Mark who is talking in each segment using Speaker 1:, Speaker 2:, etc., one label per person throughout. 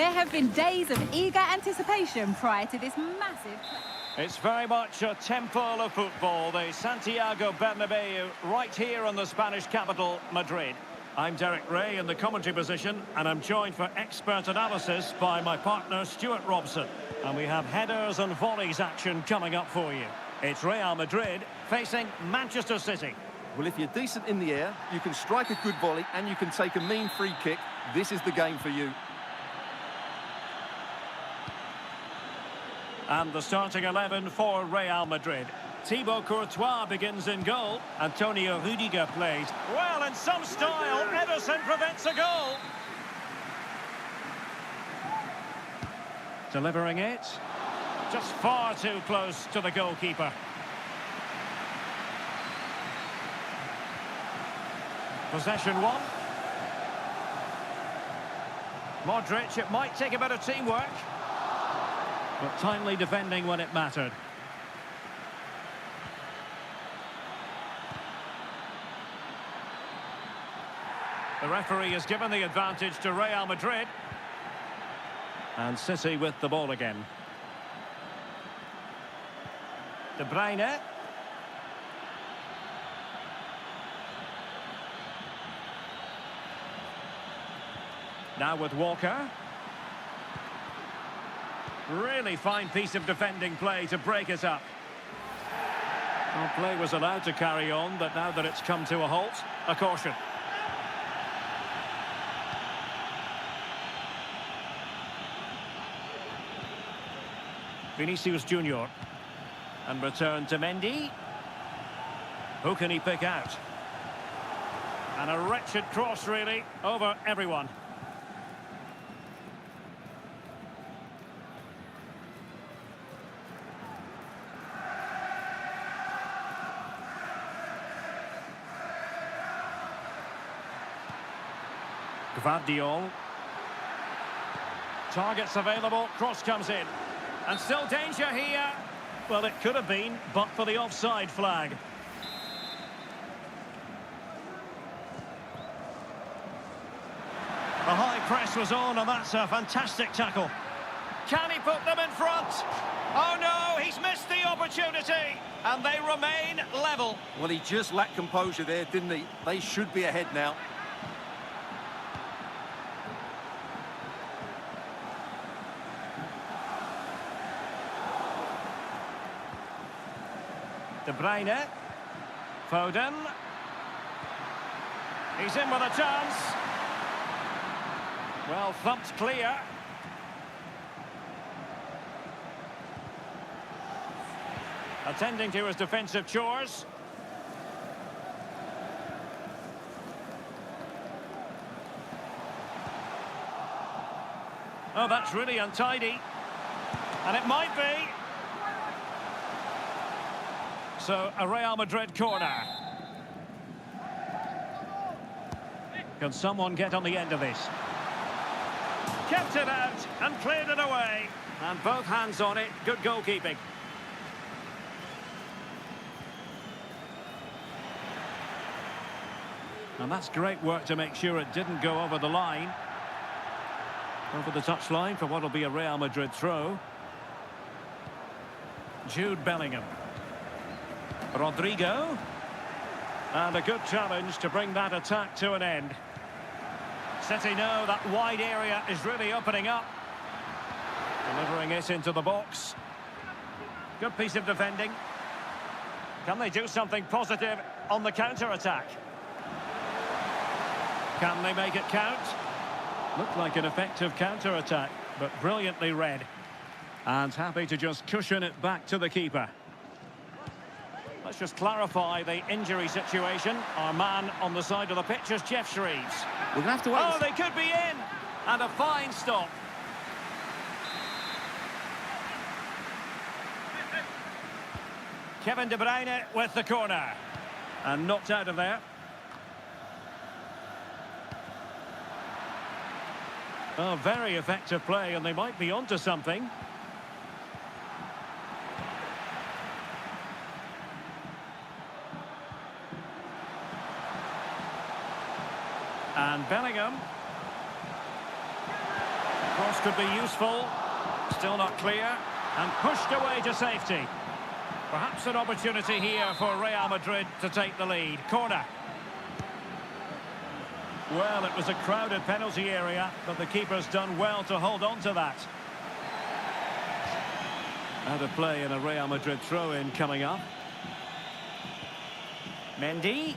Speaker 1: There have been days of eager anticipation prior to this massive play.
Speaker 2: It's very much a temple of football, the Santiago Bernabeu, right here in the Spanish capital, Madrid. I'm Derek Ray in the commentary position, and I'm joined for expert analysis by my partner Stuart Robson. And we have headers and volleys action coming up for you. It's Real Madrid facing Manchester City.
Speaker 3: Well, if you're decent in the air, you can strike a good volley and you can take a mean free kick. This is the game for you.
Speaker 2: And the starting 11 for Real Madrid. Thibaut Courtois begins in goal. Antonio Rudiger plays. Well, in some style, Ederson prevents a goal. Delivering it. Just far too close to the goalkeeper. Possession one. Modric, it might take a bit of teamwork. But timely defending when it mattered. The referee has given the advantage to Real Madrid. And City with the ball again. De Bruyne. Now with Walker. Really fine piece of defending play to break us up. Well, play was allowed to carry on, but now that it's come to a halt, a caution. Vinicius Junior. And return to Mendy. Who can he pick out? And a wretched cross, really, over everyone. Guardiola. Targets available, cross comes in. And still danger here. Well, it could have been, but for the offside flag. The high press was on, and that's a fantastic tackle. Can he put them in front? Oh no, he's missed the opportunity. And they remain level.
Speaker 3: Well, he just lacked composure there, didn't he? They should be ahead now.
Speaker 2: De Bruyne. Foden. He's in with a chance. Well, thumped clear. Attending to his defensive chores. Oh, that's really untidy. And it might be. So, a Real Madrid corner. Can someone get on the end of this? Kept it out and cleared it away. And both hands on it. Good goalkeeping. And that's great work to make sure it didn't go over the line. Over the touchline for what will be a Real Madrid throw. Jude Bellingham. Rodrigo. And a good challenge to bring that attack to an end. City know that wide area is really opening up. Delivering it into the box. Good piece of defending. Can they do something positive on the counter-attack? Can they make it count? Looked like an effective counter-attack, but brilliantly read. And happy to just cushion it back to the keeper. Let's just clarify the injury situation. Our man on the side of the pitch is Jeff Shreves.
Speaker 3: We're going to have to wait.
Speaker 2: Oh, they could be in. And a fine stop. Kevin De Bruyne with the corner. And knocked out of there. Oh, very effective play, and they might be onto something. And Bellingham. Cross could be useful. Still not clear. And pushed away to safety. Perhaps an opportunity here for Real Madrid to take the lead. Corner. Well, it was a crowded penalty area, but the keeper's done well to hold on to that. Out of play in a Real Madrid throw-in coming up. Mendy.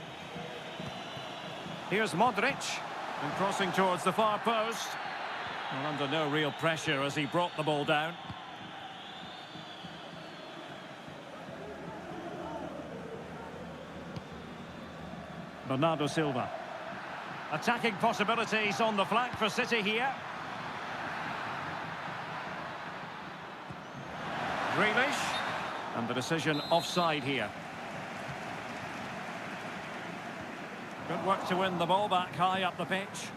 Speaker 2: Here's Modric. And crossing towards the far post. Well, under no real pressure as he brought the ball down. Bernardo Silva. Attacking possibilities on the flank for City here. Grealish. And the decision offside here. Good work to win the ball back high up the pitch.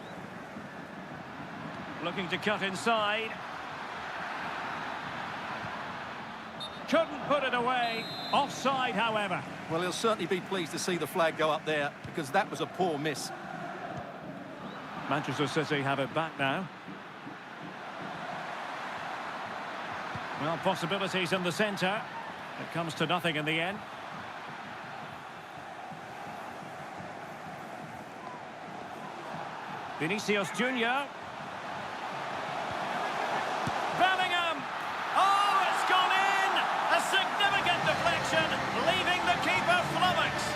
Speaker 2: Looking to cut inside. Couldn't put it away. Offside, however.
Speaker 3: Well, he'll certainly be pleased to see the flag go up there, because that was a poor miss.
Speaker 2: Manchester City have it back now. Well, possibilities in the centre. It comes to nothing in the end. Vinicius Junior. Bellingham! Oh, it's gone in! A significant deflection, leaving the keeper flummoxed.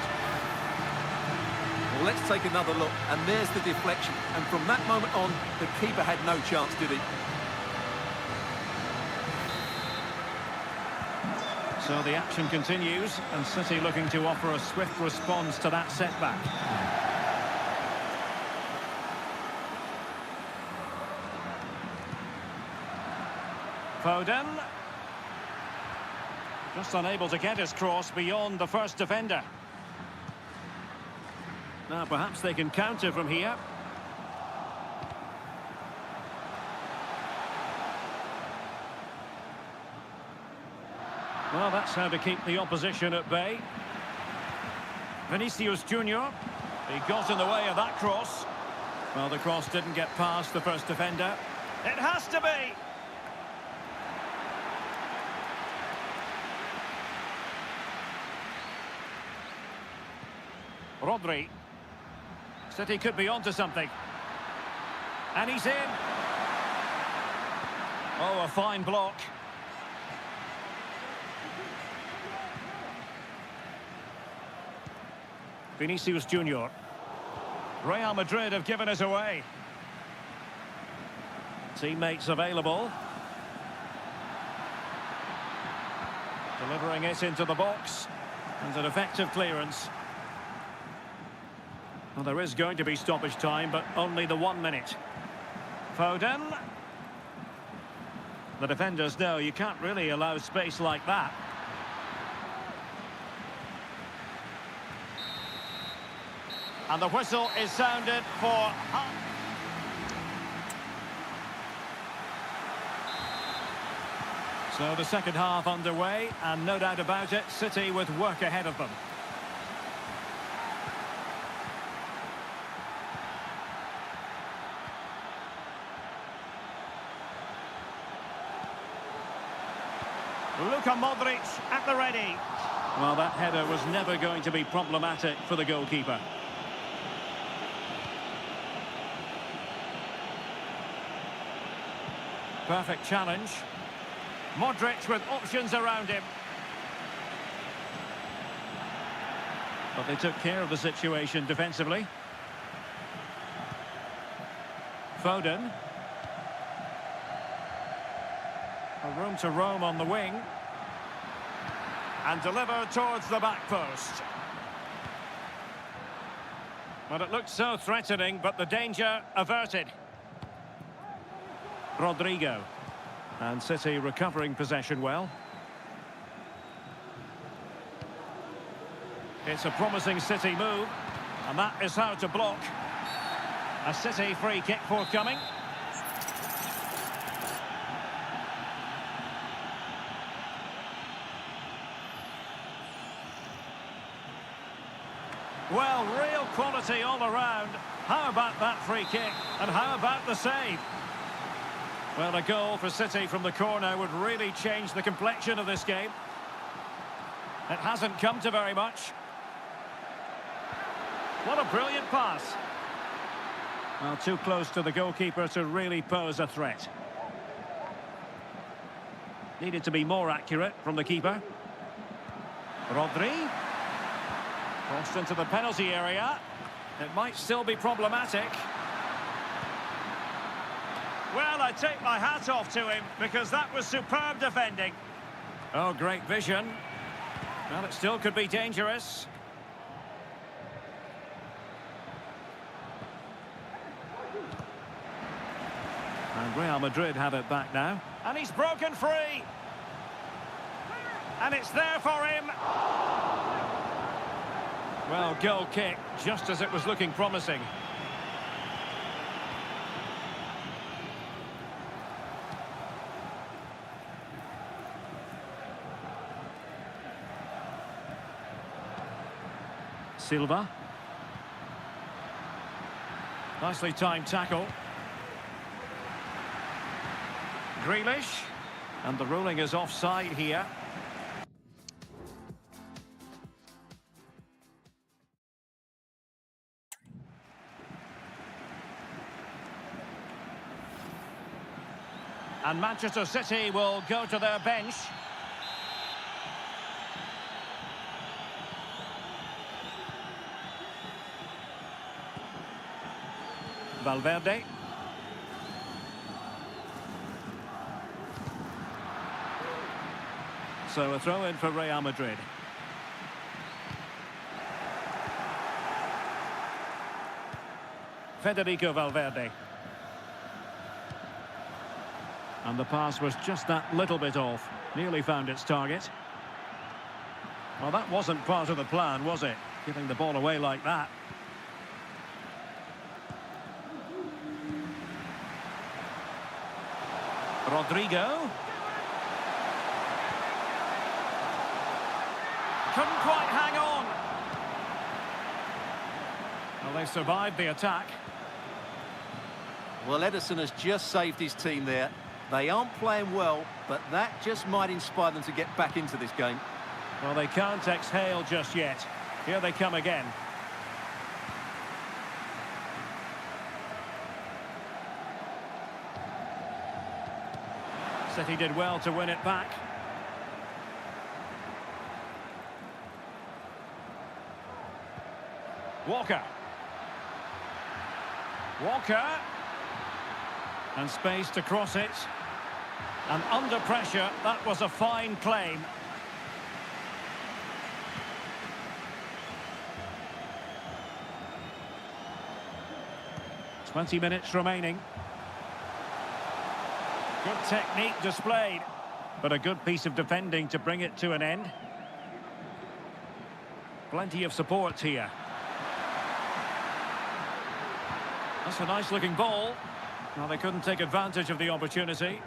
Speaker 3: Well, let's take another look, and there's the deflection. And from that moment on, the keeper had no chance, did he?
Speaker 2: So the action continues, and City looking to offer a swift response to that setback. Foden. Just unable to get his cross beyond the first defender. Now perhaps they can counter from here. Well, that's how to keep the opposition at bay. Vinicius Junior. He got in the way of that cross. Well, the cross didn't get past the first defender. It has to be! Rodri. City could be onto something. And he's in. Oh, a fine block. Vinicius Junior. Real Madrid have given us away. Teammates available. Delivering it into the box. And an effective clearance. Well, there is going to be stoppage time, but only the 1 minute. Foden. The defenders know you can't really allow space like that. And the whistle is sounded for... So the second half underway, and no doubt about it, City with work ahead of them. Luka Modric at the ready. Well, that header was never going to be problematic for the goalkeeper. Perfect challenge. Modric with options around him. But they took care of the situation defensively. Foden. A room to roam on the wing. And delivered towards the back post. Well, it looked so threatening, but the danger averted. Rodrigo. And City recovering possession well. It's a promising City move. And that is how to block. A City free kick forthcoming. Well, real quality all around. How about that free kick? And how about the save? Well, a goal for City from the corner would really change the complexion of this game. It hasn't come to very much. What a brilliant pass. Well, too close to the goalkeeper to really pose a threat. Needed to be more accurate from the keeper. Rodri. Crossed into the penalty area. It might still be problematic. Well, I take my hat off to him because that was superb defending. Oh, great vision. Well, it still could be dangerous. And Real Madrid have it back now. And he's broken free. And it's there for him. Well, goal kick, just as it was looking promising. Silva. Nicely timed tackle. Grealish. And the ruling is offside here. And Manchester City will go to their bench. Valverde. So a throw in for Real Madrid. Federico Valverde. And the pass was just that little bit off. Nearly found its target. Well, that wasn't part of the plan, was it? Giving the ball away like that. Rodrigo. Couldn't quite hang on. Well, they survived the attack.
Speaker 3: Well, Ederson has just saved his team there. They aren't playing well, but that just might inspire them to get back into this game.
Speaker 2: Well, they can't exhale just yet. Here they come again. City did well to win it back. Walker. Walker. And space to cross it. And under pressure, that was a fine claim. "20 minutes remaining. Good technique displayed, but a good piece of defending to bring it to an end. Plenty of support here. That's a nice-looking ball. Well, they couldn't take advantage of the opportunity.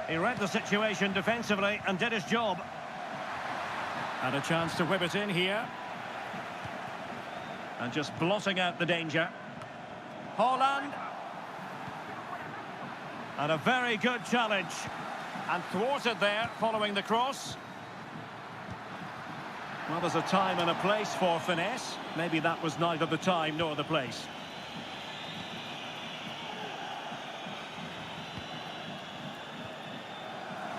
Speaker 2: He read the situation defensively and did his job. And a chance to whip it in here. And just blotting out the danger. Haaland. And a very good challenge. And thwarted there following the cross. Well, there's a time and a place for finesse. Maybe that was neither the time nor the place.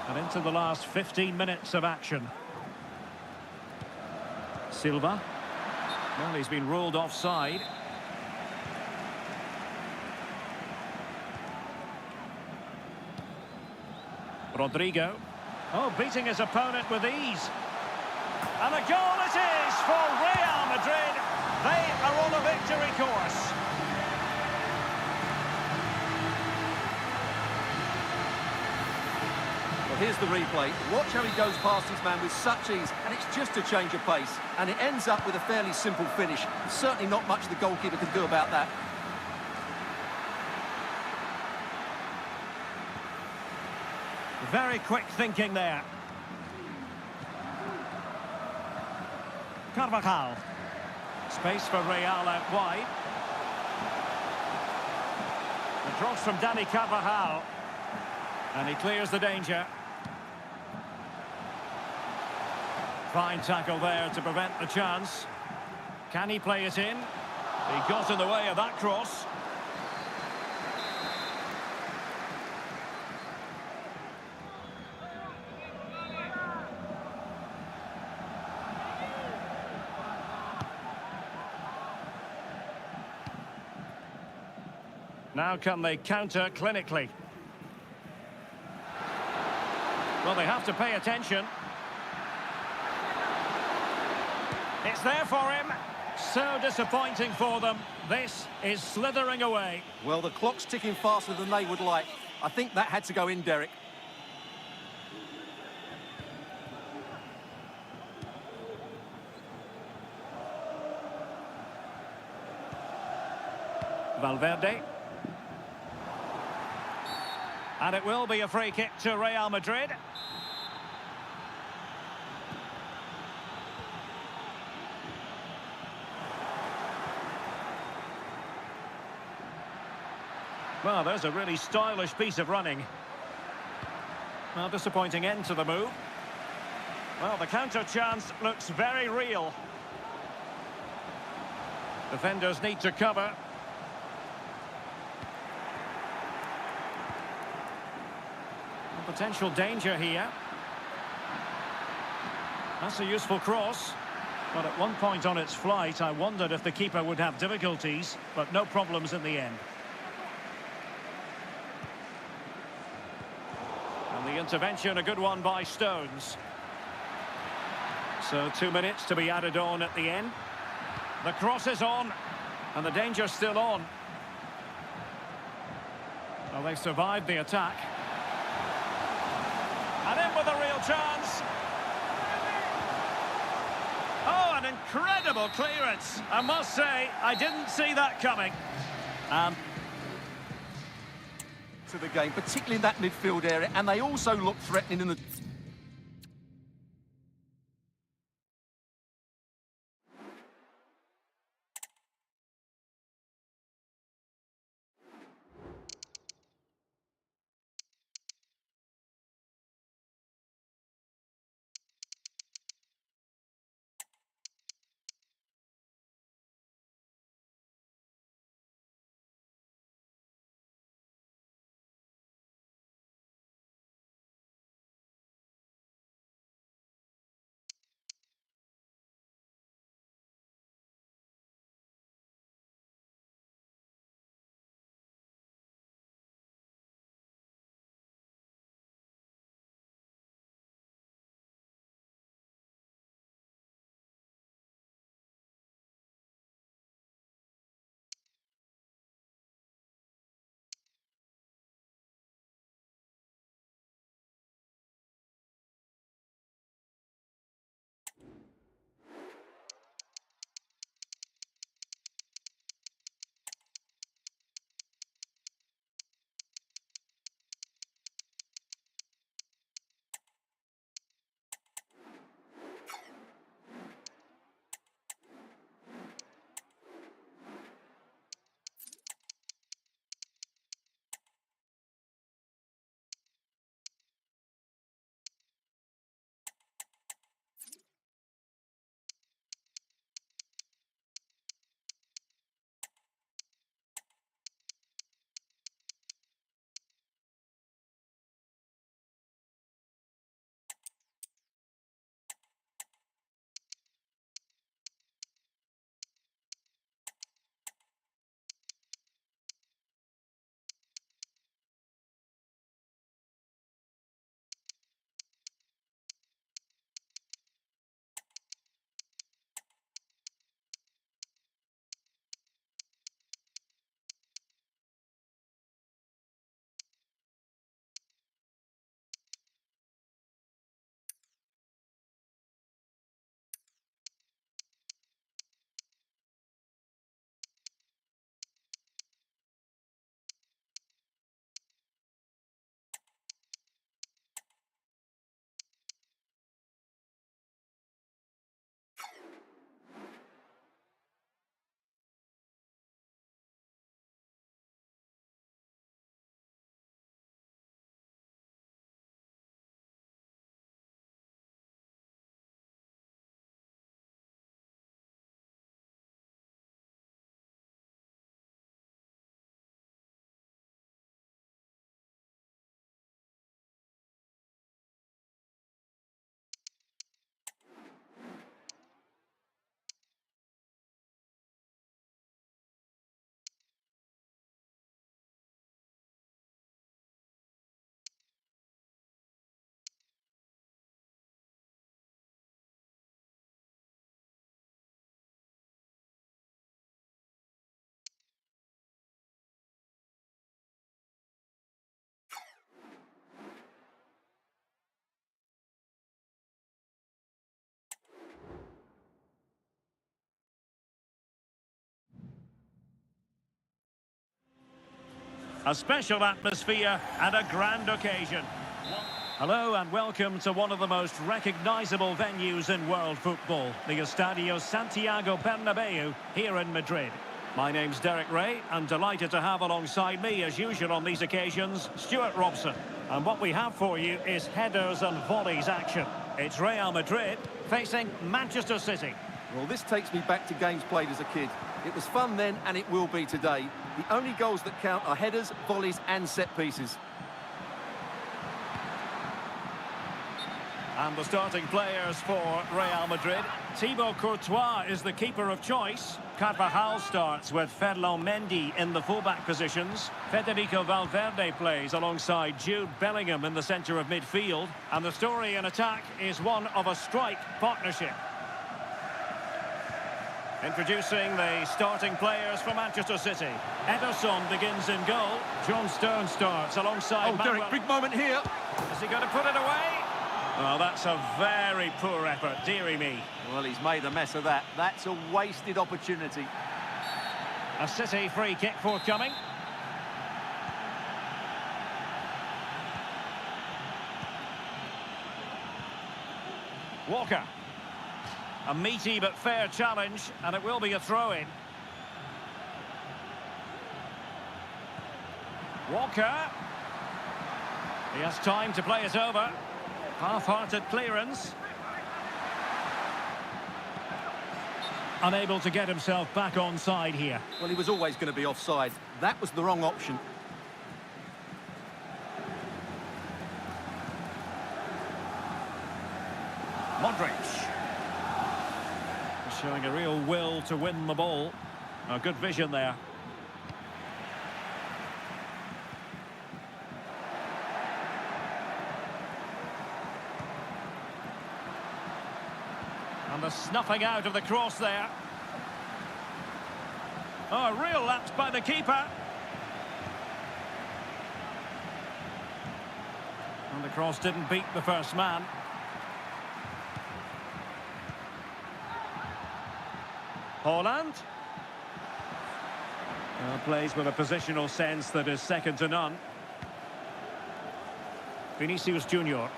Speaker 2: And into the last 15 minutes of action. Silva. Well, he's been ruled offside. Rodrigo. Oh, beating his opponent with ease. And a goal it is for Real Madrid. They are on a victory course.
Speaker 3: Well, here's the replay. Watch how he goes past his man with such ease, and it's just a change of pace. And it ends up with a fairly simple finish. Certainly not much the goalkeeper can do about that.
Speaker 2: Very quick thinking there. Carvajal. Space for Real out wide. The cross from Dani Carvajal. And he clears the danger. Fine tackle there to prevent the chance. Can he play it in? He got in the way of that cross. Now can they counter clinically? Well, they have to pay attention. It's there for him. So disappointing for them. This is slithering away.
Speaker 3: Well, the clock's ticking faster than they would like. I think that had to go in, Derek.
Speaker 2: Valverde. And it will be a free kick to Real Madrid. Well, there's a really stylish piece of running. Well, disappointing end to the move. Well, the counter chance looks very real. Defenders need to cover. Potential danger here. That's a useful cross. But at one point on its flight, I wondered if the keeper would have difficulties, but no problems in the end. And the intervention, a good one by Stones. So 2 minutes to be added on at the end. The cross is on, and the danger's still on. Well, they survived the attack. And in with a real chance. Oh, an incredible clearance. I must say, I didn't see that coming.
Speaker 3: To the game, particularly in that midfield area, and they also look threatening in the
Speaker 2: A special atmosphere and a grand occasion. Hello and welcome to one of the most recognisable venues in world football, the Estadio Santiago Bernabeu here in Madrid. My name's Derek Ray, and delighted to have alongside me, as usual on these occasions, Stuart Robson. And what we have for you is headers and volleys action. It's Real Madrid facing Manchester City.
Speaker 3: Well, this takes me back to games played as a kid. It was fun then, and it will be today. The only goals that count are headers, volleys and set pieces.
Speaker 2: And the starting players for Real Madrid. Thibaut Courtois is the keeper of choice. Carvajal starts with Ferland Mendy in the fullback positions. Federico Valverde plays alongside Jude Bellingham in the centre of midfield. And the story in attack is one of a strike partnership. Introducing the starting players for Manchester City. Ederson begins in goal. John Stones starts alongside Manuel.
Speaker 3: Derek, big moment here.
Speaker 2: Is he going to put it away? Well, that's a very poor effort, dearie me.
Speaker 3: Well, he's made a mess of that. That's a wasted opportunity.
Speaker 2: A City free kick forthcoming. Walker. A meaty but fair challenge, and it will be a throw-in. Walker. He has time to play it over. Half-hearted clearance. Unable to get himself back onside here.
Speaker 3: Well, he was always going to be offside. That was the wrong option.
Speaker 2: Modric. Showing a real will to win the ball. A good vision there. And the snuffing out of the cross there. Oh, a real lapse by the keeper. And the cross didn't beat the first man. Haaland. Plays with a positional sense that is second to none. Vinicius Junior.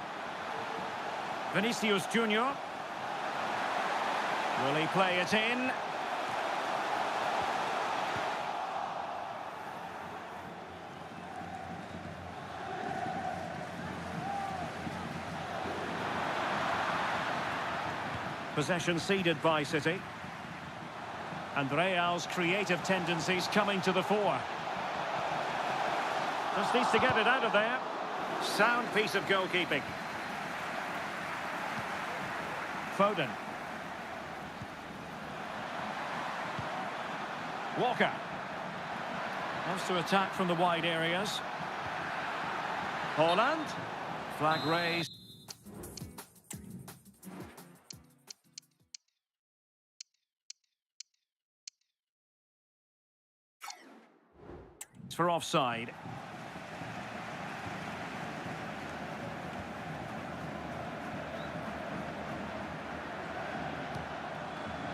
Speaker 2: Vinicius Junior. Will he play it in? Possession ceded by City. And Real's creative tendencies coming to the fore. Just needs to get it out of there. Sound piece of goalkeeping. Foden. Walker. Wants to attack from the wide areas. Haaland. Flag raised. For offside.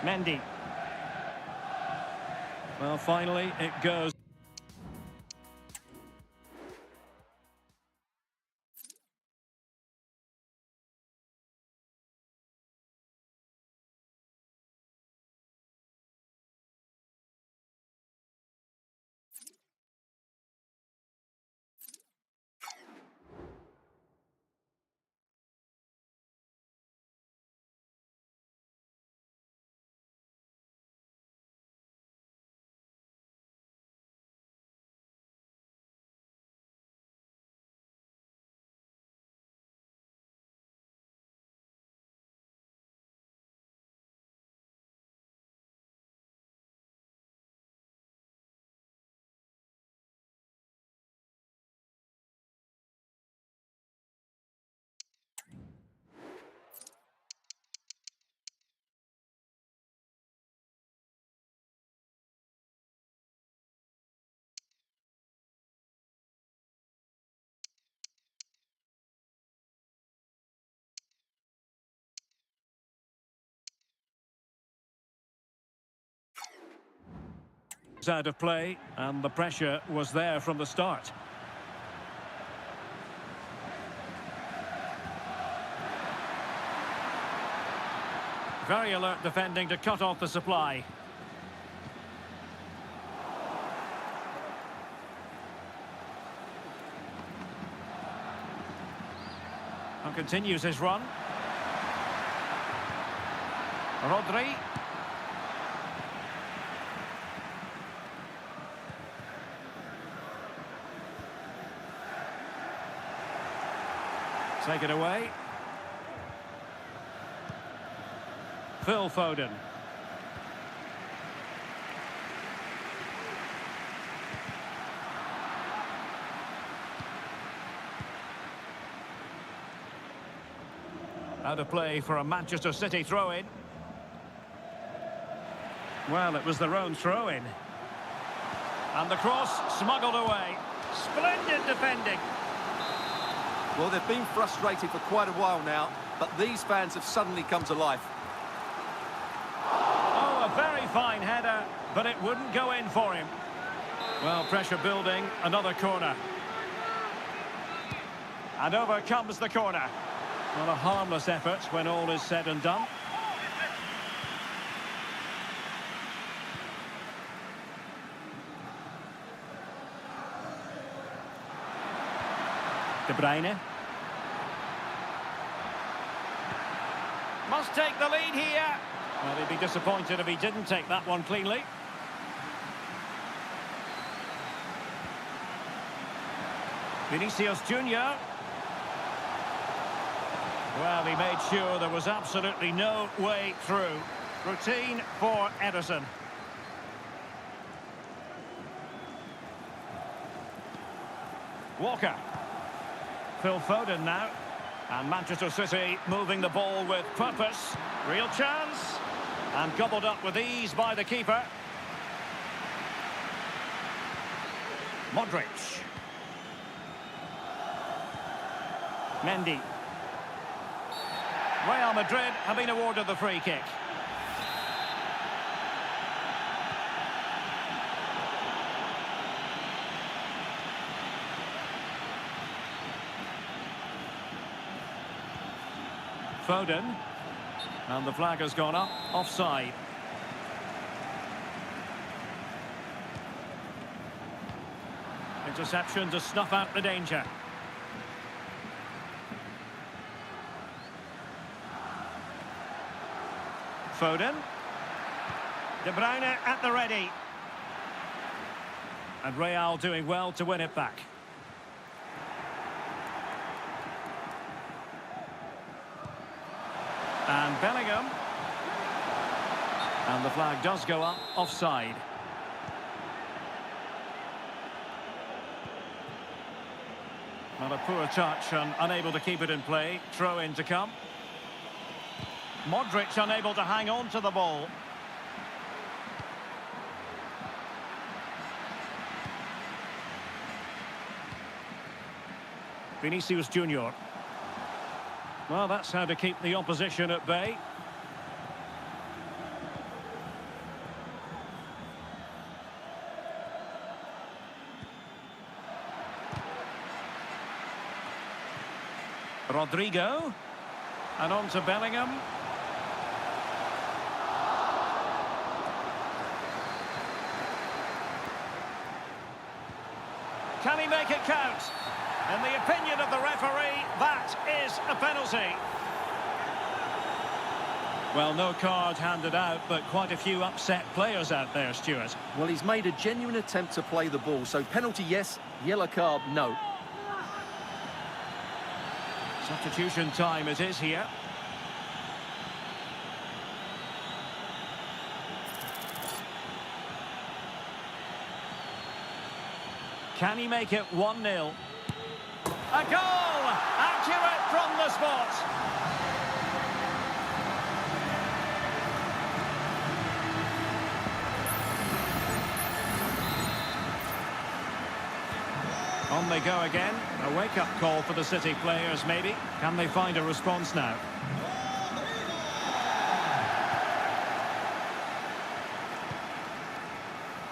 Speaker 2: Mendy. Well, finally it goes. Out of play, and the pressure was there from the start. Very alert defending to cut off the supply. And continues his run. Rodri. Take it away. Phil Foden. Out of play for a Manchester City throw-in. Well, it was their own throw-in. And the cross smuggled away. Splendid defending.
Speaker 3: Well, they've been frustrated for quite a while now, but these fans have suddenly come to life.
Speaker 2: Oh, a very fine header, but it wouldn't go in for him. Well, pressure building, another corner. And over comes the corner. Well, a harmless effort when all is said and done. De Bruyne. Must take the lead here. Well, he'd be disappointed if he didn't take that one cleanly. Vinicius Junior. Well, he made sure there was absolutely no way through. Routine for Ederson. Walker. Phil Foden now. And Manchester City moving the ball with purpose. Real chance. And gobbled up with ease by the keeper. Modric. Mendy. Real Madrid have been awarded the free kick. Foden. And the flag has gone up. Offside. Interception to snuff out the danger. Foden. De Bruyne at the ready. And Real doing well to win it back. And Bellingham. And the flag does go up, offside. Not a poor touch and unable to keep it in play. Throw in to come. Modric unable to hang on to the ball. Vinicius Junior. Well, that's how to keep the opposition at bay. Rodrigo. And on to Bellingham. Can he make it count? In the opinion of the referee, that is a penalty. Well, no card handed out, but quite a few upset players out there, Stuart.
Speaker 3: Well, he's made a genuine attempt to play the ball, so penalty yes, yellow card no.
Speaker 2: Substitution time it is here. Can he make it 1-0? A goal! Accurate from the spot. On they go again. A wake-up call for the City players, maybe. Can they find a response now?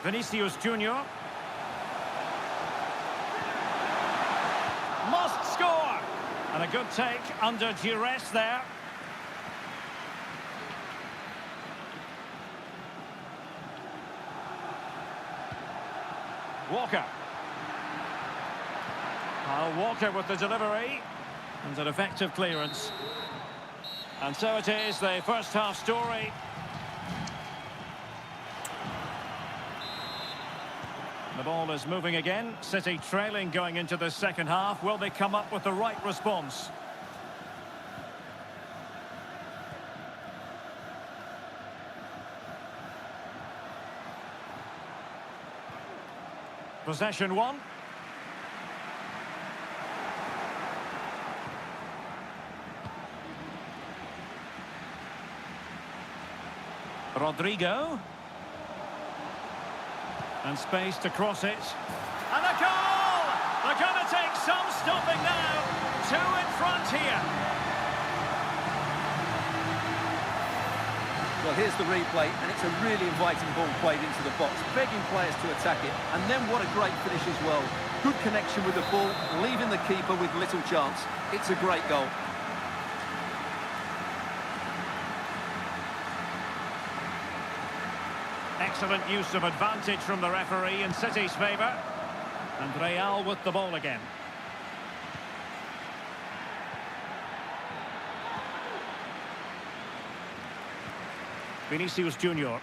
Speaker 2: Vinicius Junior. Must score! And a good take under duress there. Walker. Walker with the delivery. And an effective clearance. And so it is, the first half story. The ball is moving again. City trailing going into the second half. Will they come up with the right response? Possession one. Rodrigo. And space to cross it. And a goal! They're going to take some stopping now. Two in front here.
Speaker 3: Well, here's the replay, and it's a really inviting ball played into the box, begging players to attack it. And then what a great finish as well. Good connection with the ball, leaving the keeper with little chance. It's a great goal.
Speaker 2: Excellent use of advantage from the referee in City's favour. And Real with the ball again. Vinicius Junior.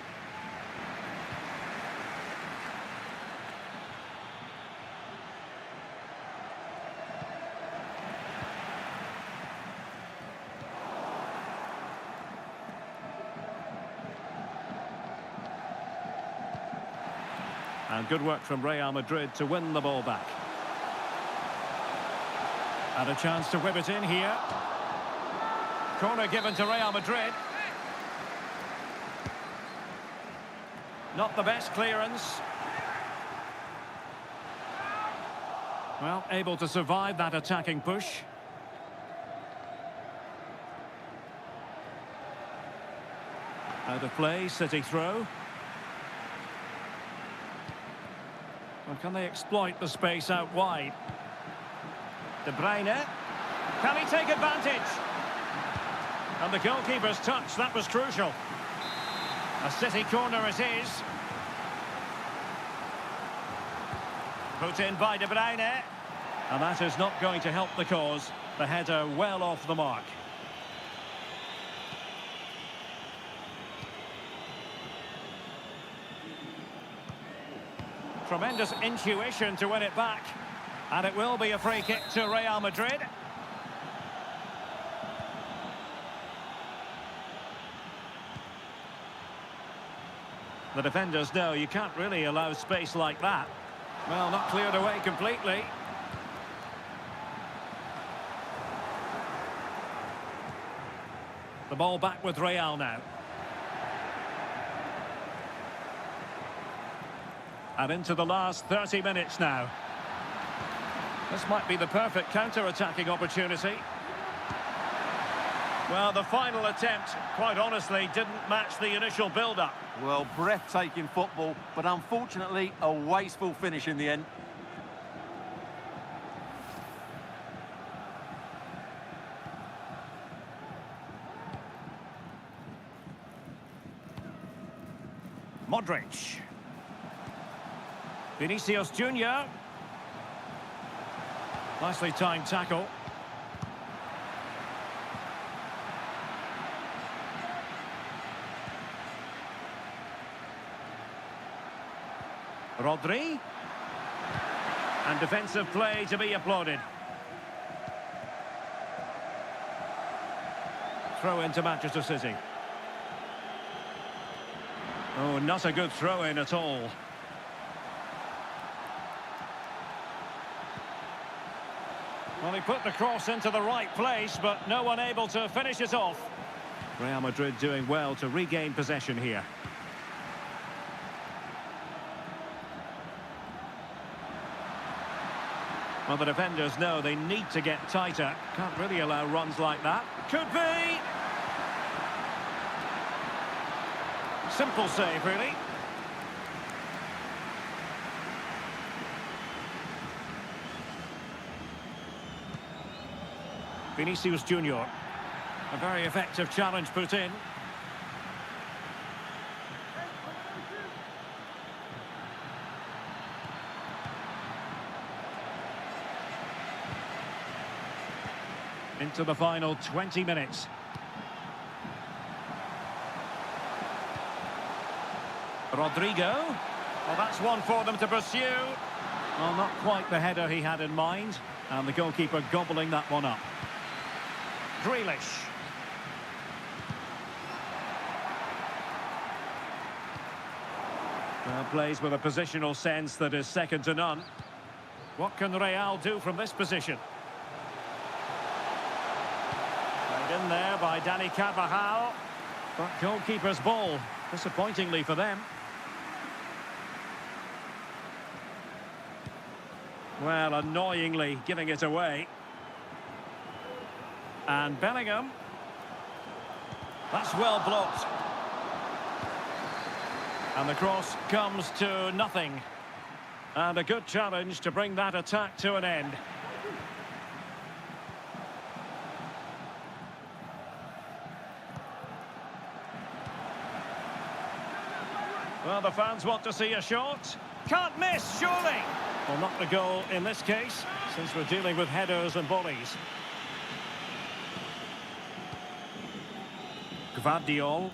Speaker 2: And good work from Real Madrid to win the ball back. And a chance to whip it in here. Corner given to Real Madrid. Not the best clearance. Well, able to survive that attacking push. Out of play, City throw. Well, can they exploit the space out wide? De Bruyne. Can he take advantage? And the goalkeeper's touch, that was crucial. A City corner it is. Put in by De Bruyne. And that is not going to help the cause. The header well off the mark. Tremendous intuition to win it back. And it will be a free kick to Real Madrid. The defenders know you can't really allow space like that. Well, not cleared away completely. The ball back with Real now. And into the last 30 minutes now. This might be the perfect counter-attacking opportunity. Well, the final attempt, quite honestly, didn't match the initial build-up.
Speaker 3: Well, breathtaking football, but unfortunately, a wasteful finish in the end.
Speaker 2: Modric. Vinicius Junior. Nicely timed tackle. Rodri. And defensive play to be applauded. Throw into Manchester City. Oh, not a good throw-in at all. Well, he put the cross into the right place, but no one able to finish it off. Real Madrid doing well to regain possession here. Well, the defenders know they need to get tighter. Can't really allow runs like that. Could be! Simple save, really. Vinicius Junior. A very effective challenge put in. Into the final 20 minutes. Rodrigo. Well, that's one for them to pursue. Well, not quite the header he had in mind. And the goalkeeper gobbling that one up. Grealish. Well, plays with a positional sense that is second to none. What can Real do from this position? Played in there by Dani Carvajal. But goalkeeper's ball, disappointingly for them. Well, annoyingly giving it away. And Bellingham. That's well blocked. And the cross comes to nothing. And a good challenge to bring that attack to an end. Well, the fans want to see a shot. Can't miss, surely. Well, not the goal in this case, since we're dealing with headers and volleys. Gvardiol.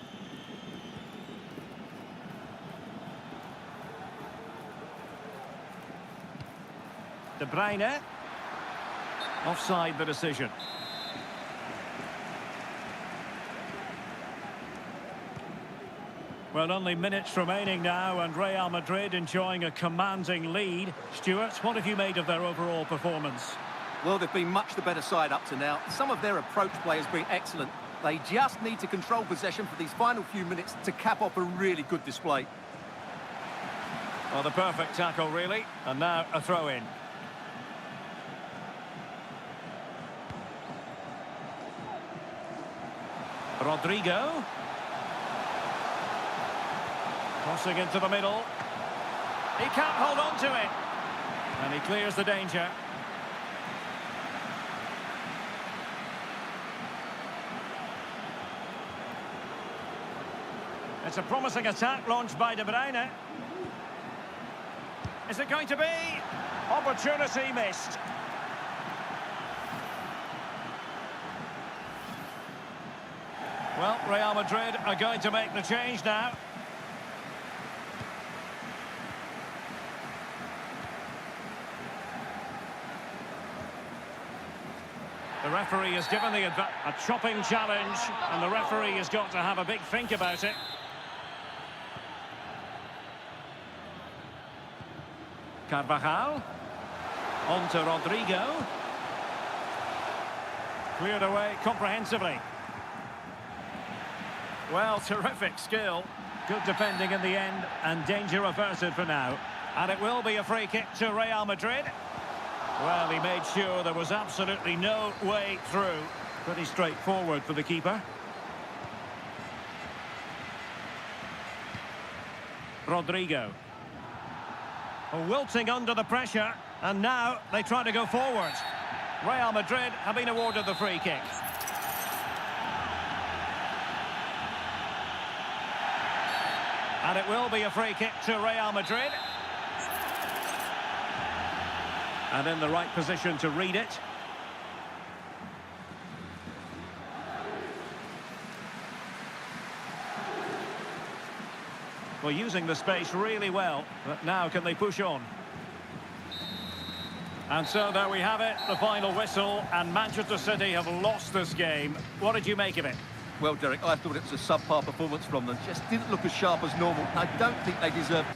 Speaker 2: De Bruyne. Offside the decision. Well, only minutes remaining now, and Real Madrid enjoying a commanding lead. Stuart, what have you made of their overall performance?
Speaker 3: Well, they've been much the better side up to now. Some of their approach play has been excellent. They just need to control possession for these final few minutes to cap off a really good display.
Speaker 2: Well, the perfect tackle, really. And now a throw-in. Rodrigo. Crossing into the middle. He can't hold on to it. And he clears the danger. It's a promising attack launched by De Bruyne. Is it going to be? Opportunity missed. Well, Real Madrid are going to make the change now. The referee has given a chopping challenge, and the referee has got to have a big think about it. Carvajal. On to Rodrigo. Cleared away comprehensively. Well, terrific skill. Good defending in the end, and danger averted for now. And it will be a free kick to Real Madrid. Well, he made sure there was absolutely no way through. Pretty straightforward for the keeper. Rodrigo. Wilting under the pressure, and now they try to go forward. Real Madrid have been awarded the free kick. And it will be a free kick to Real Madrid. And in the right position to read it. Well, using the space really well, but now can they push on? And so there we have it, the final whistle, and Manchester City have lost this game. What did you make of it?
Speaker 3: Well, Derek, I thought it was a subpar performance from them. Just didn't look as sharp as normal. I don't think they deserve...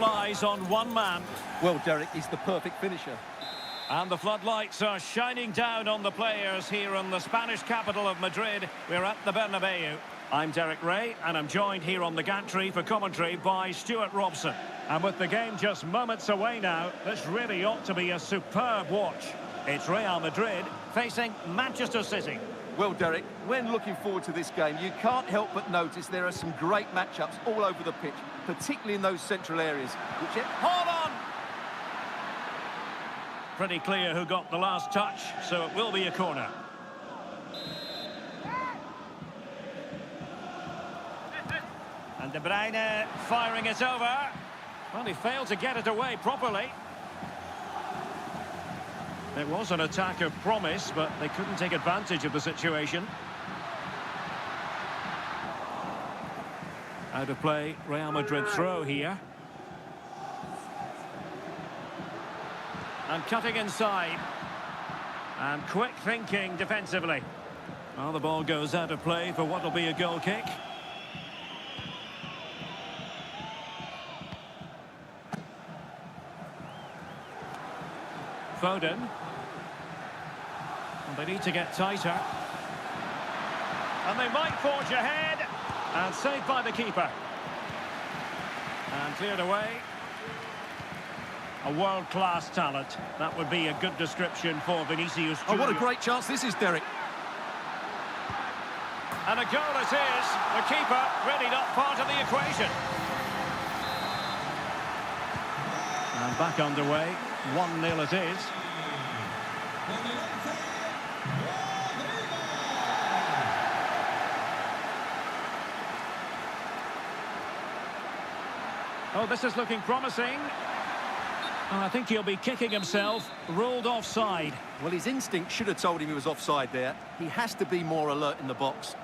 Speaker 2: all eyes on one man.
Speaker 3: Well, Derek, he's the perfect finisher.
Speaker 2: And the floodlights are shining down on the players here in the Spanish capital of Madrid. We're at the Bernabeu. I'm Derek Ray, and I'm joined here on the gantry for commentary by Stuart Robson. And with the game just moments away now, this really ought to be a superb watch. It's Real Madrid facing Manchester City.
Speaker 3: Well, Derek, when looking forward to this game, you can't help but notice there are some great matchups all over the pitch, particularly in those central areas.
Speaker 2: Hold on! Pretty clear who got the last touch, so it will be a corner. And De Bruyne firing it over. Well, he failed to get it away properly. It was an attack of promise, but they couldn't take advantage of the situation. Out of play, Real Madrid throw here. And cutting inside. And quick thinking defensively. Well, the ball goes out of play for what will be a goal kick. Foden. And they need to get tighter. And they might forge ahead. And saved by the keeper. And cleared away. A world-class talent. That would be a good description for Vinicius Junior.
Speaker 3: Oh, what a great chance this is, Derek.
Speaker 2: And a goal it is. The keeper really not part of the equation. And back underway. 1-0 it is. Oh, this is looking promising. I think he'll be kicking himself. Ruled offside.
Speaker 3: Well, his instinct should have told him he was offside there. He has to be more alert in the box.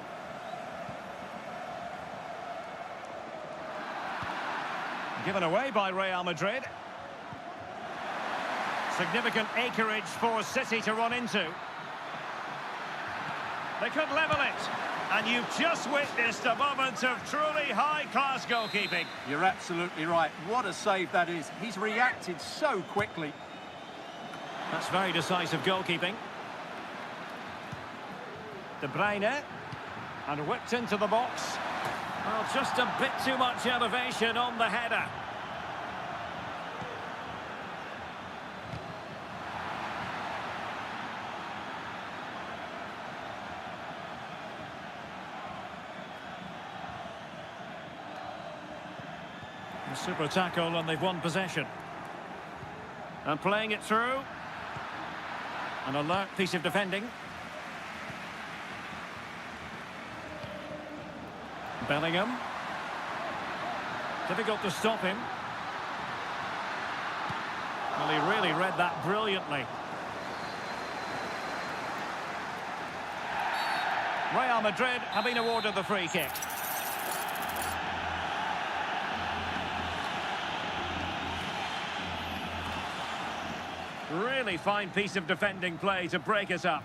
Speaker 2: Given away by Real Madrid. Significant acreage for City to run into. They could level it. And you've just witnessed a moment of truly high-class goalkeeping.
Speaker 3: You're absolutely right. What a save that is. He's reacted so quickly.
Speaker 2: That's very decisive goalkeeping. De Bruyne. And whipped into the box. Well, just a bit too much elevation on the header. A super tackle, and they've won possession. And playing it through. An alert piece of defending. Bellingham. Difficult to stop him. Well, he really read that brilliantly. Real Madrid have been awarded the free kick. Really fine piece of defending play to break us up.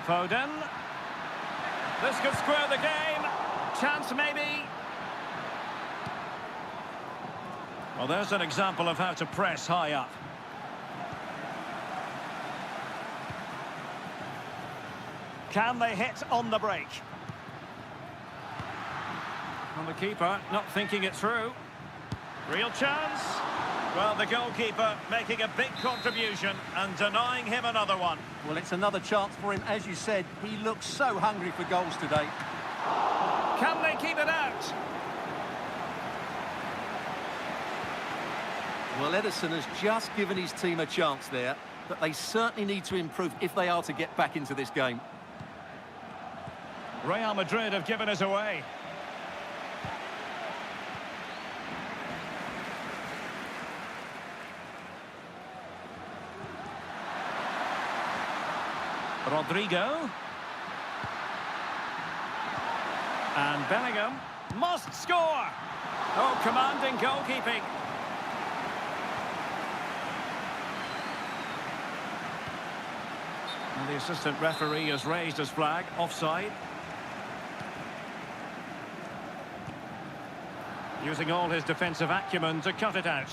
Speaker 2: Foden. This could square the game. Chance maybe. Well, there's an example of how to press high up. Can they hit on the break? And the keeper not thinking it through. Real chance. Well, the goalkeeper making a big contribution and denying him another one.
Speaker 3: Well, it's another chance for him. As you said, he looks so hungry for goals today.
Speaker 2: Can they keep it out?
Speaker 3: Well, Edison has just given his team a chance there, but they certainly need to improve if they are to get back into this game.
Speaker 2: Real Madrid have given us away. Rodrigo. And Bellingham must score. Oh, commanding goalkeeping. And the assistant referee has raised his flag, offside. Using all his defensive acumen to cut it out.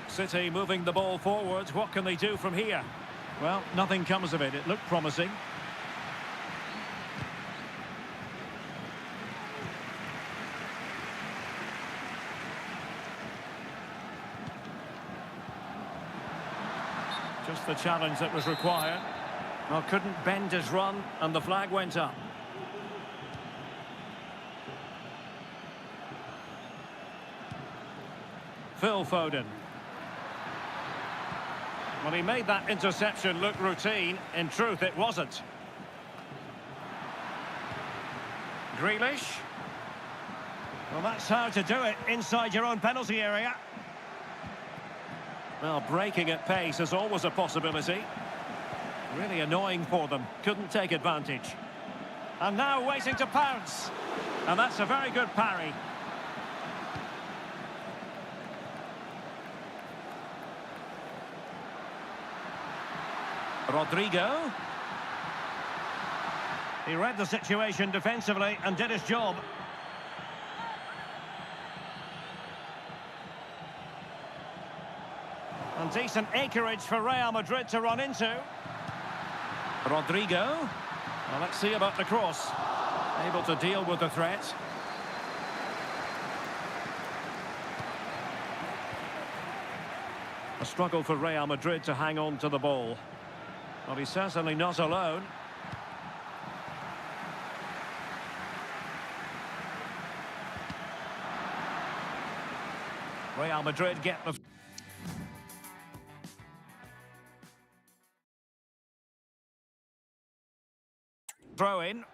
Speaker 2: City moving the ball forwards. What can they do from here? Well, nothing comes of it. It looked promising. Just the challenge that was required. Well, couldn't bend his run, and the flag went up. Phil Foden. Well, he made that interception look routine. In truth, it wasn't. Grealish. Well, that's how to do it inside your own penalty area. Well, breaking at pace is always a possibility. Really annoying for them. Couldn't take advantage. And now waiting to pounce. And that's a very good parry. Rodrigo. He read the situation defensively and did his job. And decent acreage for Real Madrid to run into. Rodrigo. Well, let's see about the cross. Able to deal with the threat. A struggle for Real Madrid to hang on to the ball. Well, he's certainly not alone. Real Madrid get the... throw in.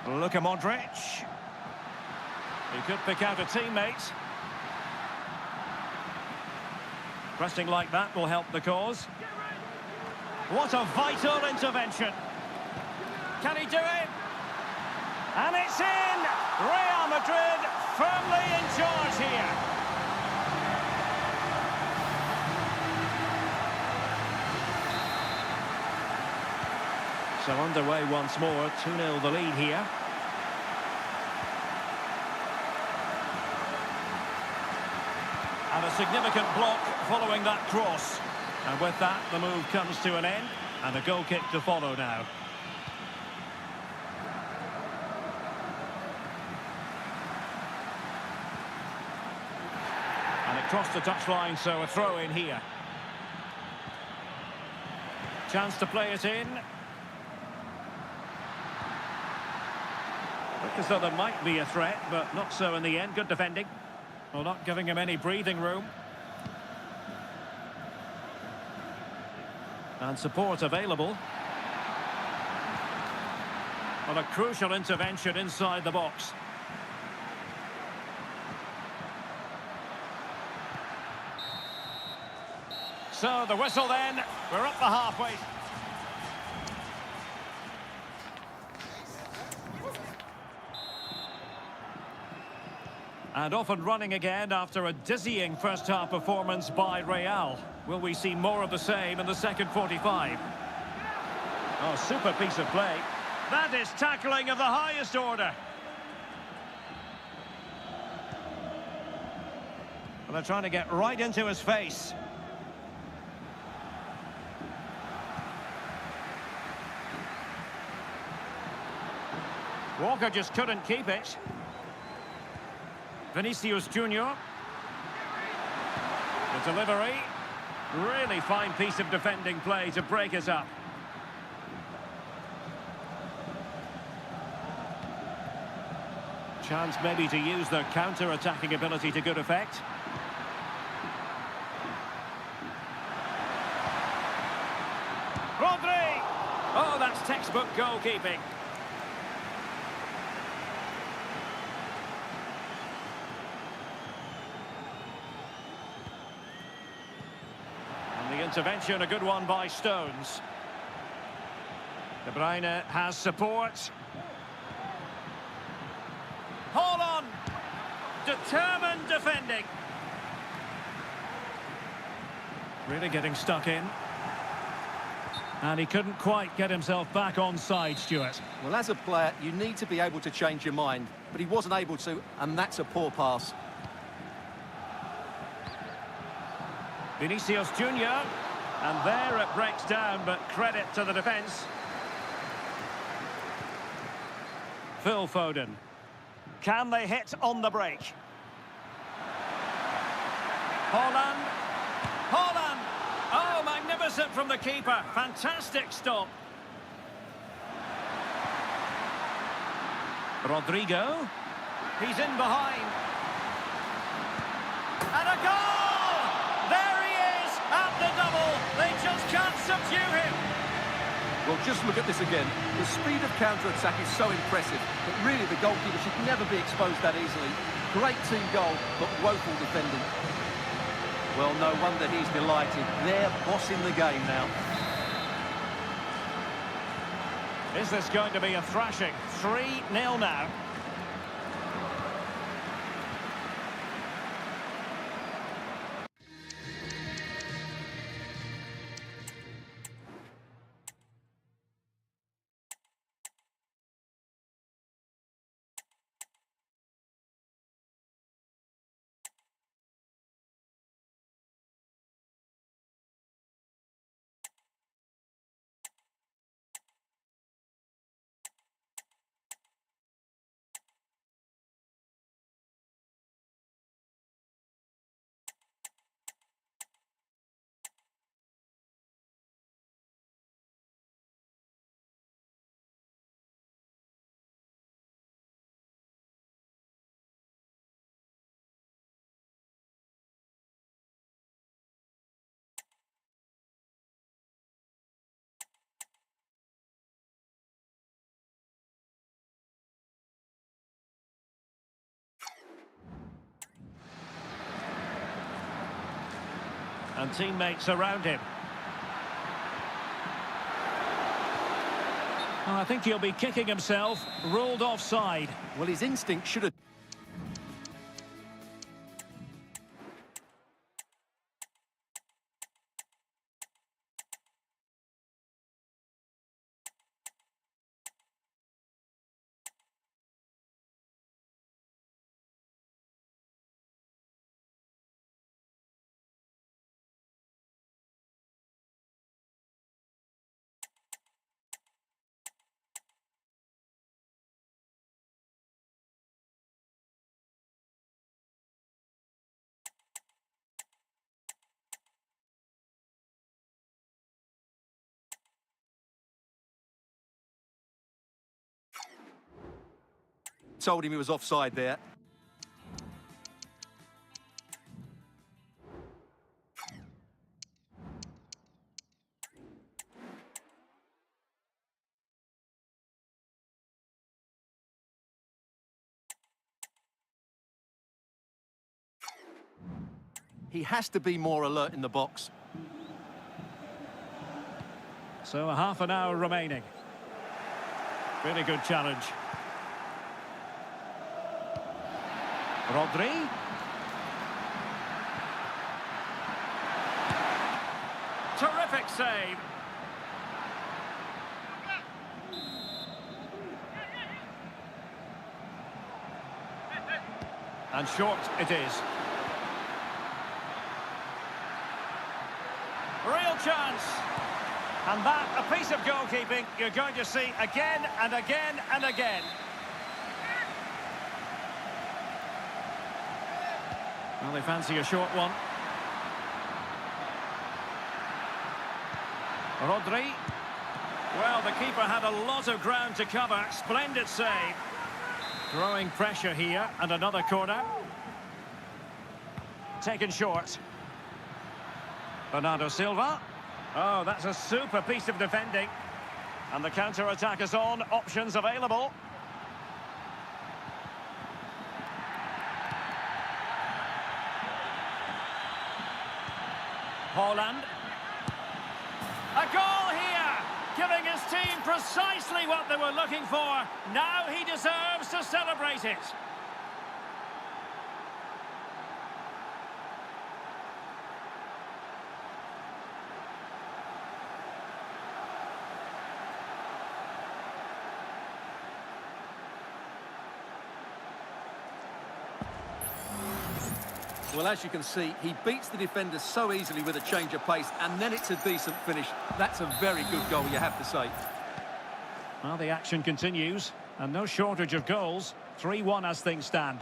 Speaker 2: Luka Modric. He could pick out a teammate. Pressing like that will help the cause. What a vital intervention. Can he do it? And it's in! Real Madrid firmly in charge here. So underway once more, 2-0 the lead here. And a significant block following that cross. And with that, the move comes to an end. And a goal kick to follow now. And it crossed the touchline, so a throw in here. Chance to play it in. Look as though there might be a threat, but not so in the end. Good defending. Well, not giving him any breathing room. And support available. Well, a crucial intervention inside the box. So the whistle then. We're up the halfway. And off and running again after a dizzying first-half performance by Real. Will we see more of the same in the second 45? Oh, super piece of play. That is tackling of the highest order. Well, they're trying to get right into his face. Walker just couldn't keep it. Vinicius Junior. The delivery. Really fine piece of defending play to break us up. Chance maybe to use their counter-attacking ability to good effect. Rodri! Oh, that's textbook goalkeeping. Intervention, a good one by Stones. De Bruyne has support. Hold on! Determined defending. Really getting stuck in. And he couldn't quite get himself back on side, Stuart.
Speaker 3: Well, as a player, you need to be able to change your mind, but he wasn't able to, and that's a poor pass.
Speaker 2: Vinicius Junior, and there it breaks down, but credit to the defence. Phil Foden. Can they hit on the break? Haaland. Haaland! Oh, magnificent from the keeper. Fantastic stop. Rodrigo. He's in behind. And a goal! There he is at the double. They just can't subdue him.
Speaker 3: Well, just look at this again. The speed of counter-attack is so impressive, but really the goalkeeper should never be exposed that easily. Great team goal, but woeful defending. Well, no wonder he's delighted. They're bossing the game now.
Speaker 2: Is this going to be a thrashing? 3-0 now. And teammates around him. Well, I think he'll be kicking himself, ruled offside.
Speaker 3: Well, his instinct should have... Told him he was offside there. He has to be more alert in the box.
Speaker 2: So a half an hour remaining. Really good challenge. Rodri. Terrific save. And short it is. Real chance. And that, a piece of goalkeeping you're going to see again and again and again. Well, they fancy a short one. Rodri. Well, the keeper had a lot of ground to cover. Splendid save. Growing pressure here, and another corner. Taken short. Bernardo Silva. Oh, that's a super piece of defending. And the counter-attack is on. Options available. Haaland. A goal here, giving his team precisely what they were looking for. Now he deserves to celebrate it.
Speaker 3: Well, as you can see, he beats the defender so easily with a change of pace, and then it's a decent finish. That's a very good goal, you have to say.
Speaker 2: Well, the action continues, and no shortage of goals. 3-1 as things stand.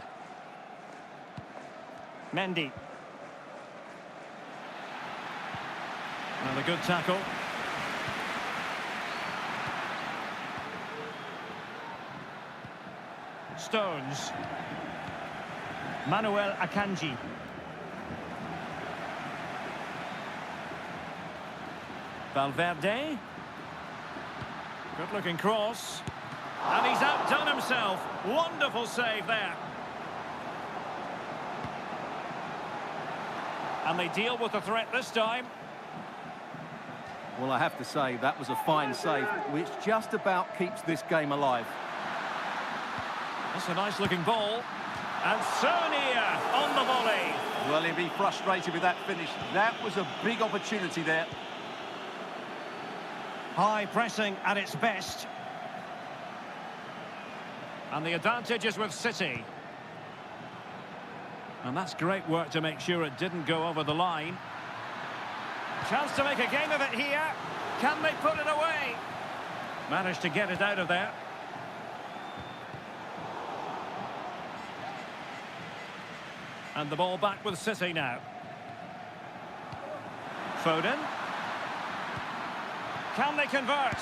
Speaker 2: Mendy. Another good tackle. Stones. Manuel Akanji. Valverde. Good-looking cross. And he's outdone himself. Wonderful save there. And they deal with the threat this time.
Speaker 3: Well, I have to say, that was a fine save, which just about keeps this game alive.
Speaker 2: That's a nice-looking ball. And Sonia on the volley.
Speaker 3: Well, he'll be frustrated with that finish. That was a big opportunity there.
Speaker 2: High pressing at its best. And the advantage is with City. And that's great work to make sure it didn't go over the line. Chance to make a game of it here. Can they put it away? Managed to get it out of there. And the ball back with City now. Foden. Can they convert?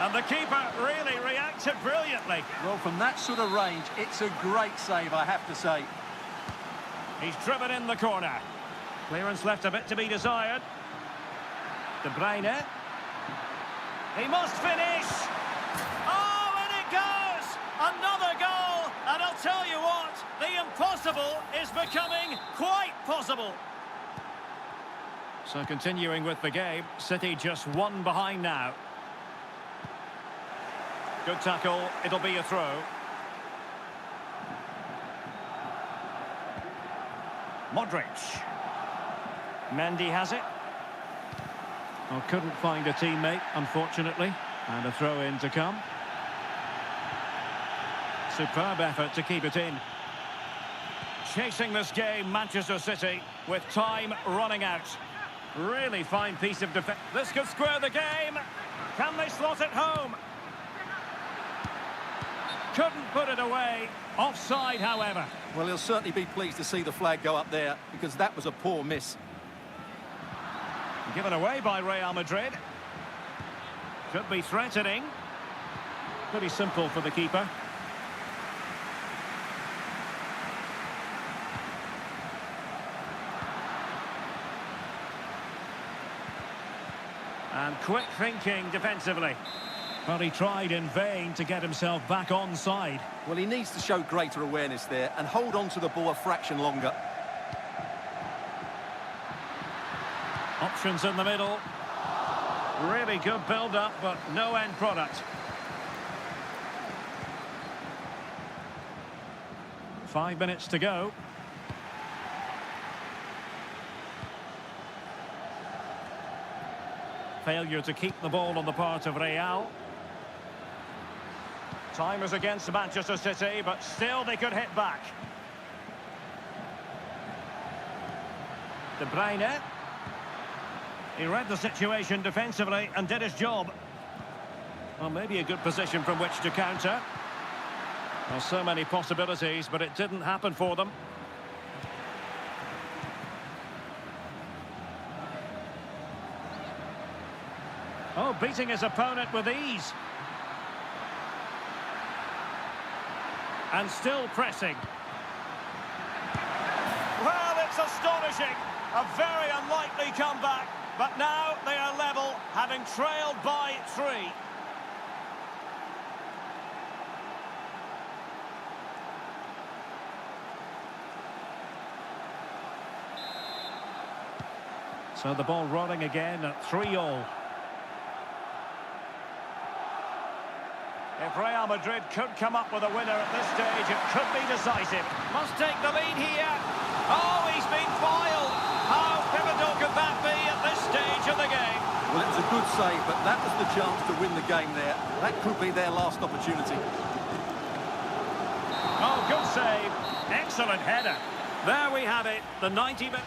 Speaker 2: And the keeper really reacted brilliantly.
Speaker 3: Well, from that sort of range, it's a great save, I have to say.
Speaker 2: He's driven in the corner. Clearance left a bit to be desired. De Bruyne. He must finish. Oh, and it goes! Another goal! And I'll tell you what, the impossible is becoming quite possible. So continuing with the game, City just one behind now. Good tackle, it'll be a throw. Modric. Mendy has it. Oh, couldn't find a teammate, unfortunately. And a throw-in to come. Superb effort to keep it in. Chasing this game, Manchester City, with time running out. Really fine piece of defense. This could square the game. Can they slot it home? Couldn't put it away. Offside, however.
Speaker 3: Well, he'll certainly be pleased to see the flag go up there, because that was a poor miss.
Speaker 2: Given away by Real Madrid. Could be threatening. Pretty simple for the keeper. And quick thinking defensively. Well, he tried in vain to get himself back on side.
Speaker 3: Well, he needs to show greater awareness there and hold on to the ball a fraction longer.
Speaker 2: Options in the middle. Really good build-up, but no end product. 5 minutes to go. Failure to keep the ball on the part of Real. Time is against Manchester City, but still they could hit back. De Bruyne. He read the situation defensively and did his job. Well, maybe a good position from which to counter. Well, so many possibilities, but it didn't happen for them. Oh, beating his opponent with ease. And still pressing. Well, it's astonishing. A very unlikely comeback. But now they are level, having trailed by 3. So the ball rolling again at 3-all. If Real Madrid could come up with a winner at this stage, it could be decisive. Must take the lead here. Oh, he's been foiled. How pivotal could that be at this stage of the game?
Speaker 3: Well, it was a good save, but that was the chance to win the game there. That could be their last opportunity.
Speaker 2: Oh, good save. Excellent header. There we have it, the 90-minute...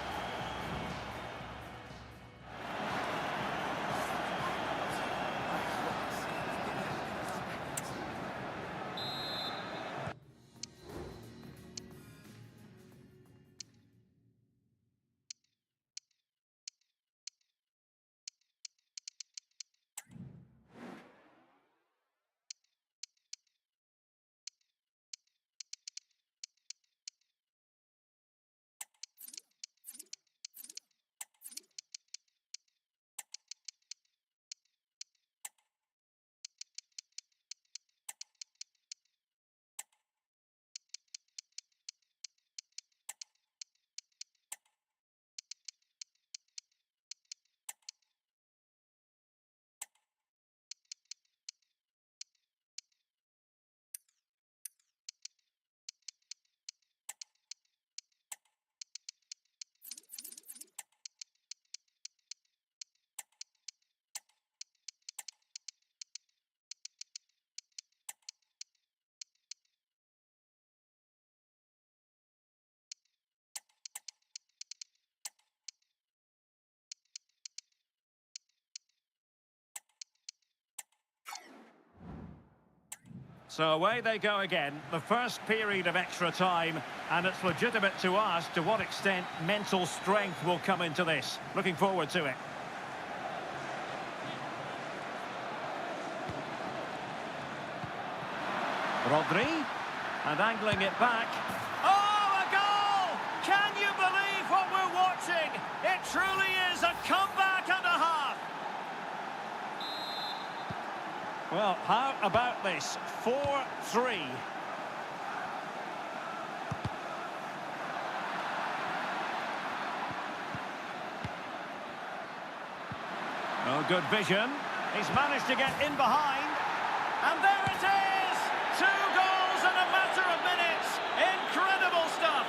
Speaker 2: So away they go again, the first period of extra time, and it's legitimate to ask to what extent mental strength will come into this. Looking forward to it. Rodri, and angling it back. Oh, a goal! Can you believe what we're watching? It truly is a comeback and a half. Well, how about this? 4-3. Oh, good vision. He's managed to get in behind. And there it is! 2 goals in a matter of minutes. Incredible stuff.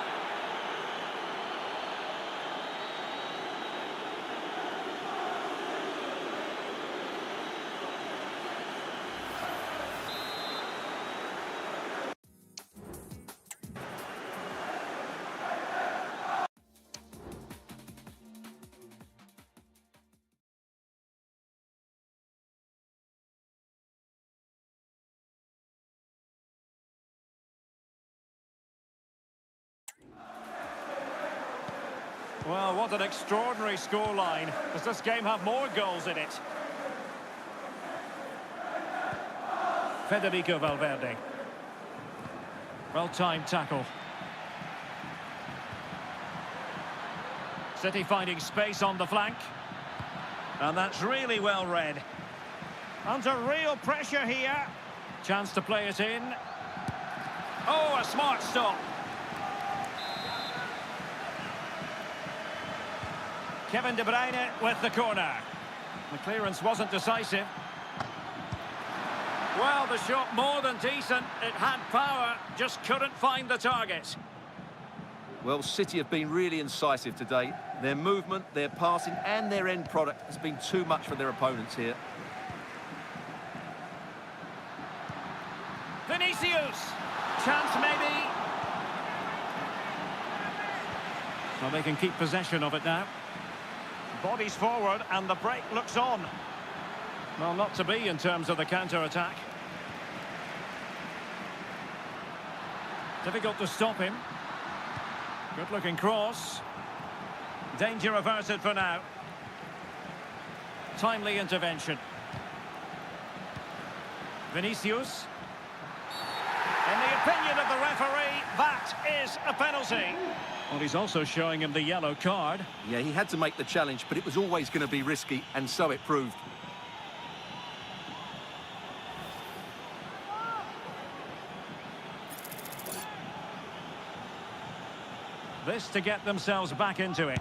Speaker 2: Well, what an extraordinary scoreline. Does this game have more goals in it? Federico Valverde. Well-timed tackle. City finding space on the flank. And that's really well read. Under real pressure here. Chance to play it in. Oh, a smart stop. Kevin De Bruyne with the corner. The clearance wasn't decisive. Well, the shot more than decent. It had power, just couldn't find the target.
Speaker 3: Well, City have been really incisive today. Their movement, their passing and their end product has been too much for their opponents here.
Speaker 2: Vinicius. Chance maybe. Well, they can keep possession of it now. Bodies forward and the break looks on. Well, not to be in terms of the counter-attack. Difficult to stop him. Good-looking cross. Danger averted for now. Timely intervention. Vinicius. In the opinion of the referee, that is a penalty. Well, he's also showing him the yellow card.
Speaker 3: Yeah, he had to make the challenge, but it was always going to be risky, and so it proved.
Speaker 2: This to get themselves back into it.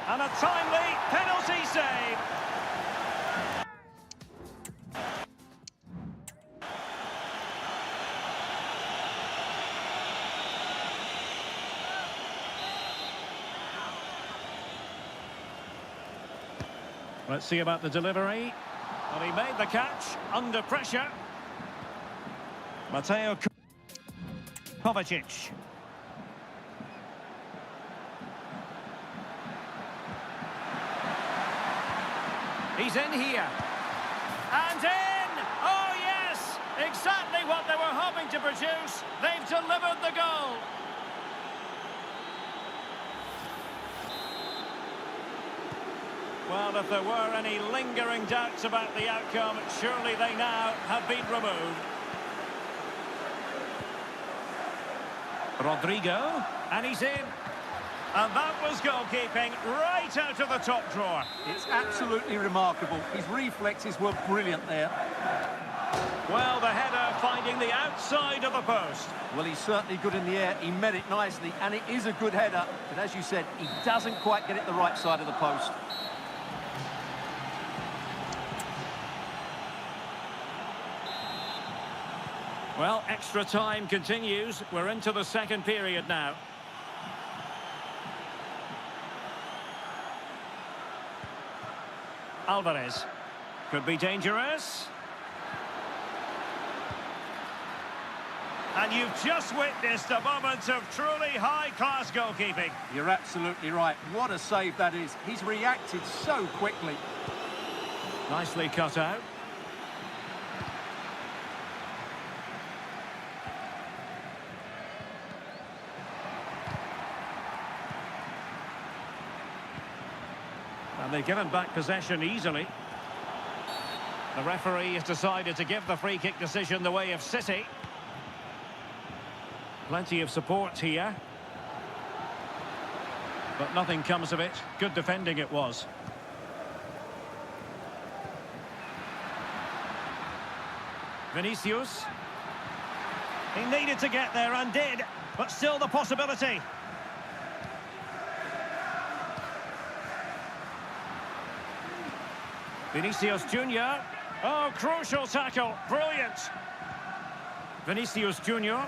Speaker 2: And a timely penalty save. Let's see about the delivery. Well, he made the catch under pressure. Mateo Kovacic. He's in here. And in! Oh, yes! Exactly what they were hoping to produce. They've delivered the goal. Well, if there were any lingering doubts about the outcome, surely they now have been removed. Rodrigo, and he's in. And that was goalkeeping right out of the top drawer.
Speaker 3: It's absolutely remarkable. His reflexes were brilliant there.
Speaker 2: Well, the header finding the outside of the post.
Speaker 3: Well, he's certainly good in the air. He met it nicely, and it is a good header. But as you said, he doesn't quite get it the right side of the post.
Speaker 2: Well, extra time continues. We're into the second period now. Alvarez. Could be dangerous. And you've just witnessed a moment of truly high-class goalkeeping.
Speaker 3: You're absolutely right. What a save that is. He's reacted so quickly.
Speaker 2: Nicely cut out. And they've given back possession easily. The referee has decided to give the free-kick decision the way of City. Plenty of support here. But nothing comes of it. Good defending it was. Vinicius. He needed to get there and did, but still the possibility. Vinicius Junior. Oh, crucial tackle. Brilliant. Vinicius Junior.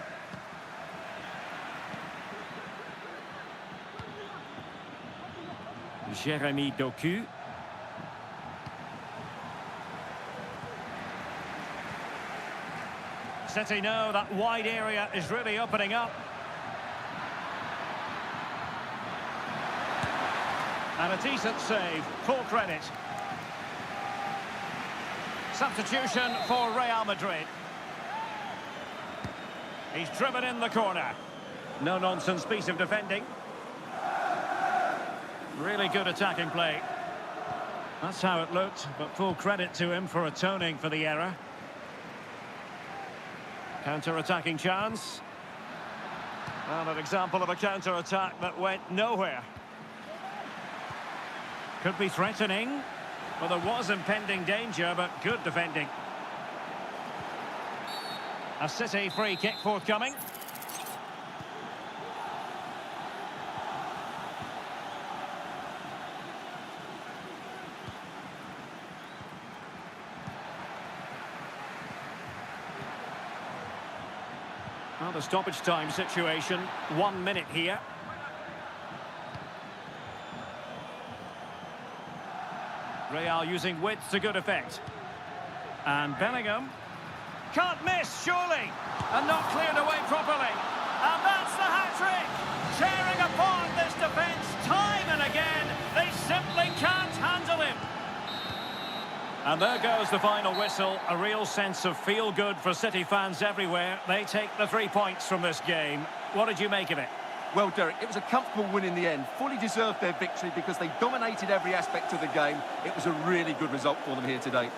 Speaker 2: Jeremy Doku. City know that wide area is really opening up. And a decent save. Full credit. Substitution for Real Madrid. He's driven in the corner. No-nonsense piece of defending. Really good attacking play. That's how it looked, but full credit to him for atoning for the error. Counter-attacking chance. Well, an example of a counter-attack that went nowhere. Could be threatening. Well, there was impending danger, but good defending. A City free kick forthcoming. Well, the stoppage time situation, 1 minute here. Real using width to good effect. And Bellingham. Can't miss, surely. And not cleared away properly. And that's the hat-trick. Tearing apart this defence time and again. They simply can't handle him. And there goes the final whistle. A real sense of feel-good for City fans everywhere. They take the 3 points from this game. What did you make of it?
Speaker 3: Well, Derek, it was a comfortable win in the end. Fully deserved their victory because they dominated every aspect of the game. It was a really good result for them here today.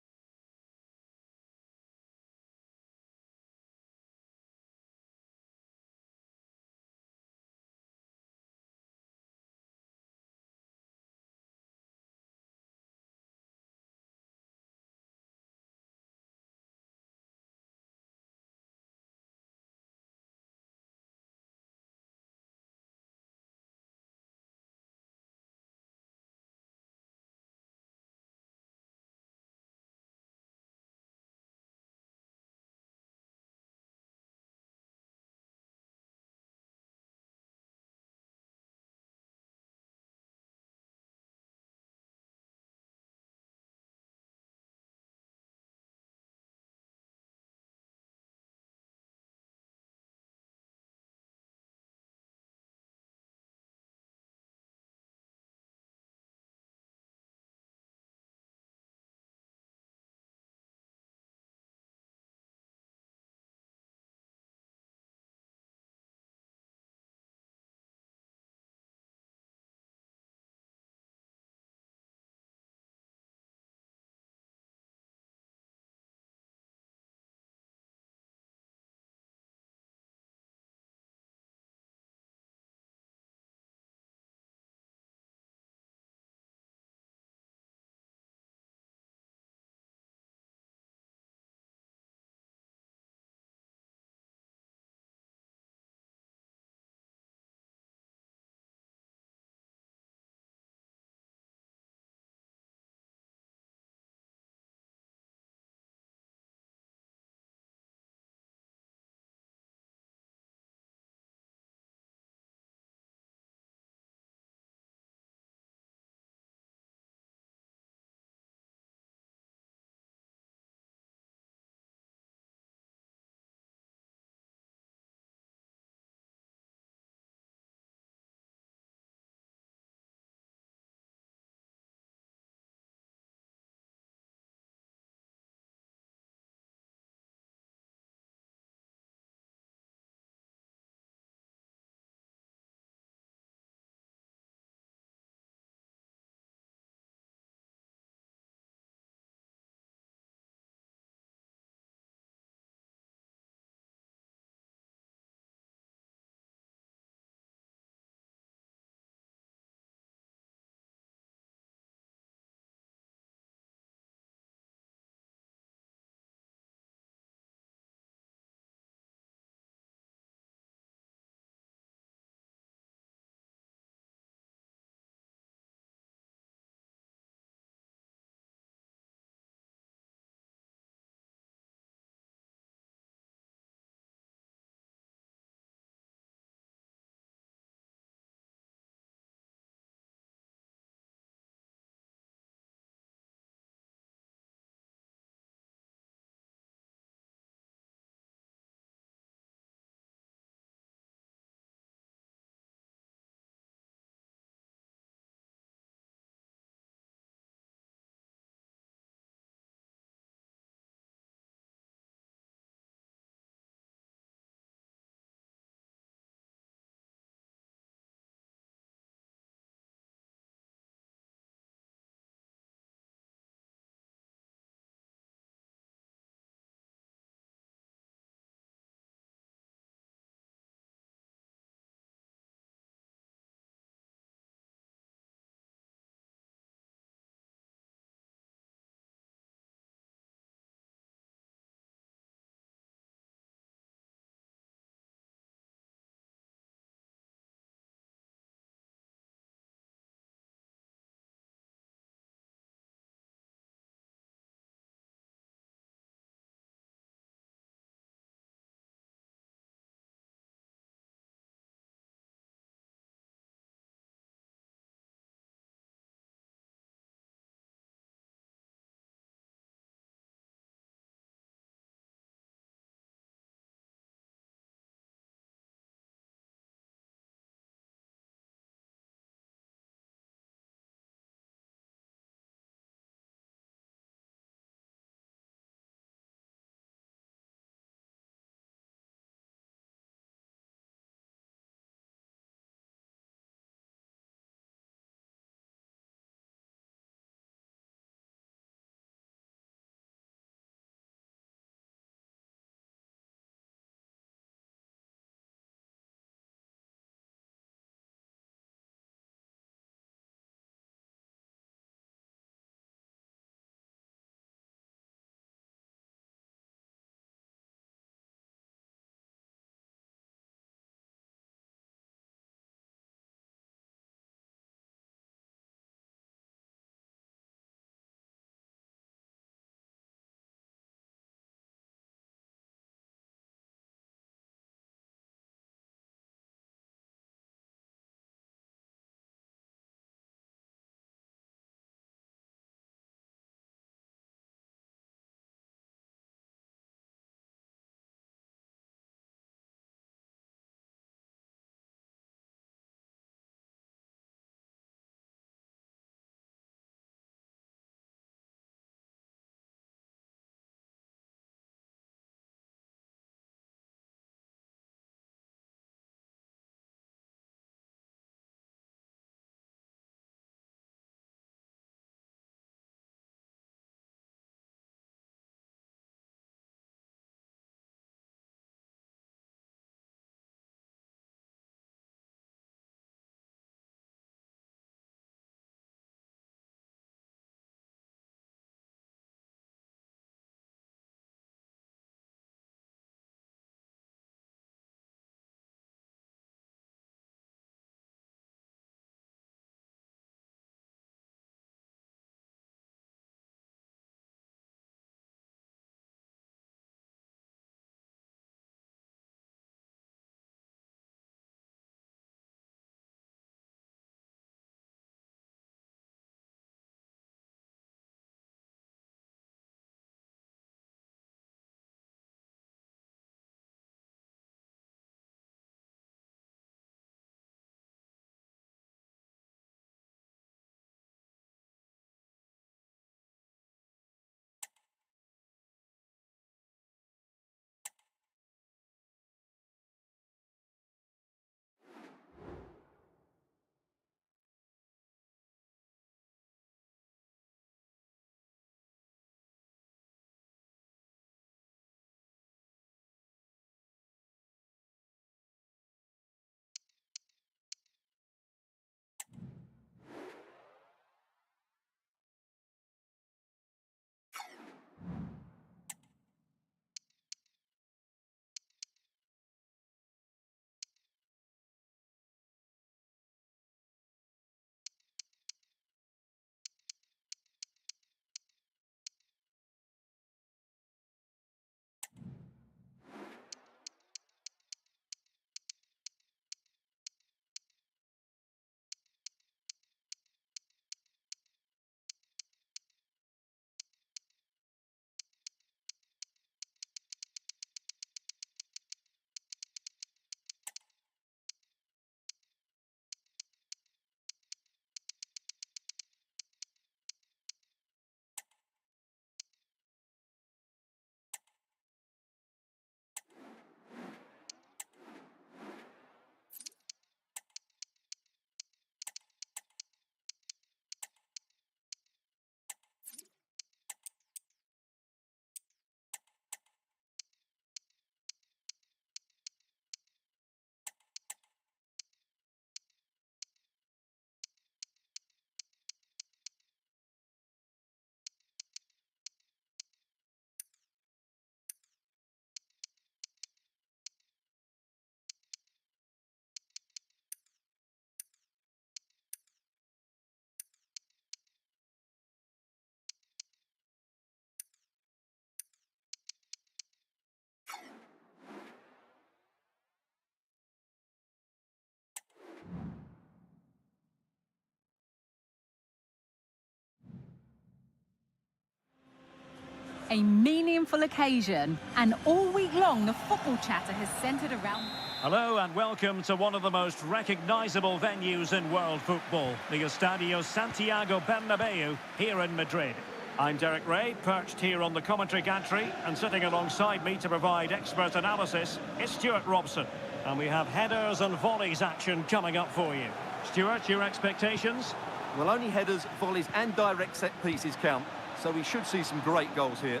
Speaker 1: A meaningful occasion, and all week long the football chatter has centred around...
Speaker 2: Hello and welcome to one of the most recognisable venues in world football, the Estadio Santiago Bernabeu here in Madrid. I'm Derek Ray, perched here on the commentary gantry, and sitting alongside me to provide expert analysis is Stuart Robson. And we have headers and volleys action coming up for you. Stuart, your expectations?
Speaker 3: Well, only headers, volleys and direct set pieces count, so we should see some great goals here.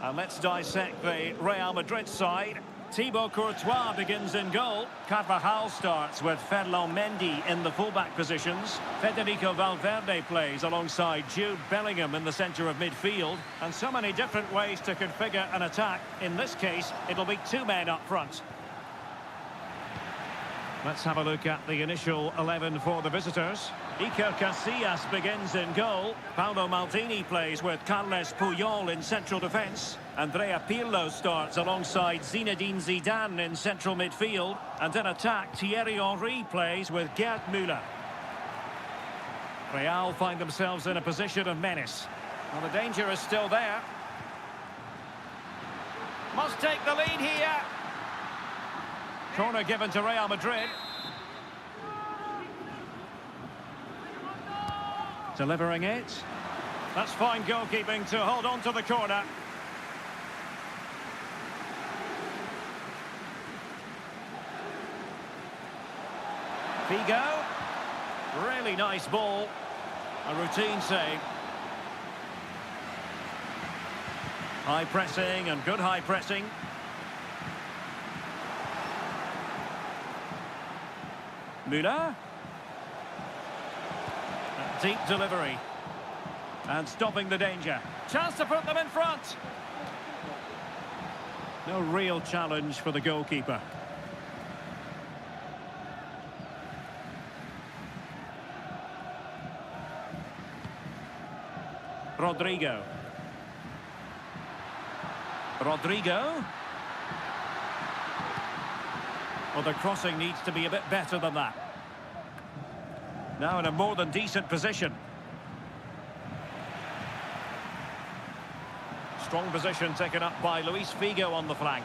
Speaker 2: And let's dissect the Real Madrid side. Thibaut Courtois begins in goal. Carvajal starts with Ferland Mendy in the fullback positions. Federico Valverde plays alongside Jude Bellingham in the centre of midfield. And so many different ways to configure an attack. In this case, it'll be two men up front. Let's have a look at the initial 11 for the visitors. Iker Casillas begins in goal. Paolo Maldini plays with Carles Puyol in central defence. Andrea Pirlo starts alongside Zinedine Zidane in central midfield. And in attack, Thierry Henry plays with Gerd Müller. Real find themselves in a position of menace. Well, the danger is still there. Must take the lead here. Corner given to Real Madrid. Delivering it. That's fine goalkeeping to hold on to the corner. Figo. Really nice ball. A routine save. High pressing and good high pressing. Müller. Deep delivery. And stopping the danger. Chance to put them in front. No real challenge for the goalkeeper. Rodrigo. Well, the crossing needs to be a bit better than that. Now in a more than decent position. Strong position taken up by Luis Figo on the flank.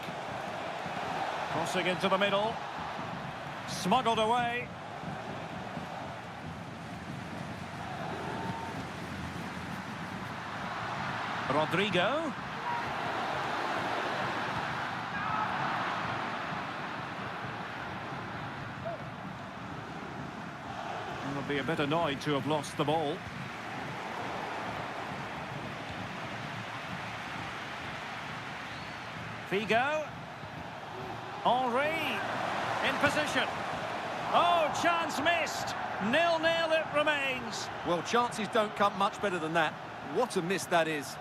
Speaker 2: Crossing into the middle. Smuggled away. Rodrigo. Will be a bit annoyed to have lost the ball. Figo. Henry in position. Oh, chance missed. 0-0 it remains.
Speaker 3: Well, chances don't come much better than that. What a miss that is.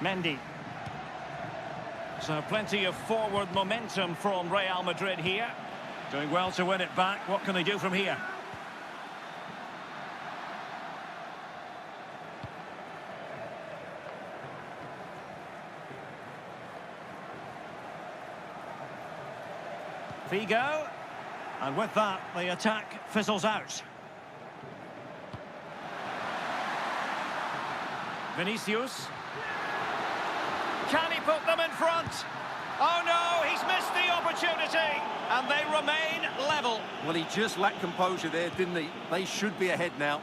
Speaker 2: Mendy. So plenty of forward momentum from Real Madrid here. Doing well to win it back. What can they do from here? Figo. And with that, the attack fizzles out. Vinicius. Can he put them in front? Oh no, he's missed the opportunity, and they remain level.
Speaker 3: Well, he just lacked composure there, didn't he? They should be ahead now.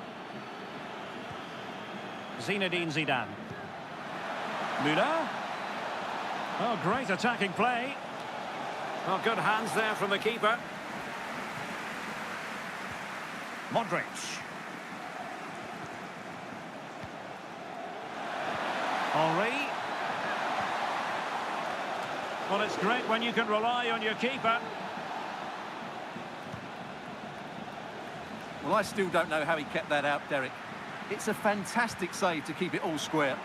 Speaker 2: Zinedine Zidane. Müller. Oh, great attacking play. Oh, good hands there from the keeper. Modric. Henry. Well, it's great when you can rely on your keeper.
Speaker 3: Well, I still don't know how he kept that out, Derek. It's a fantastic save to keep it all square.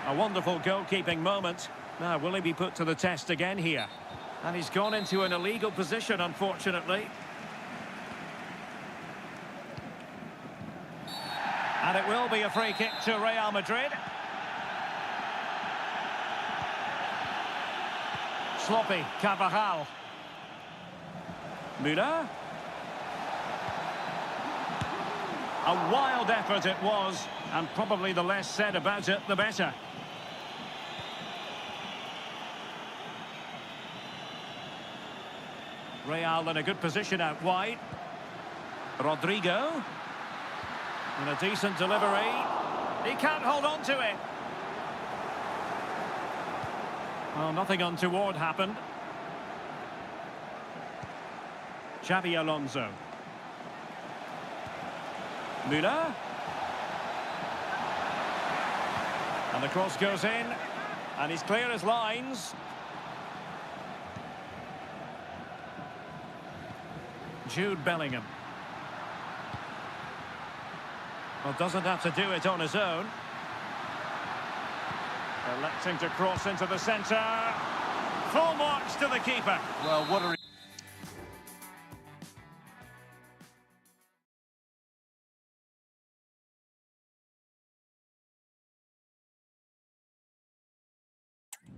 Speaker 2: A wonderful goalkeeping moment. Now, will he be put to the test again here? And he's gone into an illegal position, unfortunately. And it will be a free kick to Real Madrid. Sloppy, Carvajal. Müller. A wild effort it was, and probably the less said about it, the better. Real in a good position out wide. Rodrigo. And a decent delivery. He can't hold on to it. Well, nothing untoward happened. Xabi Alonso. Müller. And the cross goes in. And he's clear as lines. Jude Bellingham. Well, doesn't have to do it on his own. Electing to cross into the centre. Full marks to the keeper.
Speaker 3: Well, what a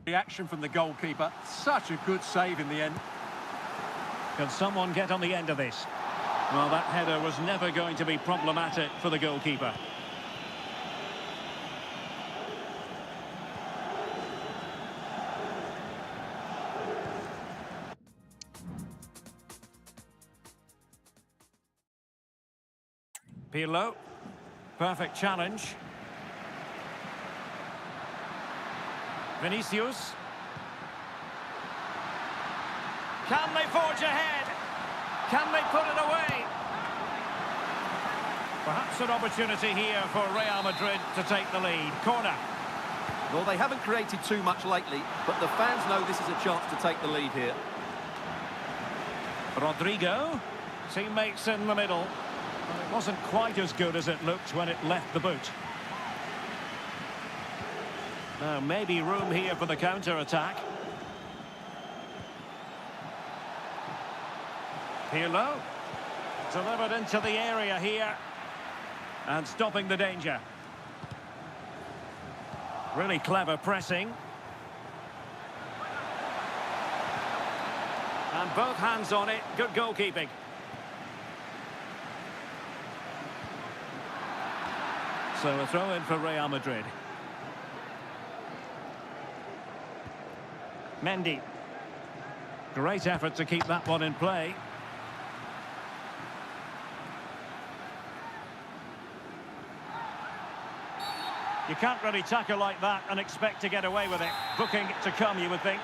Speaker 3: reaction from the goalkeeper. Such a good save in the end.
Speaker 2: Can someone get on the end of this? Well, that header was never going to be problematic for the goalkeeper. Pirlo. Perfect challenge. Vinicius. Can they forge ahead? Can they put it away? Perhaps an opportunity here for Real Madrid to take the lead. Corner.
Speaker 3: Well, they haven't created too much lately, but the fans know this is a chance to take the lead here.
Speaker 2: Rodrigo. Teammates in the middle. But it wasn't quite as good as it looked when it left the boot. Now, maybe room here for the counter-attack. Pirlo. Delivered into the area here. And stopping the danger. Really clever pressing. And both hands on it. Good goalkeeping. So a throw in for Real Madrid. Mendy. Great effort to keep that one in play. You can't really tackle like that and expect to get away with it. Booking to come, you would think.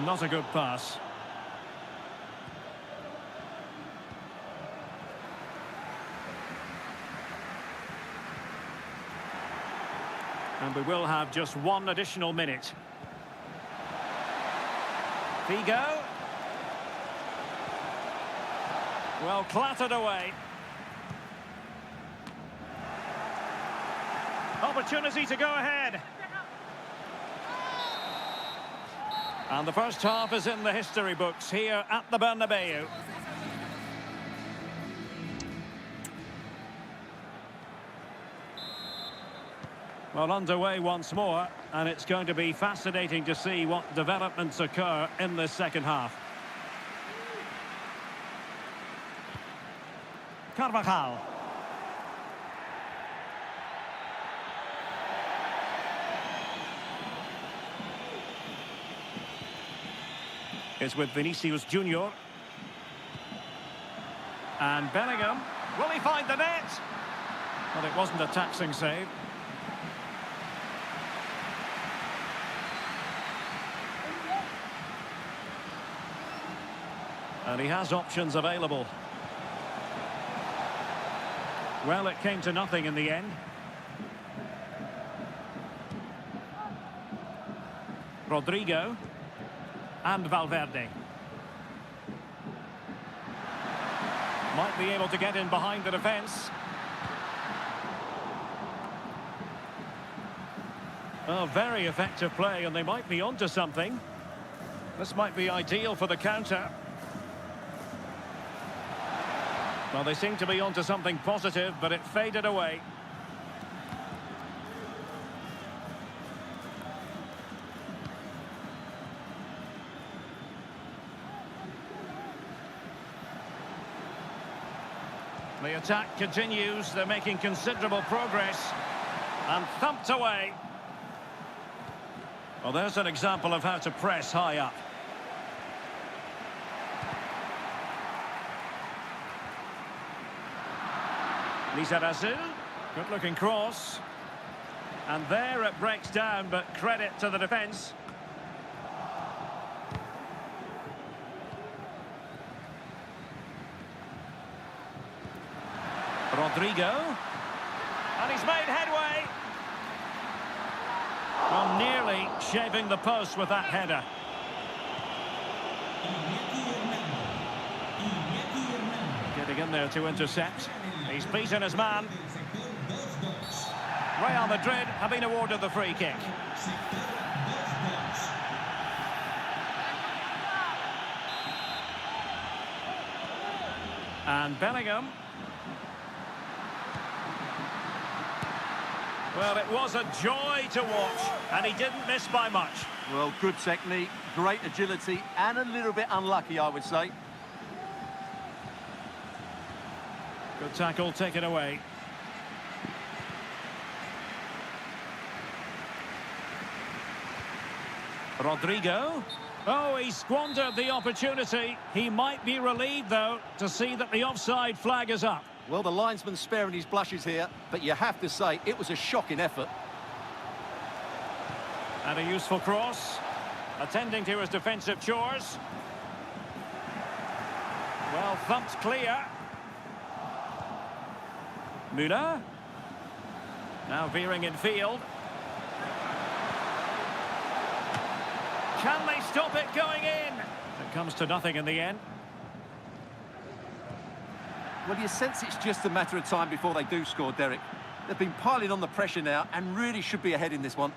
Speaker 2: Not a good pass. And we will have just one additional minute. Figo. Well, clattered away. Opportunity to go ahead. And the first half is in the history books here at the Bernabeu. Well, underway once more, and it's going to be fascinating to see what developments occur in this second half. Carvajal. Is with Vinicius Junior. And Bellingham. Will he find the net? Well, it wasn't a taxing save. And he has options available. Well, it came to nothing in the end. Rodrigo. And Valverde. Might be able to get in behind the defence. Oh, very effective play, and they might be onto something. This might be ideal for the counter. Well, they seem to be onto something positive, but it faded away. The attack continues. They're making considerable progress. And thumped away. Well, there's an example of how to press high up. Asus. Good-looking cross. And there it breaks down, but credit to the defence. Rodrigo. And he's made headway. Well, nearly shaving the post with that header. Getting in there to intercept. He's beaten his man. Real Madrid have been awarded the free kick. And Bellingham. Well, it was a joy to watch, and he didn't miss by much.
Speaker 3: Well, good technique, great agility, and a little bit unlucky, I would say.
Speaker 2: Good tackle, taken away. Rodrigo. Oh, he squandered the opportunity. He might be relieved, though, to see that the offside flag is up.
Speaker 3: Well, the linesman's sparing his blushes here, but you have to say it was a shocking effort.
Speaker 2: And a useful cross. Attending to his defensive chores. Well, thumped clear. Müller. Now veering in field. Can they stop it going in? It comes to nothing in the end.
Speaker 3: Well, you sense it's just a matter of time before they do score, Derek. They've been piling on the pressure now and really should be ahead in this one.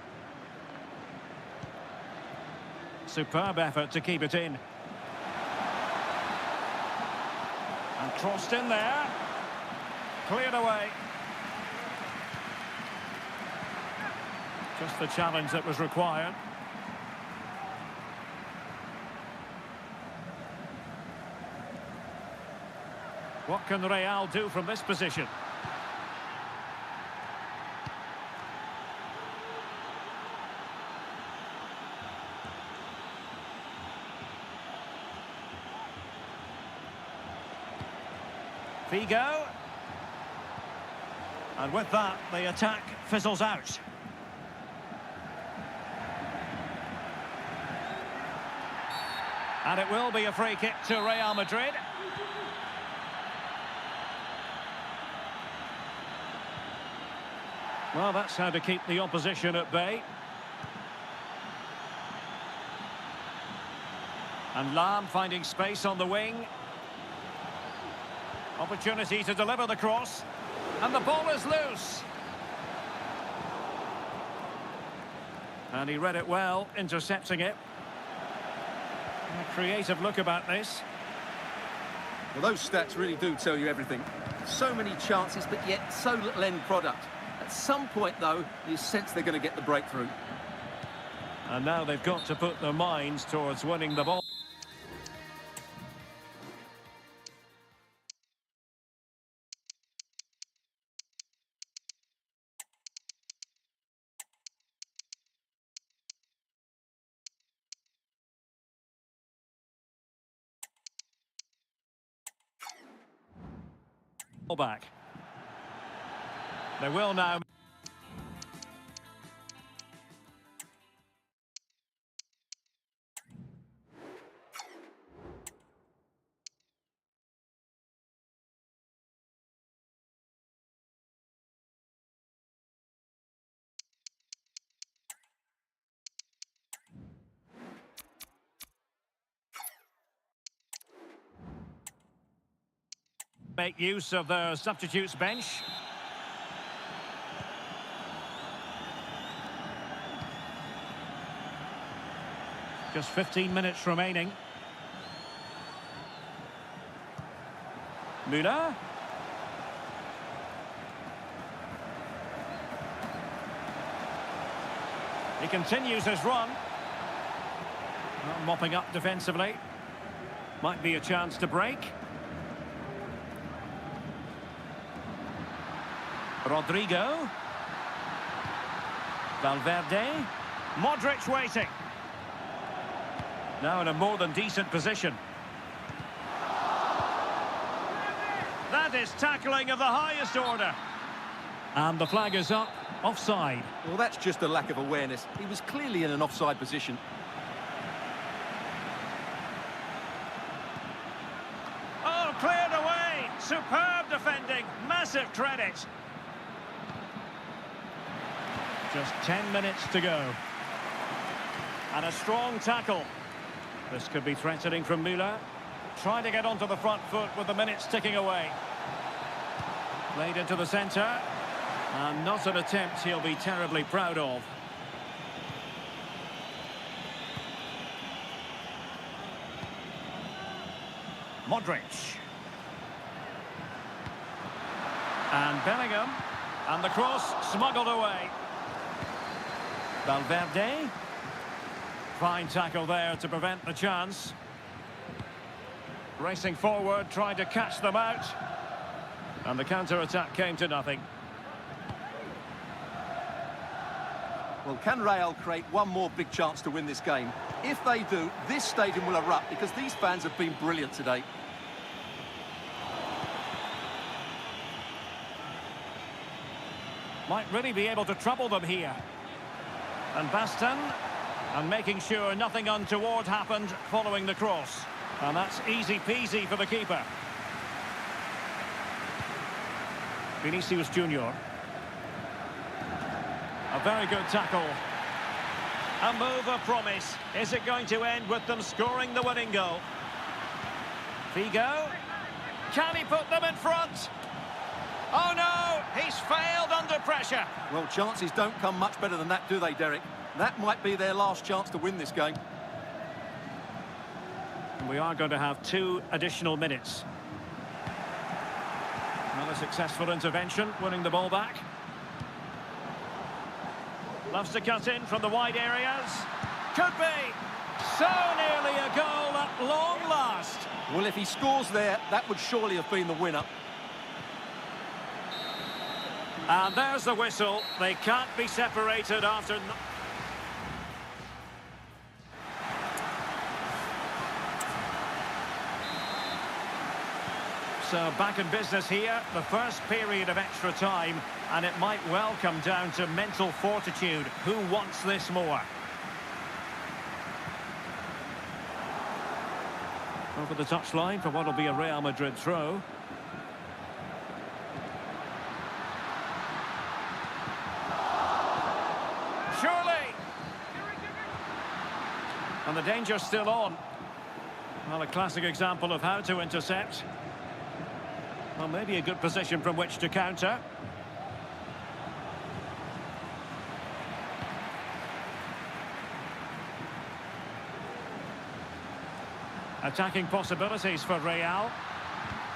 Speaker 2: Superb effort to keep it in. And crossed in there. Cleared away. Just the challenge that was required. What can Real do from this position? Figo. And with that, the attack fizzles out. And it will be a free kick to Real Madrid. Well, that's how to keep the opposition at bay. And Lam finding space on the wing. Opportunity to deliver the cross. And the ball is loose. And he read it well, intercepting it. A creative look about this.
Speaker 3: Well, those stats really do tell you everything. So many chances, but yet so little end product. At some point, though, you sense they're going to get the breakthrough.
Speaker 2: And now they've got to put their minds towards winning the ball. Back. They will now. Make use of the substitutes bench. Just 15 minutes remaining. Müller. He continues his run. Mopping up defensively. Might be a chance to break. Rodrigo. Valverde. Modric waiting. Now in a more than decent position. That is tackling of the highest order. And the flag is up, offside.
Speaker 3: Well, that's just a lack of awareness. He was clearly in an offside position.
Speaker 2: Oh, cleared away. Superb defending. Massive credit. Just 10 minutes to go. And a strong tackle. This could be threatening from Müller. Trying to get onto the front foot with the minutes ticking away. Played into the centre. And not an attempt he'll be terribly proud of. Modric. And Bellingham. And the cross smuggled away. Valverde. Fine tackle there to prevent the chance. Racing forward, trying to catch them out. And the counter-attack came to nothing.
Speaker 3: Well, can Real create one more big chance to win this game? If they do, this stadium will erupt because these fans have been brilliant today.
Speaker 2: Might really be able to trouble them here. And Baston, and making sure nothing untoward happened following the cross. And that's easy peasy for the keeper. Vinicius Junior. A very good tackle. A move of promise. Is it going to end with them scoring the winning goal? Figo. Can he put them in front? Oh no, he's failed under pressure.
Speaker 3: Well, chances don't come much better than that, do they, Derek? That might be their last chance to win this game.
Speaker 2: And we are going to have 2 additional minutes. Another successful intervention, winning the ball back. Loves to cut in from the wide areas. Could be. So nearly a goal at long last.
Speaker 3: Well, if he scores there, that would surely have been the winner.
Speaker 2: And there's the whistle. They can't be separated after... So back in business here, the first period of extra time, and it might well come down to mental fortitude. Who wants this more? Over the touchline for what will be a Real Madrid throw. Surely! And the danger's still on. Well, a classic example of how to intercept. Well, maybe a good position from which to counter. Attacking possibilities for Real.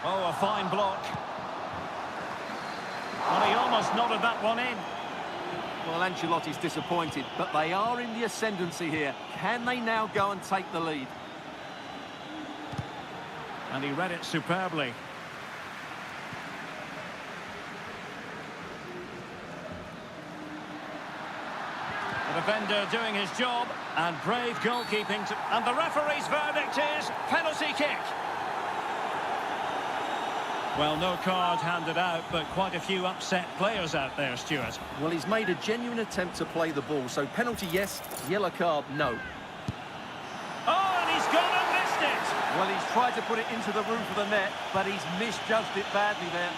Speaker 2: Oh, a fine block. Well, he almost nodded that one in.
Speaker 3: Well, Ancelotti's disappointed, but they are in the ascendancy here. Can they now go and take the lead?
Speaker 2: And he read it superbly. The defender doing his job, and brave goalkeeping. And the referee's verdict is penalty kick. Well, no card handed out, but quite a few upset players out there, Stuart.
Speaker 3: Well, he's made a genuine attempt to play the ball, so penalty yes, yellow card no.
Speaker 2: Oh, and he's gone and missed it.
Speaker 3: Well, he's tried to put it into the roof of the net, but he's misjudged it badly there.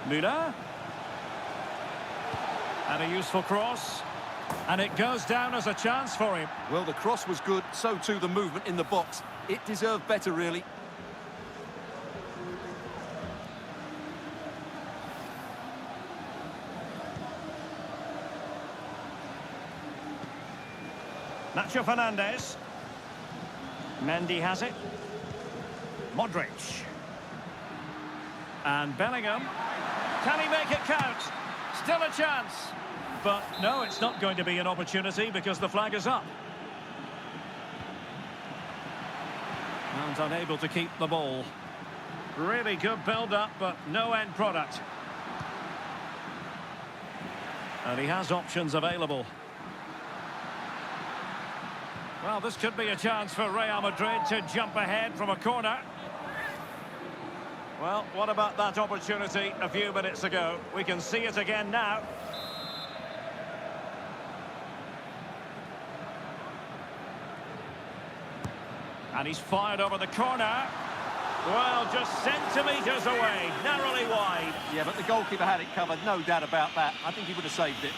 Speaker 2: Müller. And a useful cross. And it goes down as a chance for him.
Speaker 3: Well, the cross was good, so too the movement in the box. It deserved better, really.
Speaker 2: Nacho Fernandez. Mendy has it. Modric. And Bellingham. Can he make it count? Still a chance. But no, it's not going to be an opportunity because the flag is up. And unable to keep the ball. Really good build-up, but no end product. And he has options available. Well, this could be a chance for Real Madrid to jump ahead from a corner. Well, what about that opportunity a few minutes ago? We can see it again now. And he's fired over the corner. Well, just centimetres away, narrowly wide.
Speaker 3: Yeah, but the goalkeeper had it covered, no doubt about that. I think he would have saved it.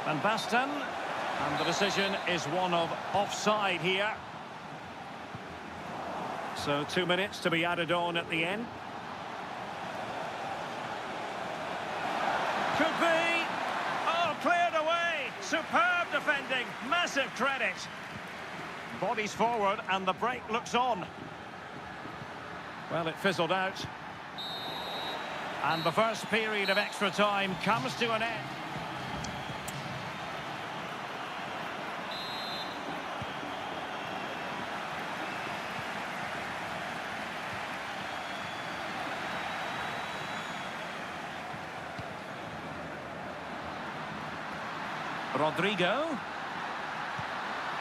Speaker 2: Van Basten, and the decision is one of offside here. So 2 minutes to be added on at the end. Could be. Oh, cleared away. Superb defending. Massive credit. Bodies forward and the break looks on. Well, it fizzled out. And the first period of extra time comes to an end. Rodrigo.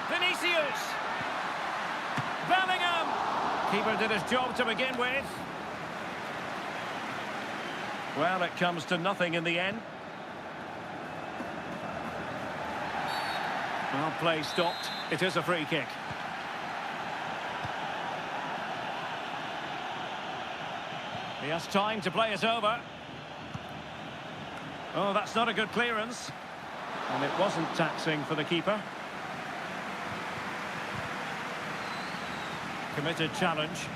Speaker 2: Vinicius. Bellingham. Keeper did his job to begin with. Well, it comes to nothing in the end. Well, play stopped. It is a free kick. He has time to play it over. Oh, that's not a good clearance. And it wasn't taxing for the keeper. Committed challenge.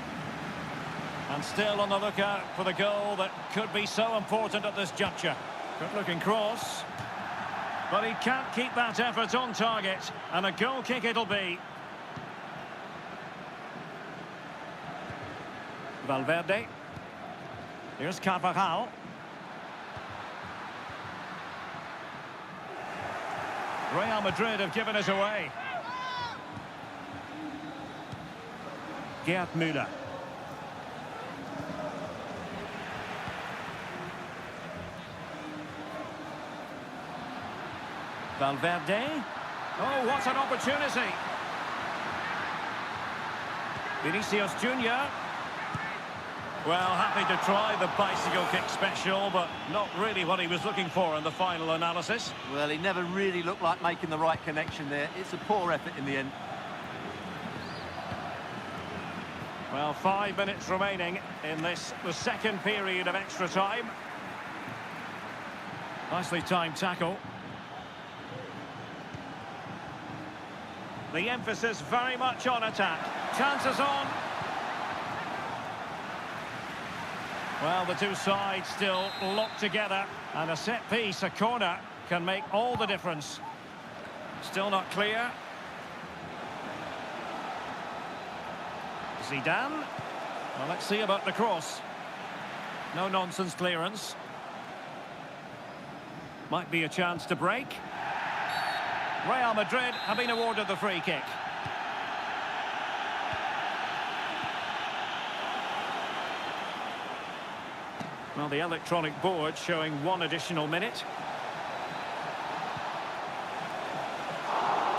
Speaker 2: And still on the lookout for the goal that could be so important at this juncture. Good looking cross. But he can't keep that effort on target. And a goal kick it'll be. Valverde. Here's Carvajal. Real Madrid have given it away. Gerd Müller. Valverde. Oh, what an opportunity. Vinicius Junior. Well, happy to try the bicycle kick special, but not really what he was looking for in the final analysis.
Speaker 3: Well, he never really looked like making the right connection there. It's a poor effort in the end.
Speaker 2: Well, 5 minutes remaining in this, the second period of extra time. Nicely timed tackle. The emphasis very much on attack. Chances on. Well, the two sides still locked together, and a set piece, a corner, can make all the difference. Still not clear. Zidane. Well, let's see about the cross. No nonsense clearance. Might be a chance to break. Real Madrid have been awarded the free kick. Well, the electronic board showing 1 additional minute.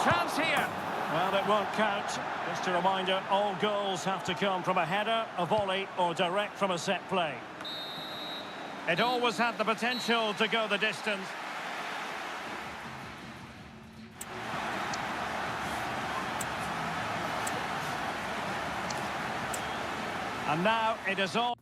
Speaker 2: Chance here. Well, it won't count. Just a reminder, all goals have to come from a header, a volley, or direct from a set play. It always had the potential to go the distance. And now it is all.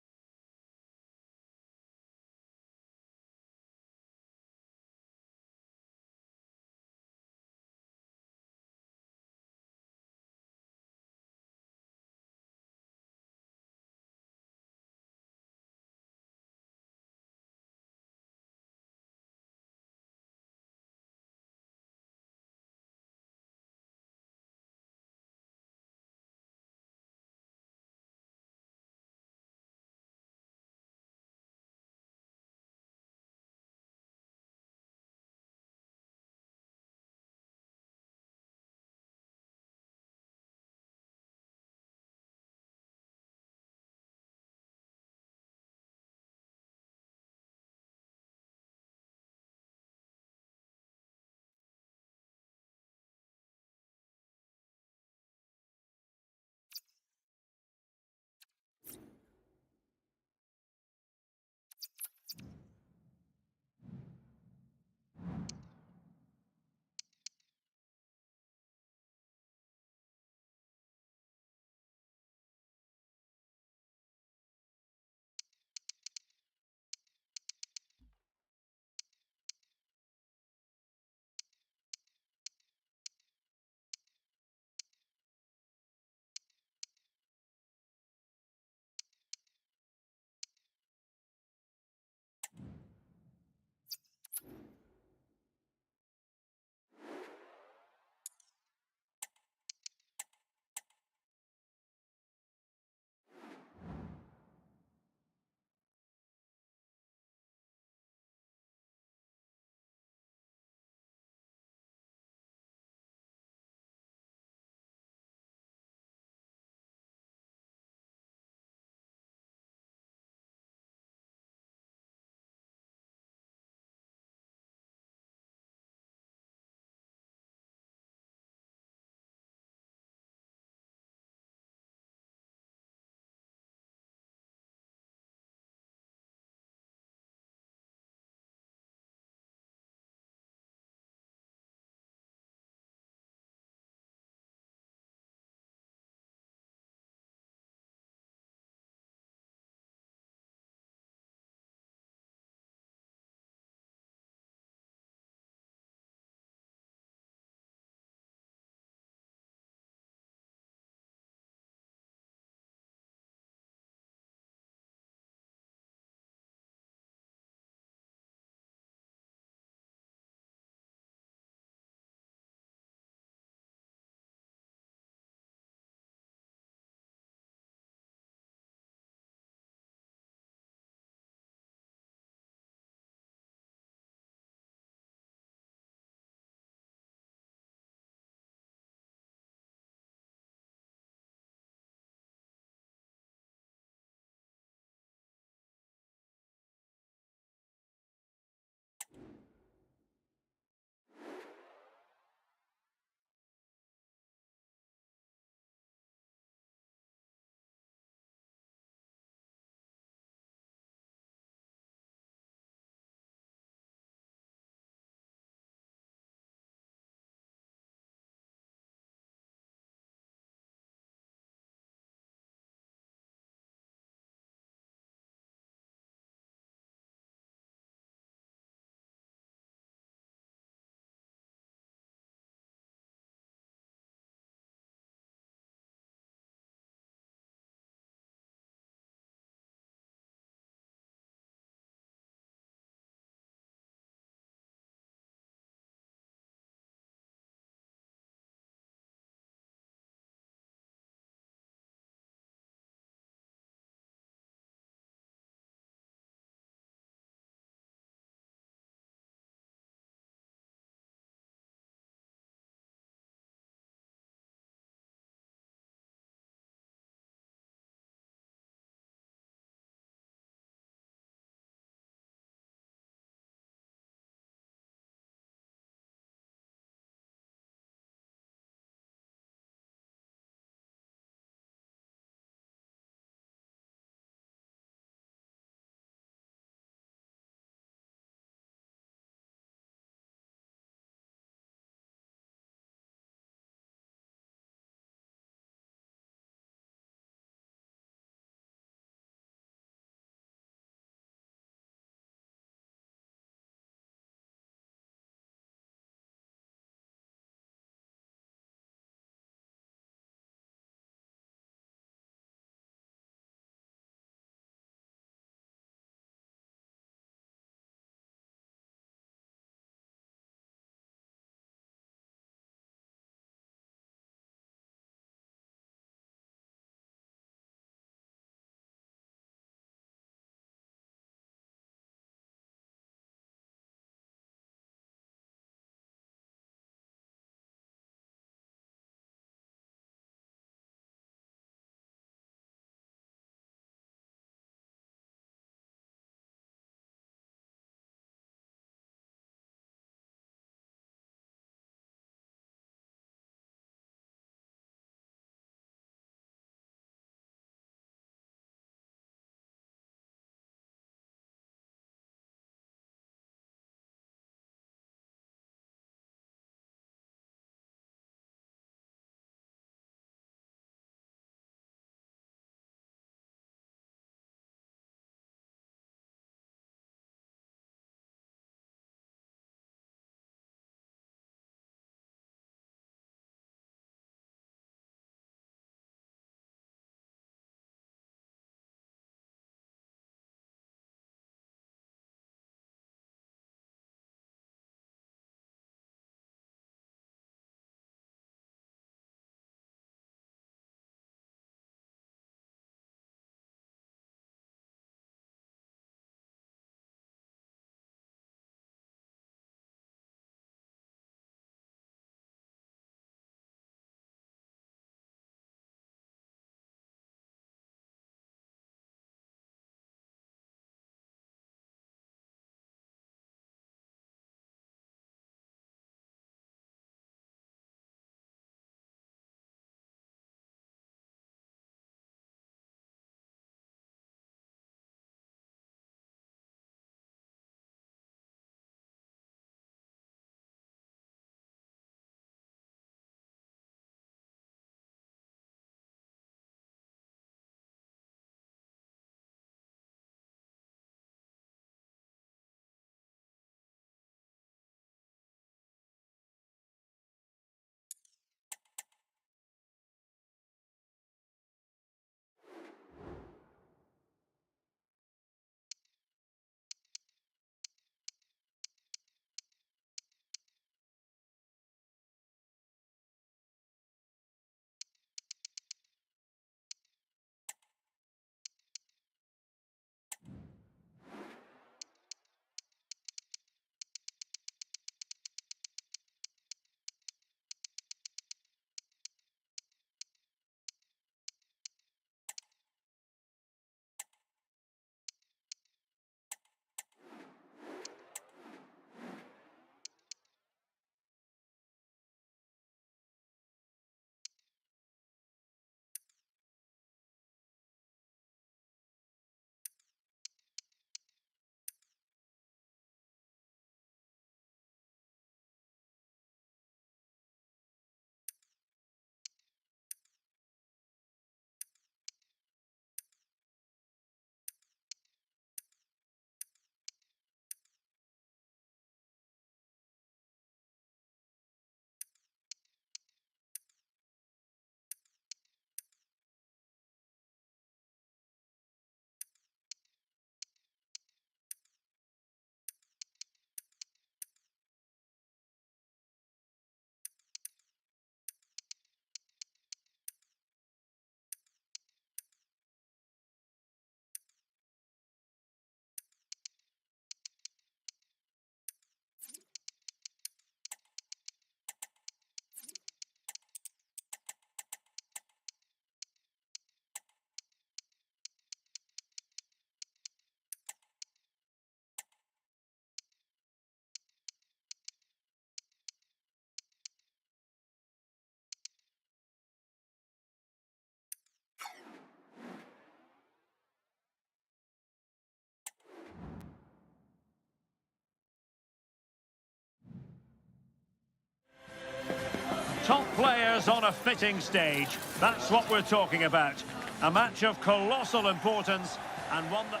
Speaker 2: Top players on a fitting stage. That's what we're talking about. A match of colossal importance and one that...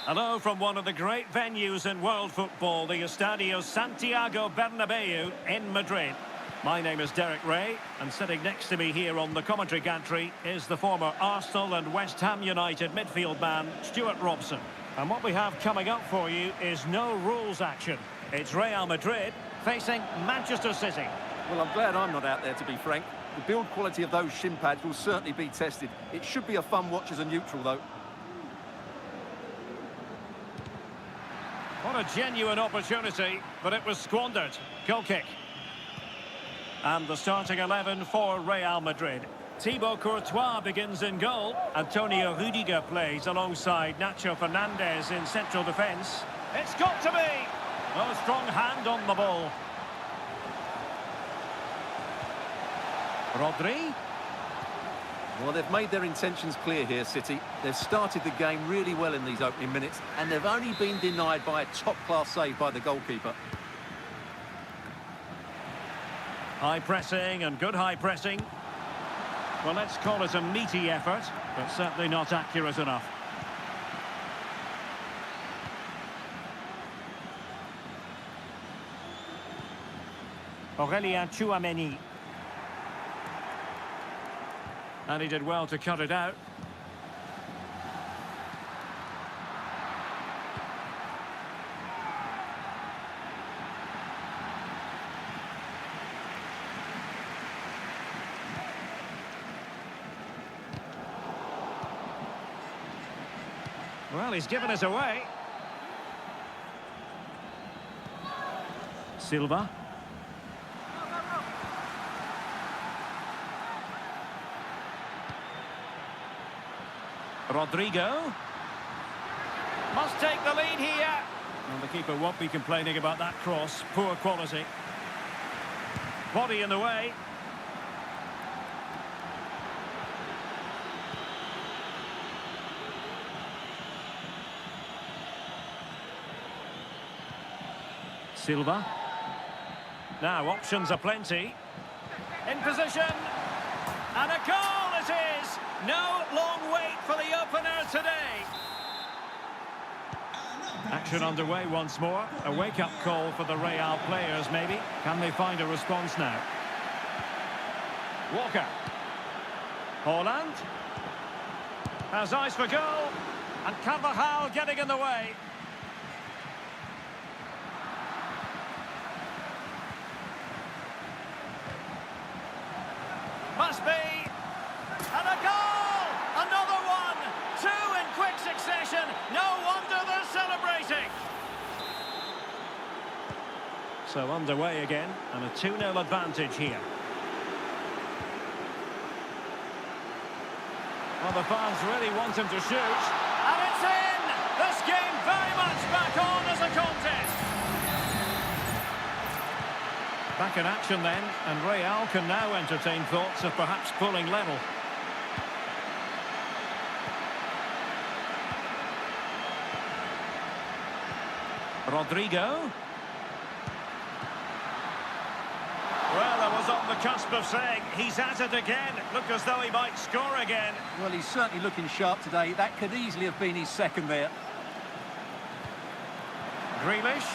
Speaker 2: Hello from one of the great venues in world football, the Estadio Santiago Bernabéu in Madrid. My name is Derek Ray, and sitting next to me here on the commentary gantry is the former Arsenal and West Ham United midfield man, Stuart Robson. And what we have coming up for you is no rules action. It's Real Madrid facing Manchester City.
Speaker 3: Well, I'm glad I'm not out there, to be frank. The build quality of those shin pads will certainly be tested. It should be a fun watch as a neutral, though.
Speaker 2: What a genuine opportunity, but it was squandered. Goal kick. And the starting 11 for Real Madrid. Thibaut Courtois begins in goal. Antonio Rudiger plays alongside Nacho Fernandez in central defence. It's got to be! No strong hand on the ball. Rodri.
Speaker 3: Well, they've made their intentions clear here, City. They've started the game really well in these opening minutes, and they've only been denied by a top-class save by the goalkeeper.
Speaker 2: High pressing and good high pressing. Well, let's call it a meaty effort, but certainly not accurate enough. Aurélien Tchouaméni. And he did well to cut it out. Well, he's given us away. Silva. Rodrigo. Must take the lead here. And the keeper won't be complaining about that cross. Poor quality. Body in the way. Silva. Now options are plenty. In position. And a goal it is! No long wait for the opener today. Action underway once more. A wake-up call for the Real players, maybe. Can they find a response now? Walker. Haaland. Has eyes for goal. And Carvajal getting in the way. Must be. And a goal! Another one! Two in quick succession. No wonder they're celebrating. So underway again, and a 2-0 advantage here. Well, the fans really want him to shoot. And it's in! This game very much back on as a contest. Back in action then, and Real can now entertain thoughts of perhaps pulling level. Rodrigo. Well, I was on the cusp of saying he's at it again. Look as though he might score again.
Speaker 3: Well, he's certainly looking sharp today. That could easily have been his second there.
Speaker 2: Grealish.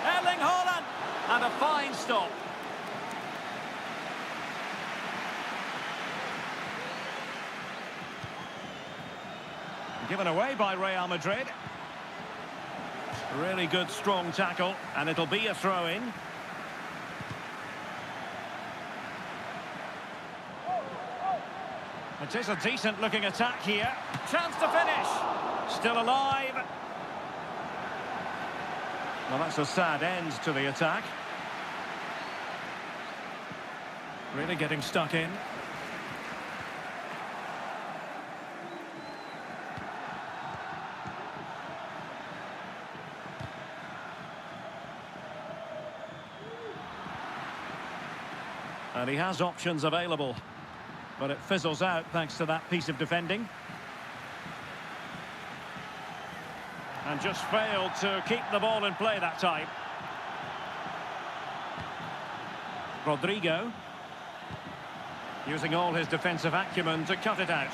Speaker 2: Erling Haaland. And a fine stop. Given away by Real Madrid. Really good, strong tackle, and it'll be a throw-in. It is a decent-looking attack here. Chance to finish. Still alive. Well, that's a sad end to the attack. Really getting stuck in. And he has options available, but it fizzles out thanks to that piece of defending. And just failed to keep the ball in play that time. Rodrigo. Using all his defensive acumen to cut it out.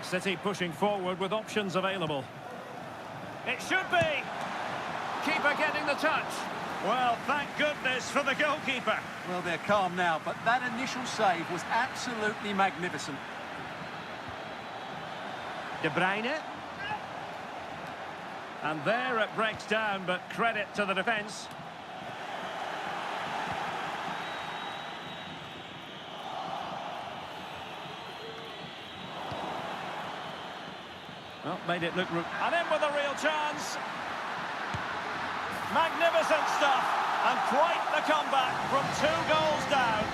Speaker 2: City pushing forward with options available. It should be! Keeper getting the touch. Well, thank goodness for the goalkeeper.
Speaker 3: Well, they're calm now, but that initial save was absolutely magnificent.
Speaker 2: De Bruyne. And there it breaks down, but credit to the defence. Well, made it look... And in with a real chance. Magnificent stuff. And quite the comeback from 2 goals down.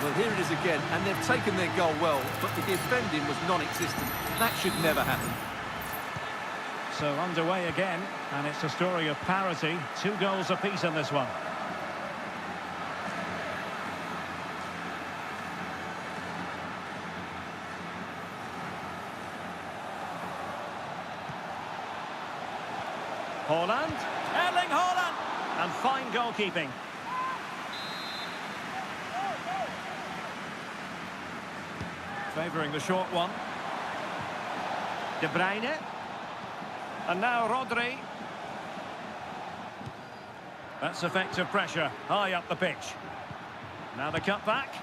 Speaker 3: Well, here it is again, and they've taken their goal well, but the defending was non-existent. That should never happen.
Speaker 2: So underway again, and it's a story of parity. 2 goals apiece in this one. Haaland, Erling Haaland, and fine goalkeeping. Favouring the short one. De Bruyne. And now Rodri. That's effective pressure, high up the pitch. Now the cut back.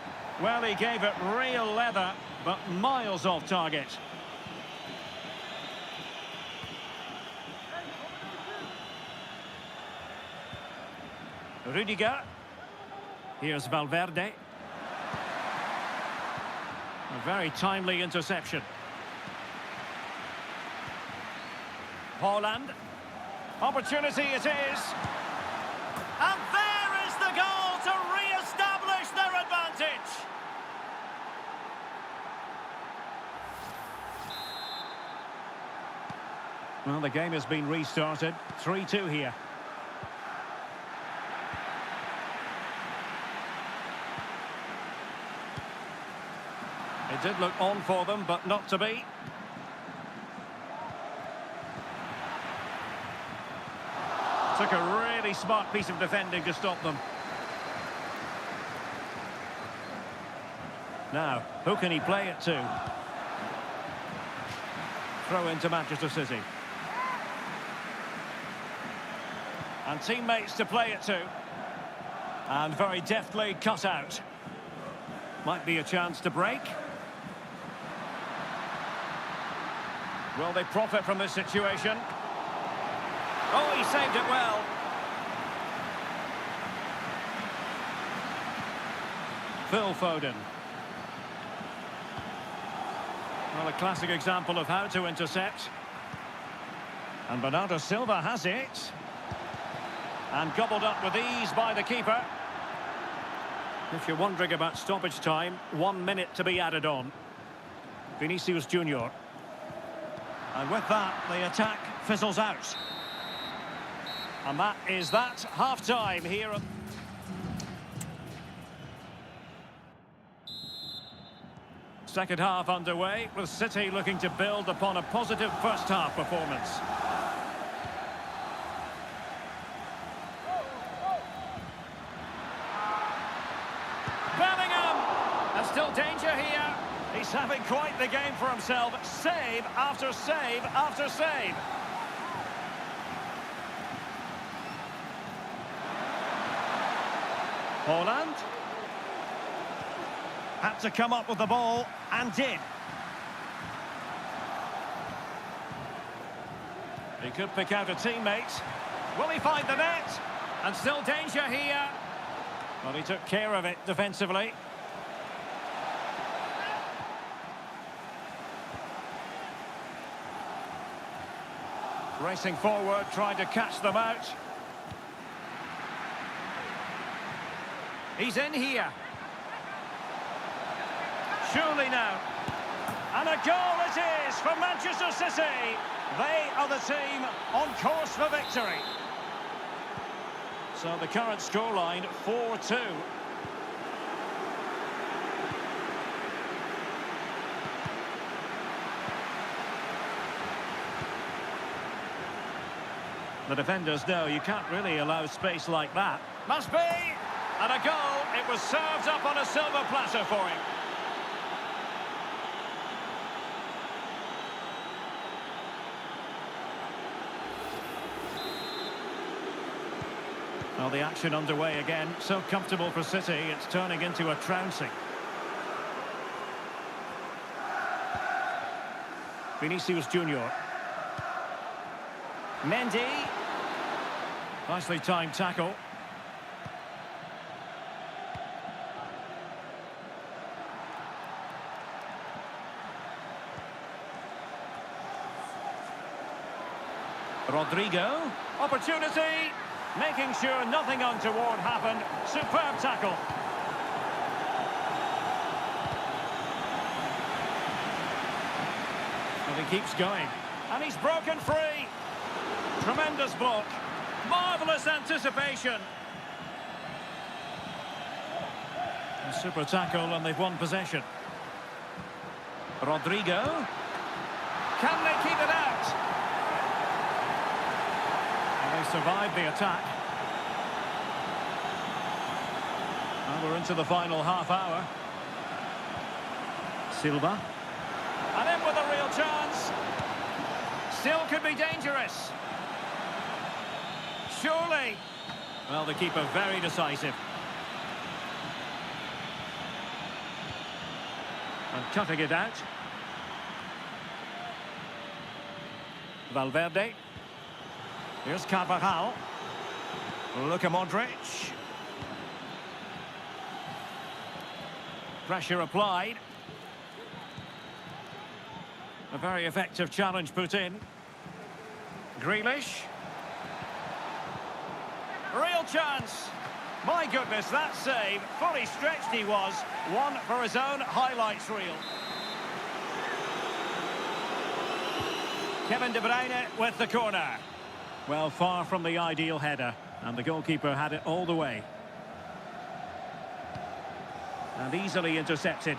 Speaker 2: Well, he gave it real leather, but miles off target. Rudiger. Here's Valverde. A very timely interception. Haaland. Opportunity it is. And there is the goal to re-establish their advantage. Well, the game has been restarted. 3-2 here. It did look on for them, but not to be. Took a really smart piece of defending to stop them. Now, who can he play it to? Throw into Manchester City. And teammates to play it to. And very deftly cut out. Might be a chance to break. Will they profit from this situation? Oh, he saved it well. Phil Foden. Well, a classic example of how to intercept. And Bernardo Silva has it. And gobbled up with ease by the keeper. If you're wondering about stoppage time, 1 minute to be added on. Vinicius Junior. And with that, the attack fizzles out. And that is that. Half-time here. Second half underway, with City looking to build upon a positive first-half performance. Bellingham! There's still danger here. He's having quite the game for himself. Save after save after save. Haaland. Had to come up with the ball, and did. He could pick out a teammate. Will he find the net? And still danger here. Well, he took care of it defensively. Racing forward, trying to catch them out. He's in here. Surely now. And a goal it is for Manchester City. They are the team on course for victory. So the current scoreline, 4-2. The defenders know you can't really allow space like that. Must be! And a goal. It was served up on a silver platter for him. Well, the action underway again. So comfortable for City, it's turning into a trouncing. Vinicius Junior. Mendy. Nicely timed tackle. Rodrigo. Opportunity. Making sure nothing untoward happened. Superb tackle. And he keeps going. And he's broken free. Tremendous block. Marvellous anticipation. A super tackle and they've won possession. Rodrigo. Can they keep it out? And they survived the attack. And we're into the final half hour. Silva. And in with a real chance. Still could be dangerous. Surely. Well, the keeper very decisive. And cutting it out. Valverde. Here's Carvajal. Luka Modric. Pressure applied. A very effective challenge put in. Grealish. Real chance. My goodness, that save. Fully stretched he was. One for his own highlights reel. Kevin De Bruyne with the corner. Well, far from the ideal header. And the goalkeeper had it all the way. And easily intercepted.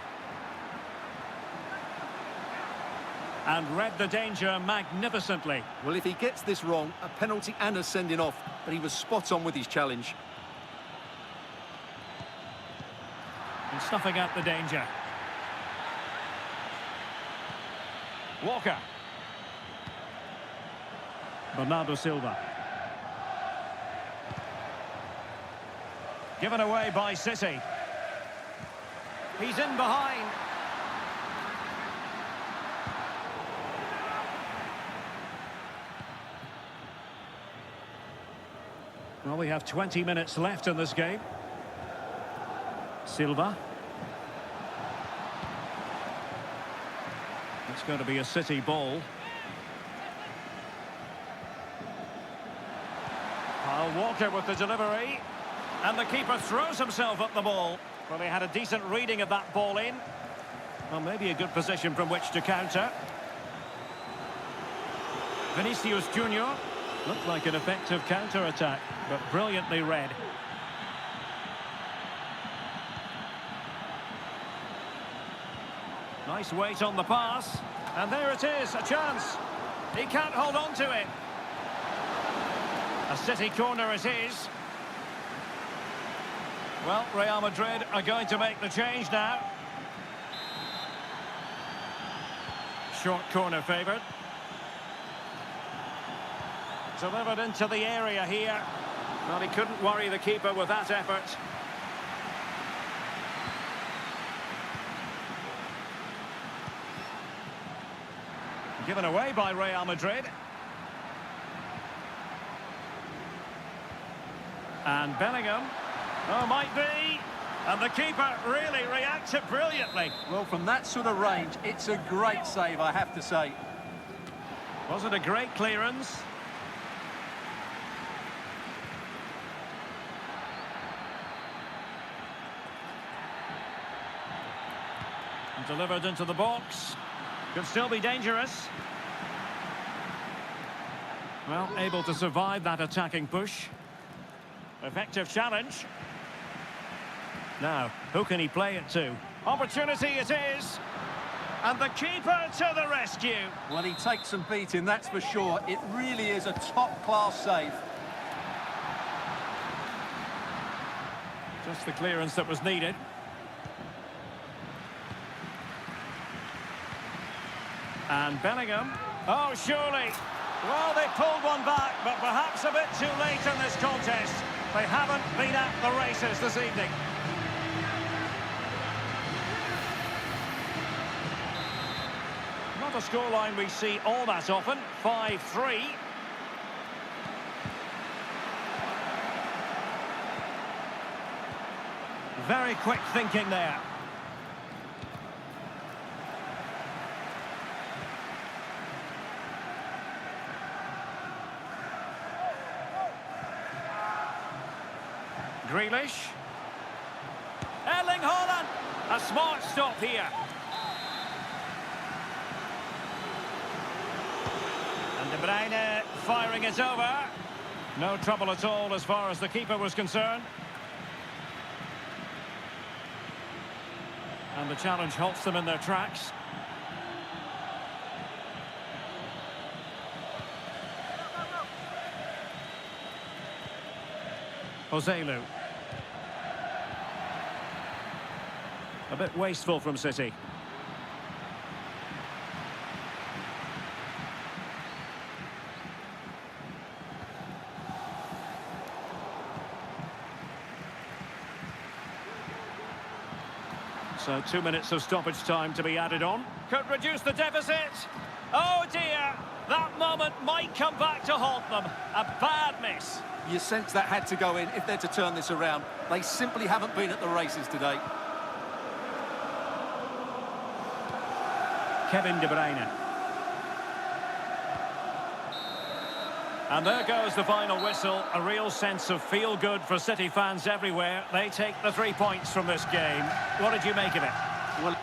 Speaker 2: And read the danger magnificently.
Speaker 3: Well, if he gets this wrong, a penalty and a sending off, but he was spot on with his challenge.
Speaker 2: And snuffing out the danger. Walker. Bernardo Silva. Given away by City. He's in behind. Well, we have 20 minutes left in this game. Silva. It's going to be a City ball. Walker with the delivery. And the keeper throws himself at the ball. Well, he had a decent reading of that ball in. Well, maybe a good position from which to counter. Vinicius Junior. Looked like an effective counter-attack, but brilliantly read. Nice weight on the pass. And there it is, a chance. He can't hold on to it. A City corner it is. Well, Real Madrid are going to make the change now. Short corner favoured. Delivered into the area here. Well, he couldn't worry the keeper with that effort. Given away by Real Madrid. And Bellingham. Oh, might be. And the keeper really reacted brilliantly.
Speaker 3: Well, from that sort of range, it's a great save, I have to say.
Speaker 2: Was it a great clearance? And delivered into the box. Could still be dangerous. Well, able to survive that attacking push. Effective challenge. Now, who can he play it to? Opportunity it is. And the keeper to the rescue.
Speaker 3: Well, he takes some beating, that's for sure. It really is a top-class save.
Speaker 2: Just the clearance that was needed. And Bellingham. Oh, surely. Well, they pulled one back, but perhaps a bit too late in this contest. They haven't been at the races this evening. Not a scoreline we see all that often. 5-3. Very quick thinking there. Grealish. Erling Haaland. A smart stop here. And De Bruyne firing it over. No trouble at all as far as the keeper was concerned. And the challenge halts them in their tracks. Joselu. A bit wasteful from City. So 2 minutes of stoppage time to be added on. Could reduce the deficit. Oh dear, that moment might come back to haunt them. A bad miss.
Speaker 3: You sense that had to go in if they're to turn this around. They simply haven't been at the races today.
Speaker 2: Kevin De Bruyne. And there goes the final whistle. A real sense of feel-good for City fans everywhere. They take the 3 points from this game. What did you make of it?
Speaker 3: Well,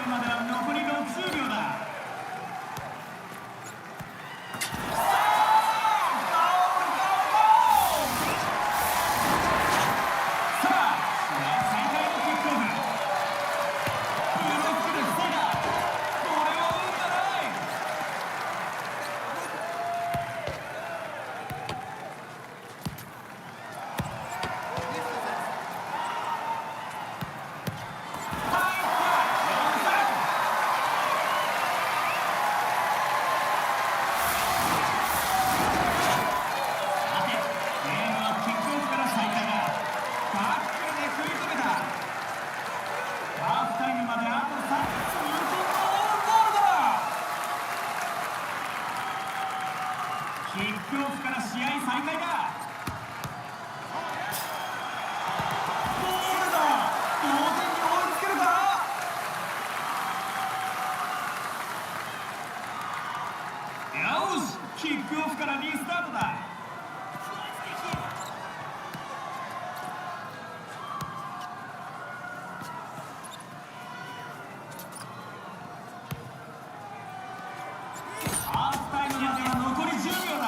Speaker 4: ムまでは残り60秒だ。キックオフから試合再開だ。ゴールだ。同点に追いつけるか。よし、キックオフからリスタートだ。ハーフタイムまでは残り10秒だ。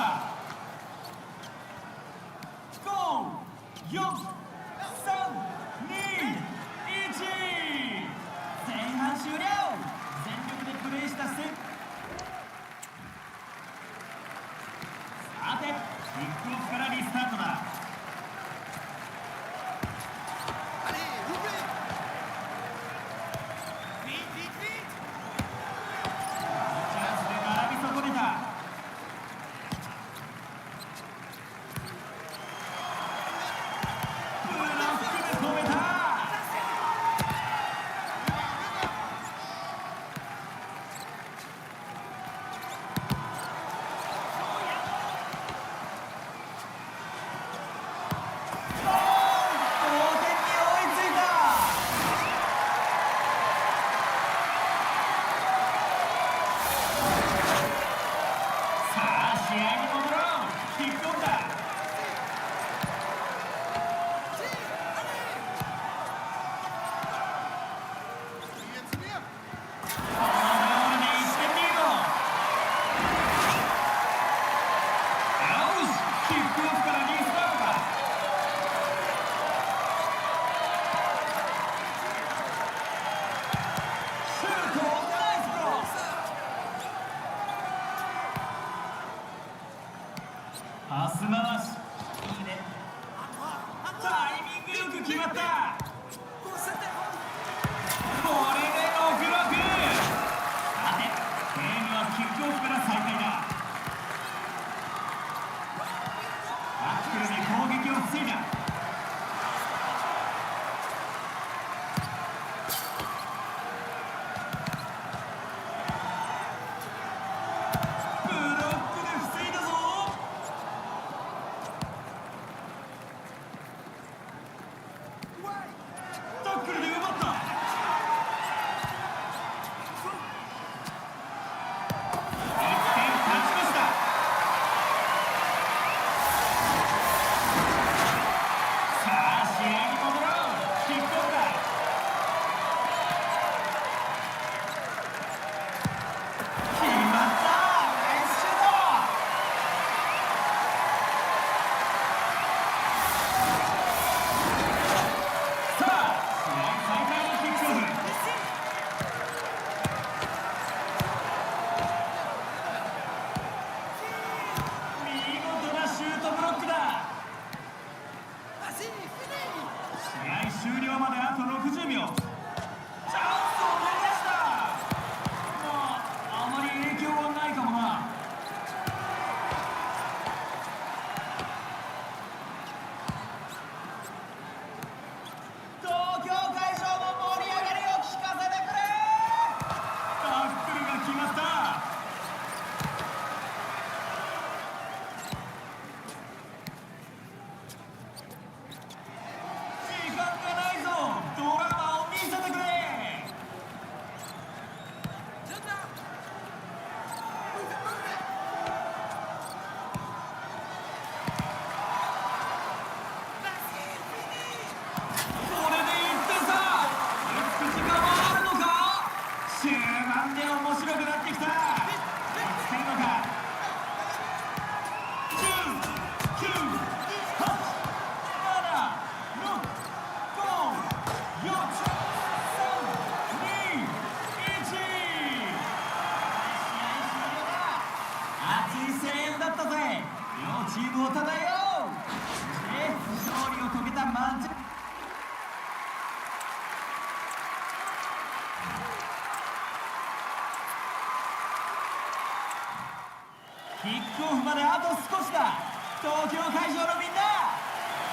Speaker 4: キックオフまであと少しだ。東京会場のみんな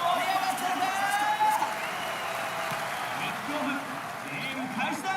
Speaker 4: 盛り上がってるか。キックオフゲーム開始だ。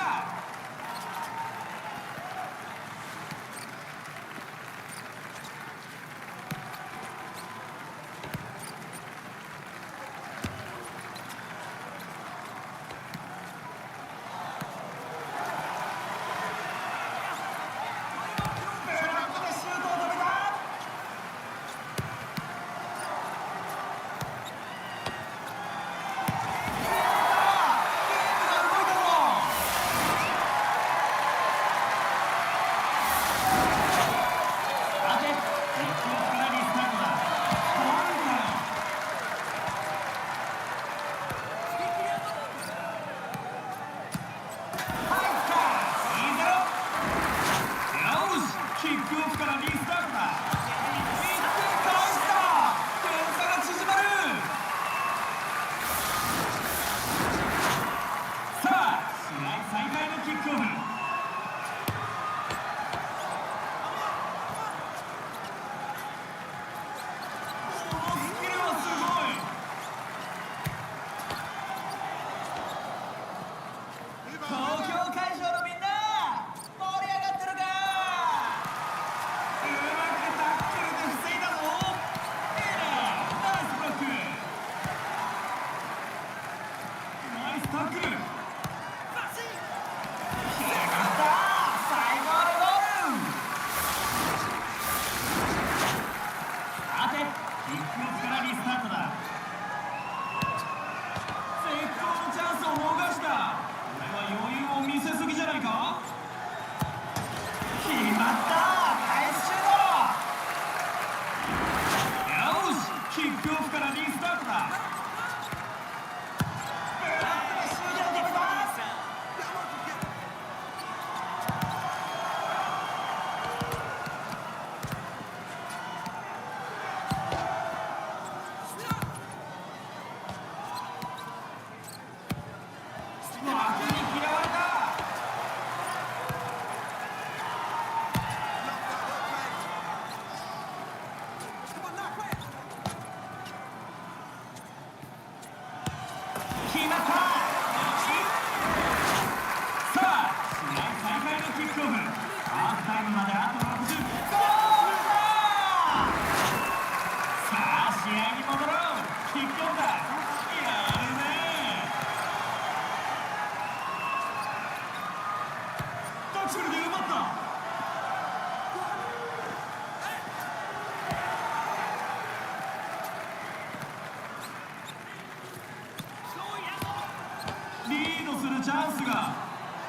Speaker 4: チャンスが、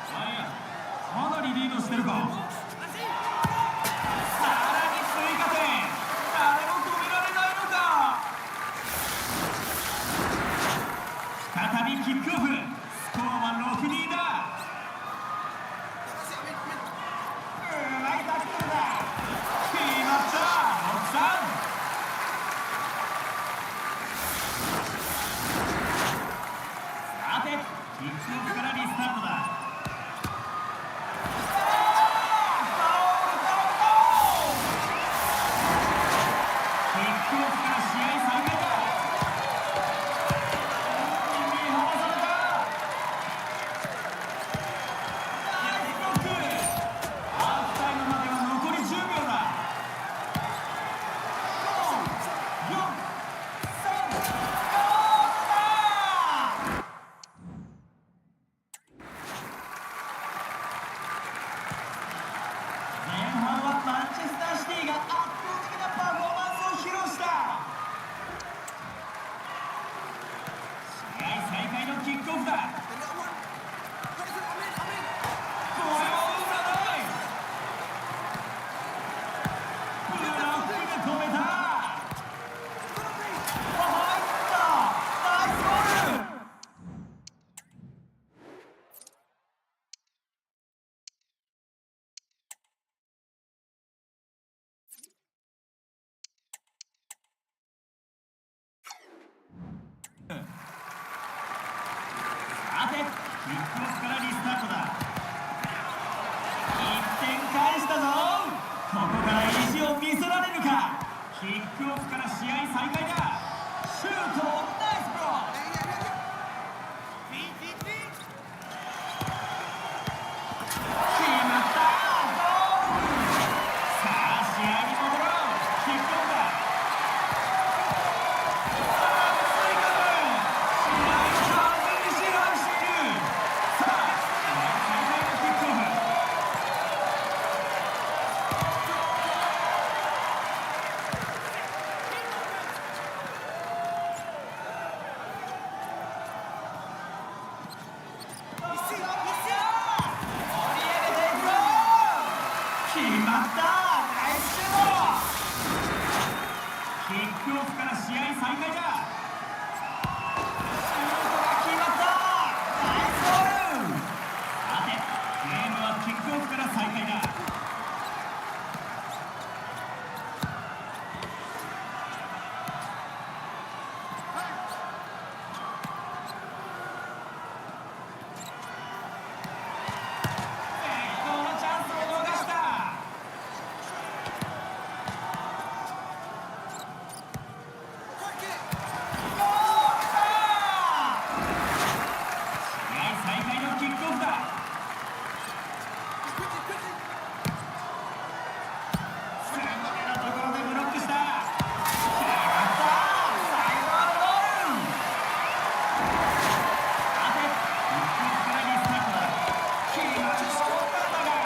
Speaker 4: かなりリードしてるか。さらに追加点、誰も止められないのか。再びキックオフ、スコアは6-2だ。うまいタックルだ。決まった。6-3。さてキックオフからリスタートだ。キックオフから試合再開だ。見放された。ナイスブロック。ハーフタイムまでは残り10秒だ。5、4、前半はマンチェスターシティが圧倒的なパフォーマンスを披露した。試合再開のキックオフだ。これは打たない。ブロックで止めた。入った。ナイスゴール。ックオフから試合再開だ。シュート、ナイスブロック。決まった。ゴール。さあ試合に戻ろう。キックオフだ。追加分。試合完全に支配している。さあ試合再開のキックオフ。決まった。ナイスシュート。キックオフから試合再開だ。シュートが決まった。ナイスゴール。さてゲームはキックオフから再開だ。絶好のチャンスを逃した。試合再開のキックオフだ。すぐれのところでブロックした。決まった。最後はゴール。さてキックオフからリスタートだ。決まると思ったんだが。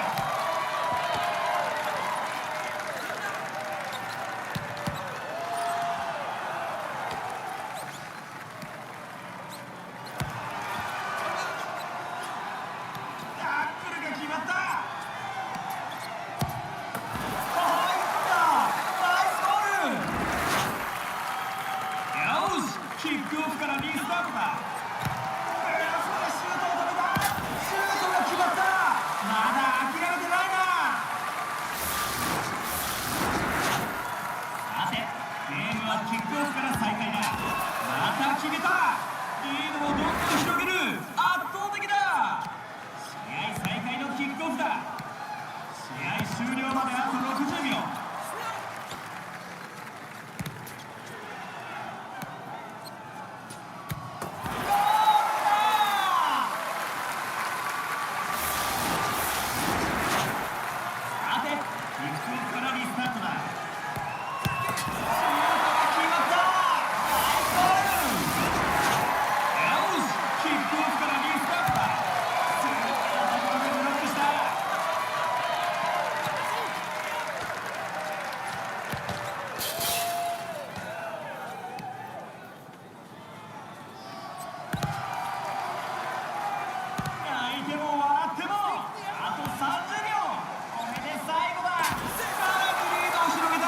Speaker 4: タックルが決まった。入った。ナイスゴール。よし、キックオフからリスタートだ。フランスがシュートを止めた。シュートが決まった。まだ諦めてないな。さてゲームはキックオフから再開だ。また決めた。リードをどんどん広げる。圧倒的だ。試合再開のキックオフだ。試合終了まであと60秒。ゴールだ。さてキックオフからリスタートだ。シュートが決まった。ナイスゴール。よし、キックオフからリスタートだ。すぐれのところでブロックした。泣いても笑ってもあと30秒。これで最後だ。さらにリードを広げた。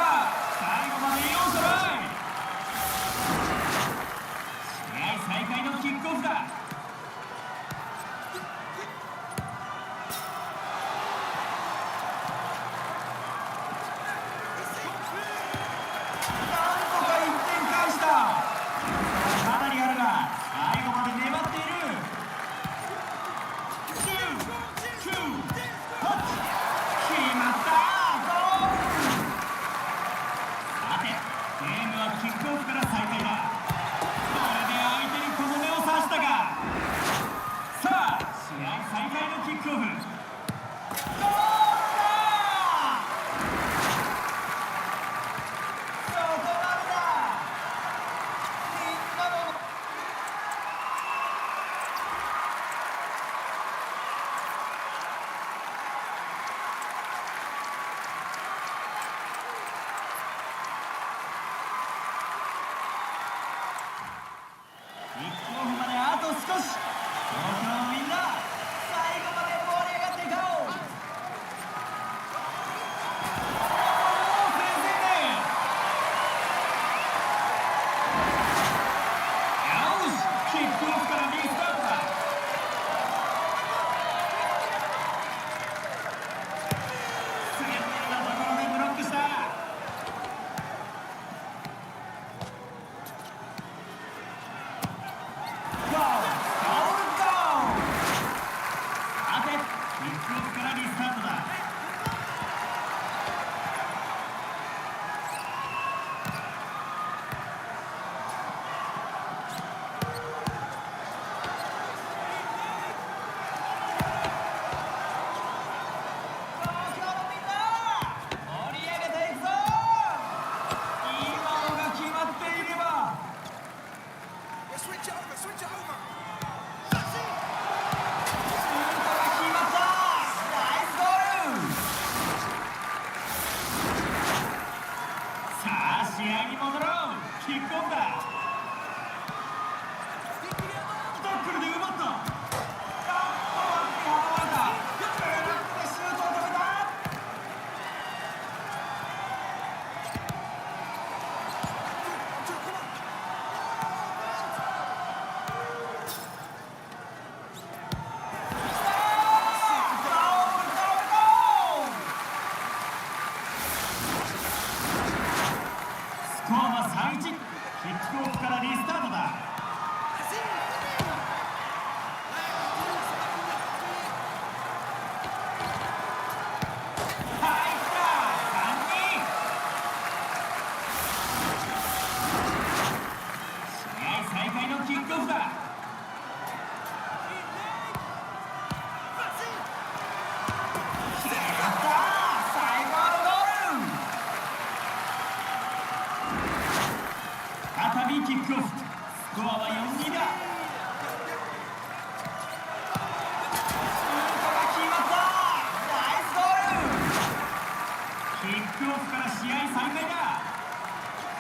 Speaker 4: 最後まで4トライ。試合再開のキックオフだ。なんとか1点返した。かなりあるが最後まで粘っている。9、8、決まった。ゴール。さてゲームはキックオフから再開だ。これで相手にとどめを刺したが。さあ試合再開のキックオフ。ゴールだ。そこまでだ。みんなのキックオフまであと少し。東京のみんな最後まで盛り上がっていこう。先制点。よし、キックオフからリスタートだ。スリップなところでブロックした。ゴール。ゴールゴール。さてキックオフからリスタートだ。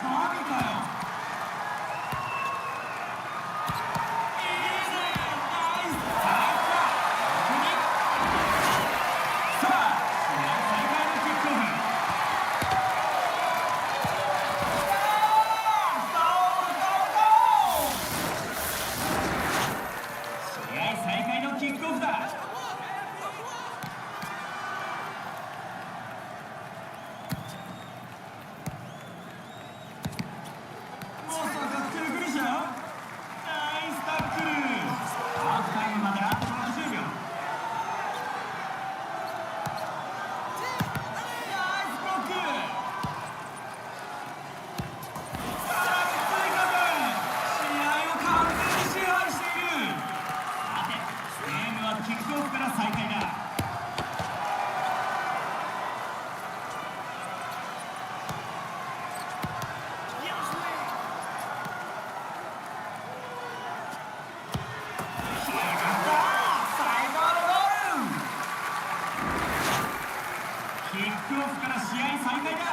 Speaker 4: 神かよ。いいね、ナイス。さあ、試合再開のキックオフ。試合再開のキックオフだ。まさか手繰りじゃん。ナイスタックル。ハーフタイムまであと60秒。ナイスブロック。さらに追加点。試合を完全に支配している。さて、ゲームはキックオフから再開だ。キックオフから試合再開だ。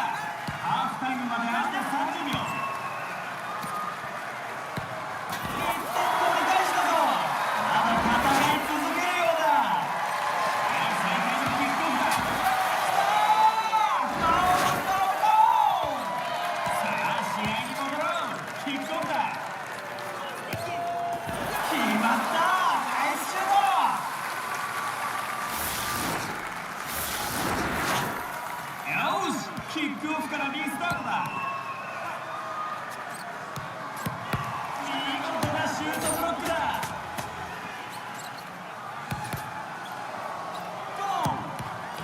Speaker 4: ハーフタイムまであと30秒。1点取り返したぞ。まだ戦い続けるようだ。試合再開のキックオフだ。さあ試合に戻ろう。キックオフだ。決まった。ナイスシュート。よし、キックオフからリスタートだ。見事なシュートブロックだ。5、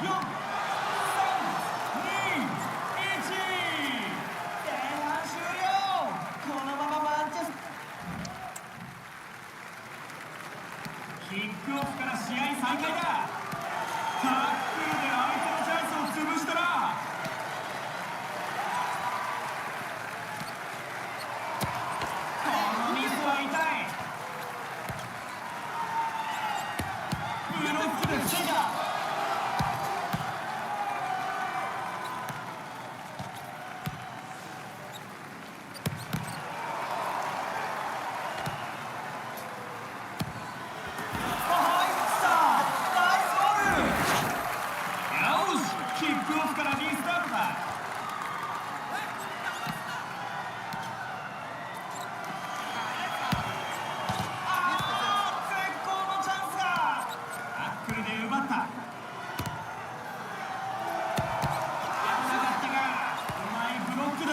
Speaker 4: 4、3、2、1。前半終了。このままマンチェスキックオフから試合再開だ。タックルで相手のチャンスを潰したな。このミスは痛い。ブロックで防いだ。入ったナイスゴール。よし、キックオフからリスタートだ。絶好のチャンスだ。タックルで奪った。危なかったがうまいブロックだ。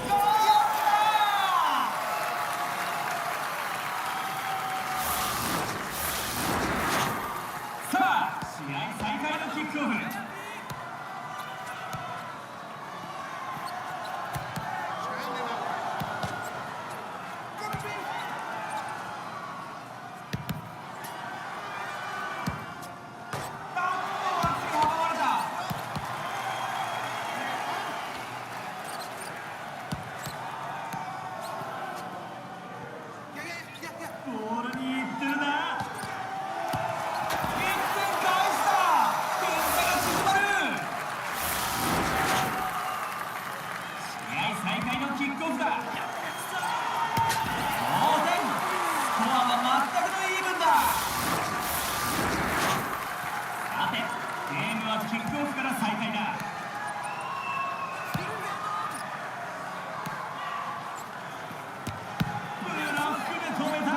Speaker 4: ゴールだ。さあ試合再開のキックオフ。ボールにいってるな。1点返した。点差が縮まる。試合再開のキックオフだ。同点。スコアは全くのイーブンだ。さて、ゲームはキックオフから再開だ。ブロックで止めた。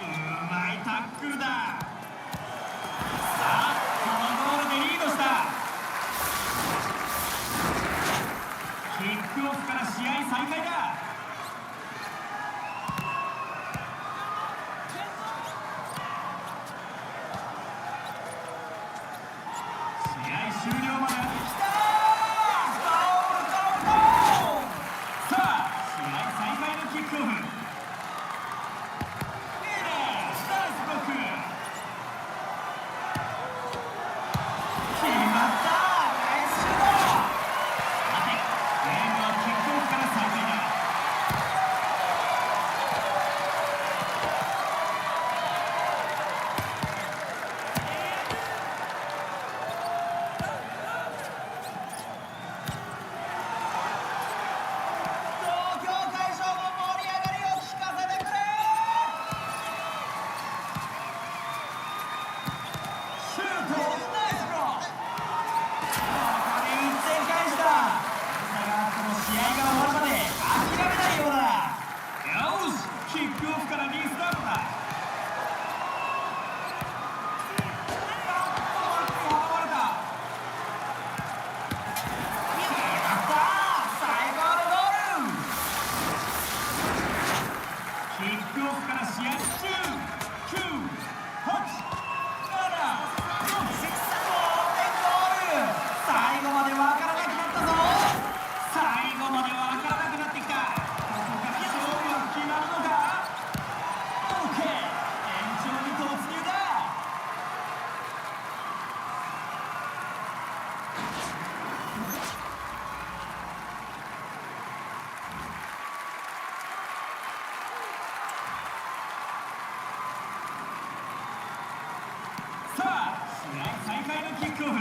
Speaker 4: うまいタックルだ。さあ、このゴールでリードした。キックオフから試合再開だ。試合終了まで。きたー。さあ試合再開のキックオフ。いいね。ナイスブロック。決まった。ナイスシュート。さて、ゲームはキックオフから再開だ。試合が終わるまで諦めないようだ。よし、キックオフからリスタートだ。キックオフから試合中。9、8、7、6、同点ゴール。最後までわからなくなったぞ。最後までわからなくなってきた。ここから勝負は決まるのか。OK、延長に突入だ。さあ、試合再開のキックオフ。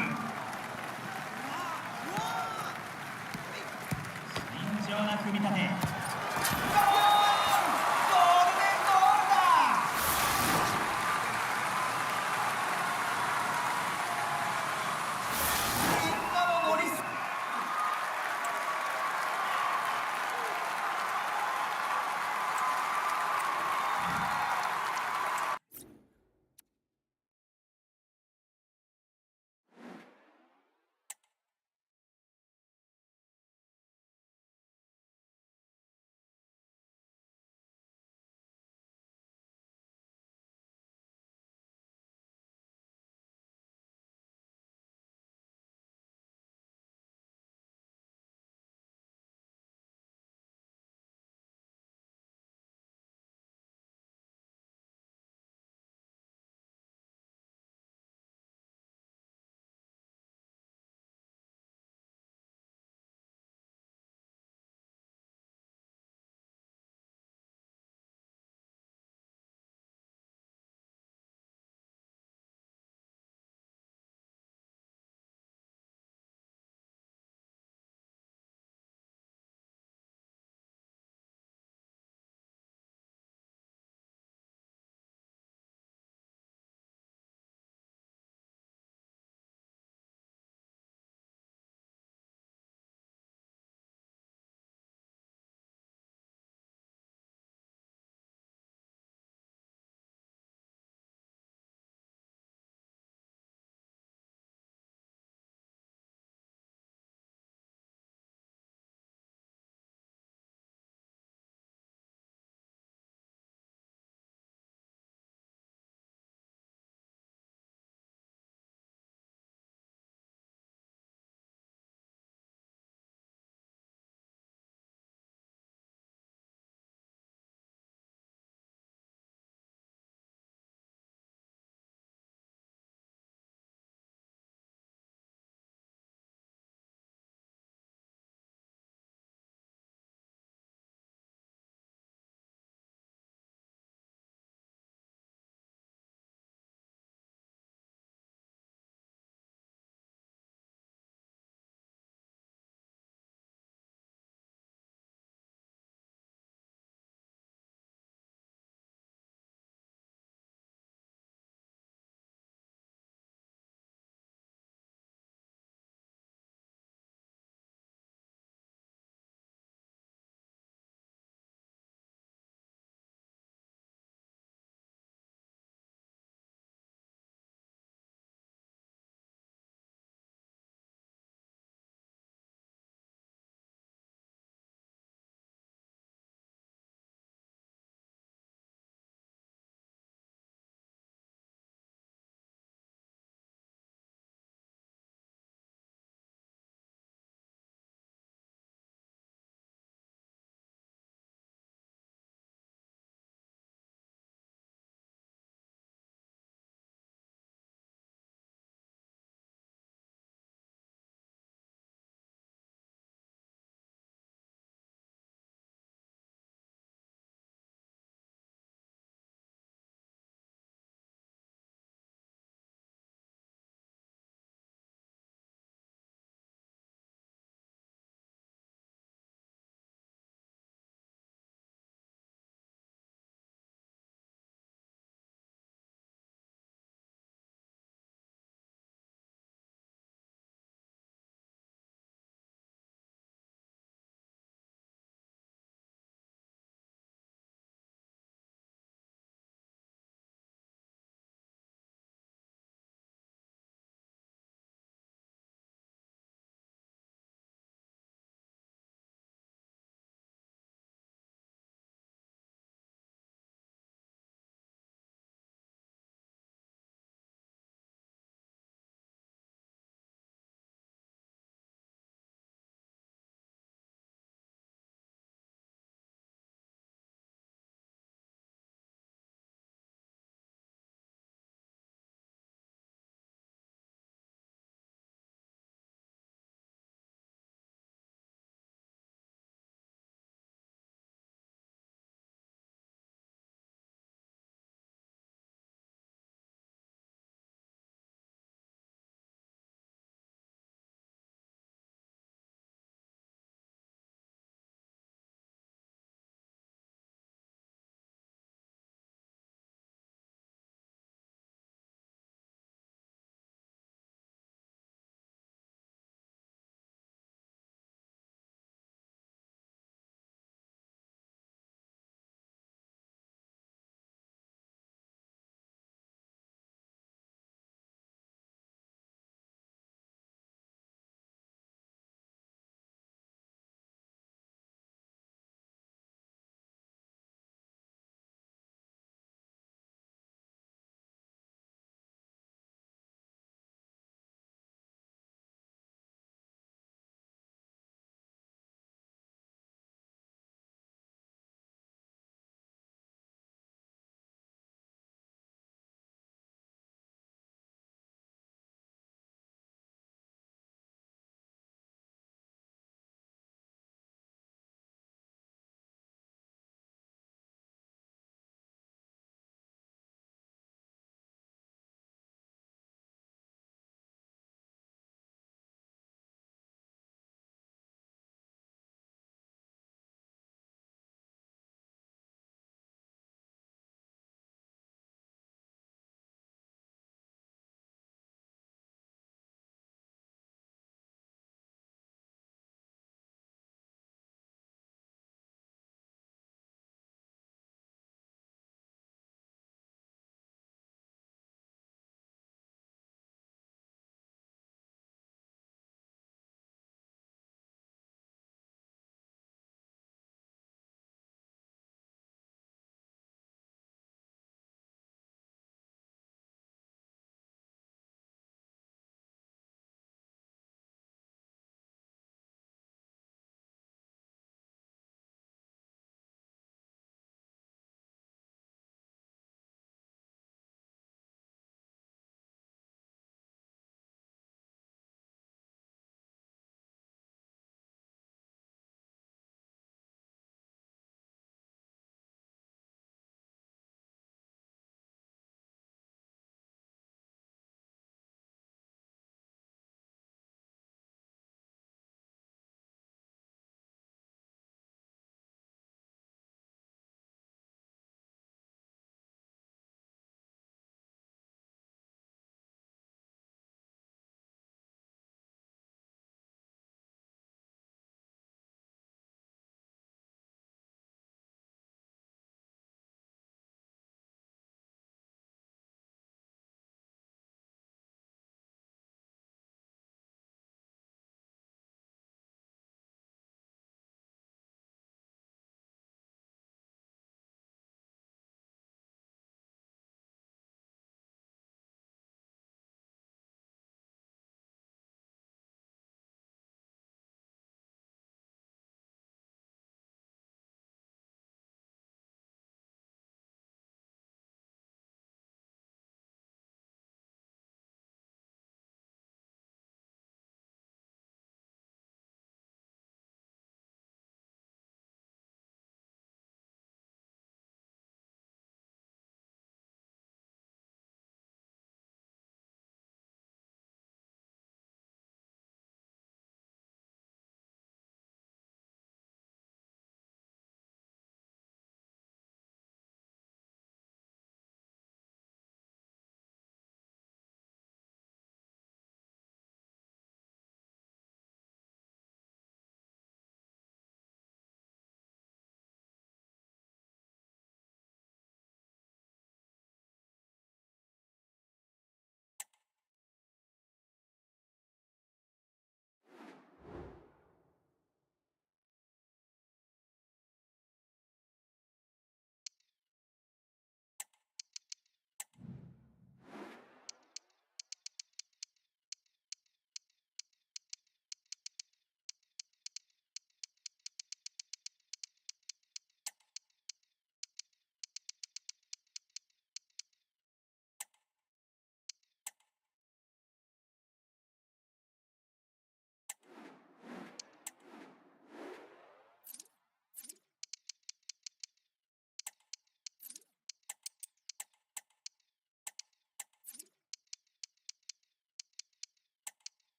Speaker 4: 慎重な組み立て。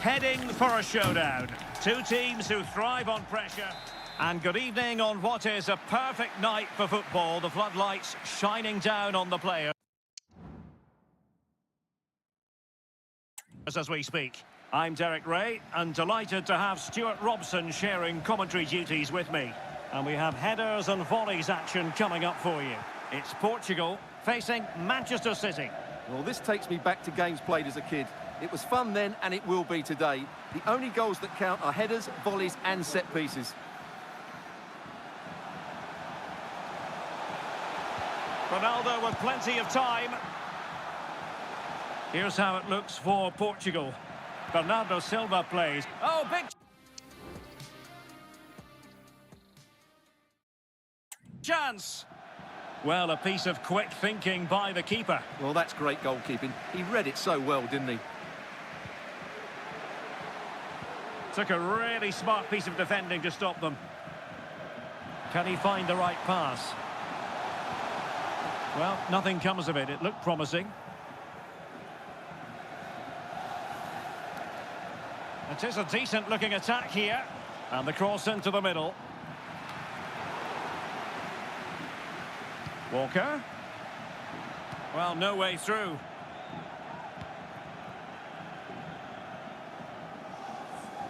Speaker 2: heading for a showdown. Two teams who thrive on pressure. And good evening on what is a perfect night for football. The floodlights shining down on the players as we speak. I'm Derek Ray, and delighted to have Stuart Robson sharing commentary duties with me. And we have headers and volleys action coming up for you. It's Portugal facing Manchester City.
Speaker 3: Well, this takes me back to games played as a kid. It was fun then, and it will be today. The only goals that count are headers, volleys and set pieces.
Speaker 2: Ronaldo with plenty of time. Here's how it looks for Portugal. Bernardo Silva plays. Oh, big chance. Well, a piece of quick thinking by the keeper.
Speaker 3: Well, that's great goalkeeping. He read it so well, didn't he?
Speaker 2: Took a really smart piece of defending to stop them. Can he find the right pass? Well, nothing comes of it. It looked promising. It is a decent-looking attack here. And the cross into the middle. Walker. Well, no way through.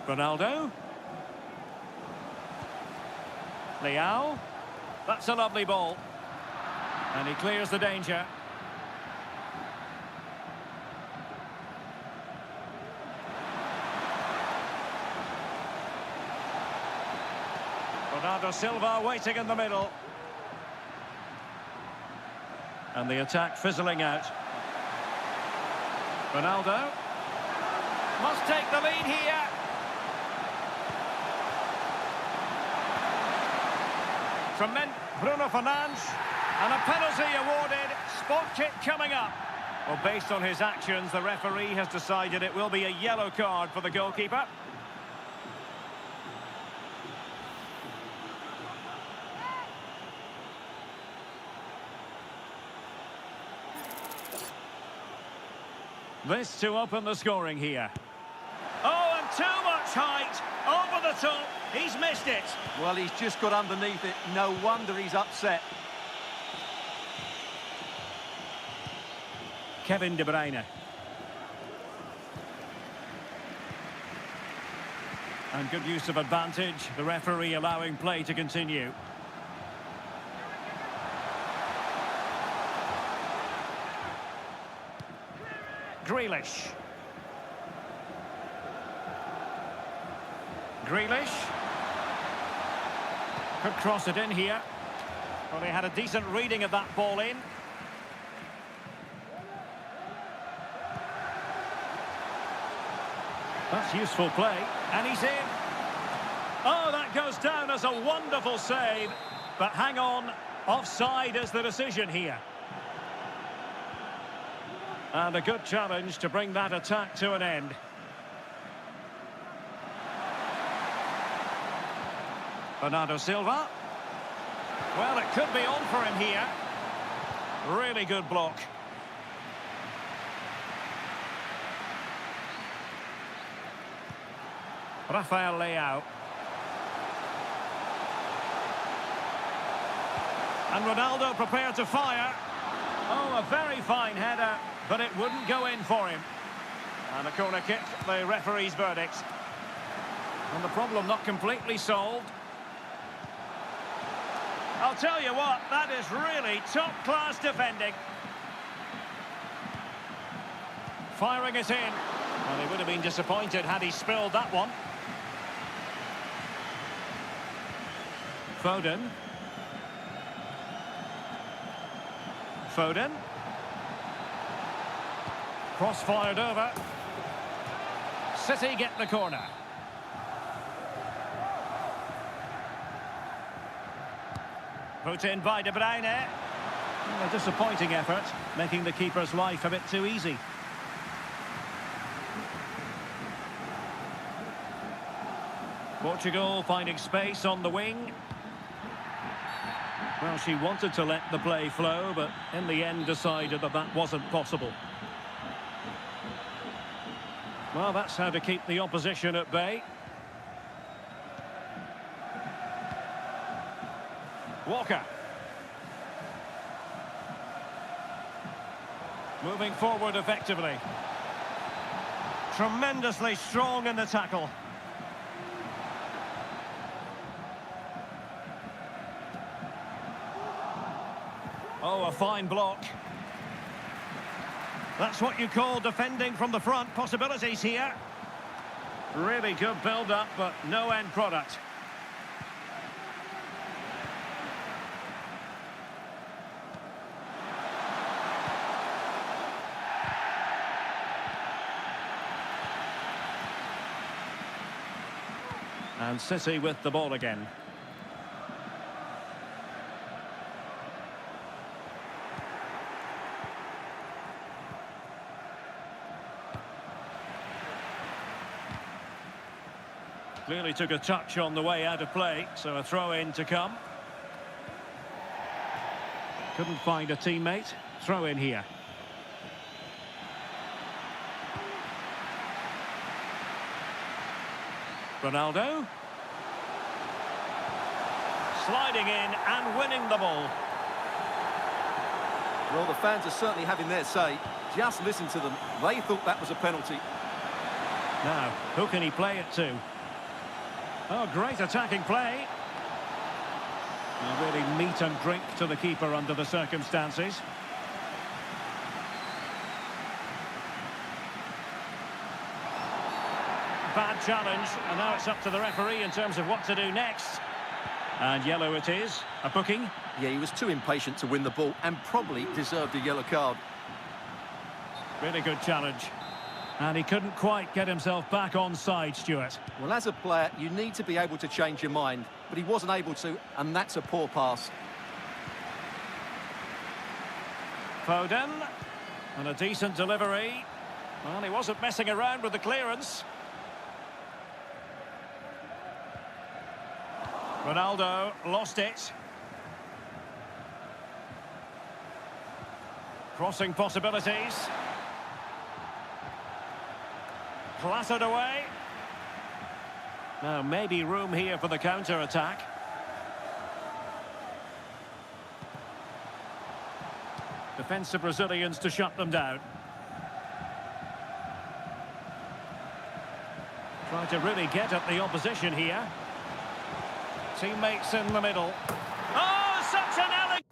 Speaker 2: Ronaldo. Leao. That's a lovely ball. And he clears the danger. Bernardo Silva waiting in the middle. And the attack fizzling out. Ronaldo must take the lead here. From Bruno Fernandes. And a penalty awarded. Spot kick coming up. Well, based on his actions, the referee has decided it will be a yellow card for the goalkeeper. This to open the scoring here. Oh, and too much height. Over the top. He's missed it.
Speaker 3: Well, he's just got underneath it. No wonder he's upset.
Speaker 2: Kevin De Bruyne. And good use of advantage. The referee allowing play to continue. Grealish. Could cross it in here. Well, they had a decent reading of that ball in. That's useful play. And he's in. Oh, that goes down as a wonderful save. But hang on. Offside is the decision here. And a good challenge to bring that attack to an end. Bernardo Silva. Well, it could be on for him here. Really good block. Rafael Leao. And Ronaldo prepared to fire. Oh, a very fine header, but it wouldn't go in for him. And a corner kick, the referee's verdict. And the problem not completely solved. I'll tell you what, that is really top-class defending. Firing it in. Well, he would have been disappointed had he spilled that one. Foden. Cross-fired over. City get the corner. Put in by De Bruyne. A disappointing effort, making the keeper's life a bit too easy. Portugal finding space on the wing. Well, she wanted to let the play flow, but in the end decided that that wasn't possible. Well, that's how to keep the opposition at bay. Walker. Moving forward effectively. Tremendously strong in the tackle. Oh, a fine block. That's what you call defending from the front. Possibilities here. Really good build-up, but no end product. And City with the ball again. Clearly took a touch on the way out of play, so a throw-in to come. Couldn't find a teammate. Throw-in here. Ronaldo. Sliding in and winning the ball.
Speaker 3: Well, the fans are certainly having their say. Just listen to them. They thought that was a penalty.
Speaker 2: Now, who can he play it to? Oh, great attacking play. Really meat and drink to the keeper under the circumstances. Bad challenge, and now it's up to the referee in terms of what to do next. And yellow it is, a booking.
Speaker 3: Yeah, he was too impatient to win the ball and probably deserved a yellow card.
Speaker 2: Really good challenge. And he couldn't quite get himself back on side, Stuart.
Speaker 3: Well, as a player, you need to be able to change your mind, but he wasn't able to, and that's a poor pass.
Speaker 2: Foden, and a decent delivery. Well, he wasn't messing around with the clearance. Ronaldo lost it. Crossing possibilities. Clattered away. Now, maybe room here for the counter-attack. Defensive Brazilians to shut them down. Trying to really get at the opposition here. Teammates in the middle. Oh, such an elegant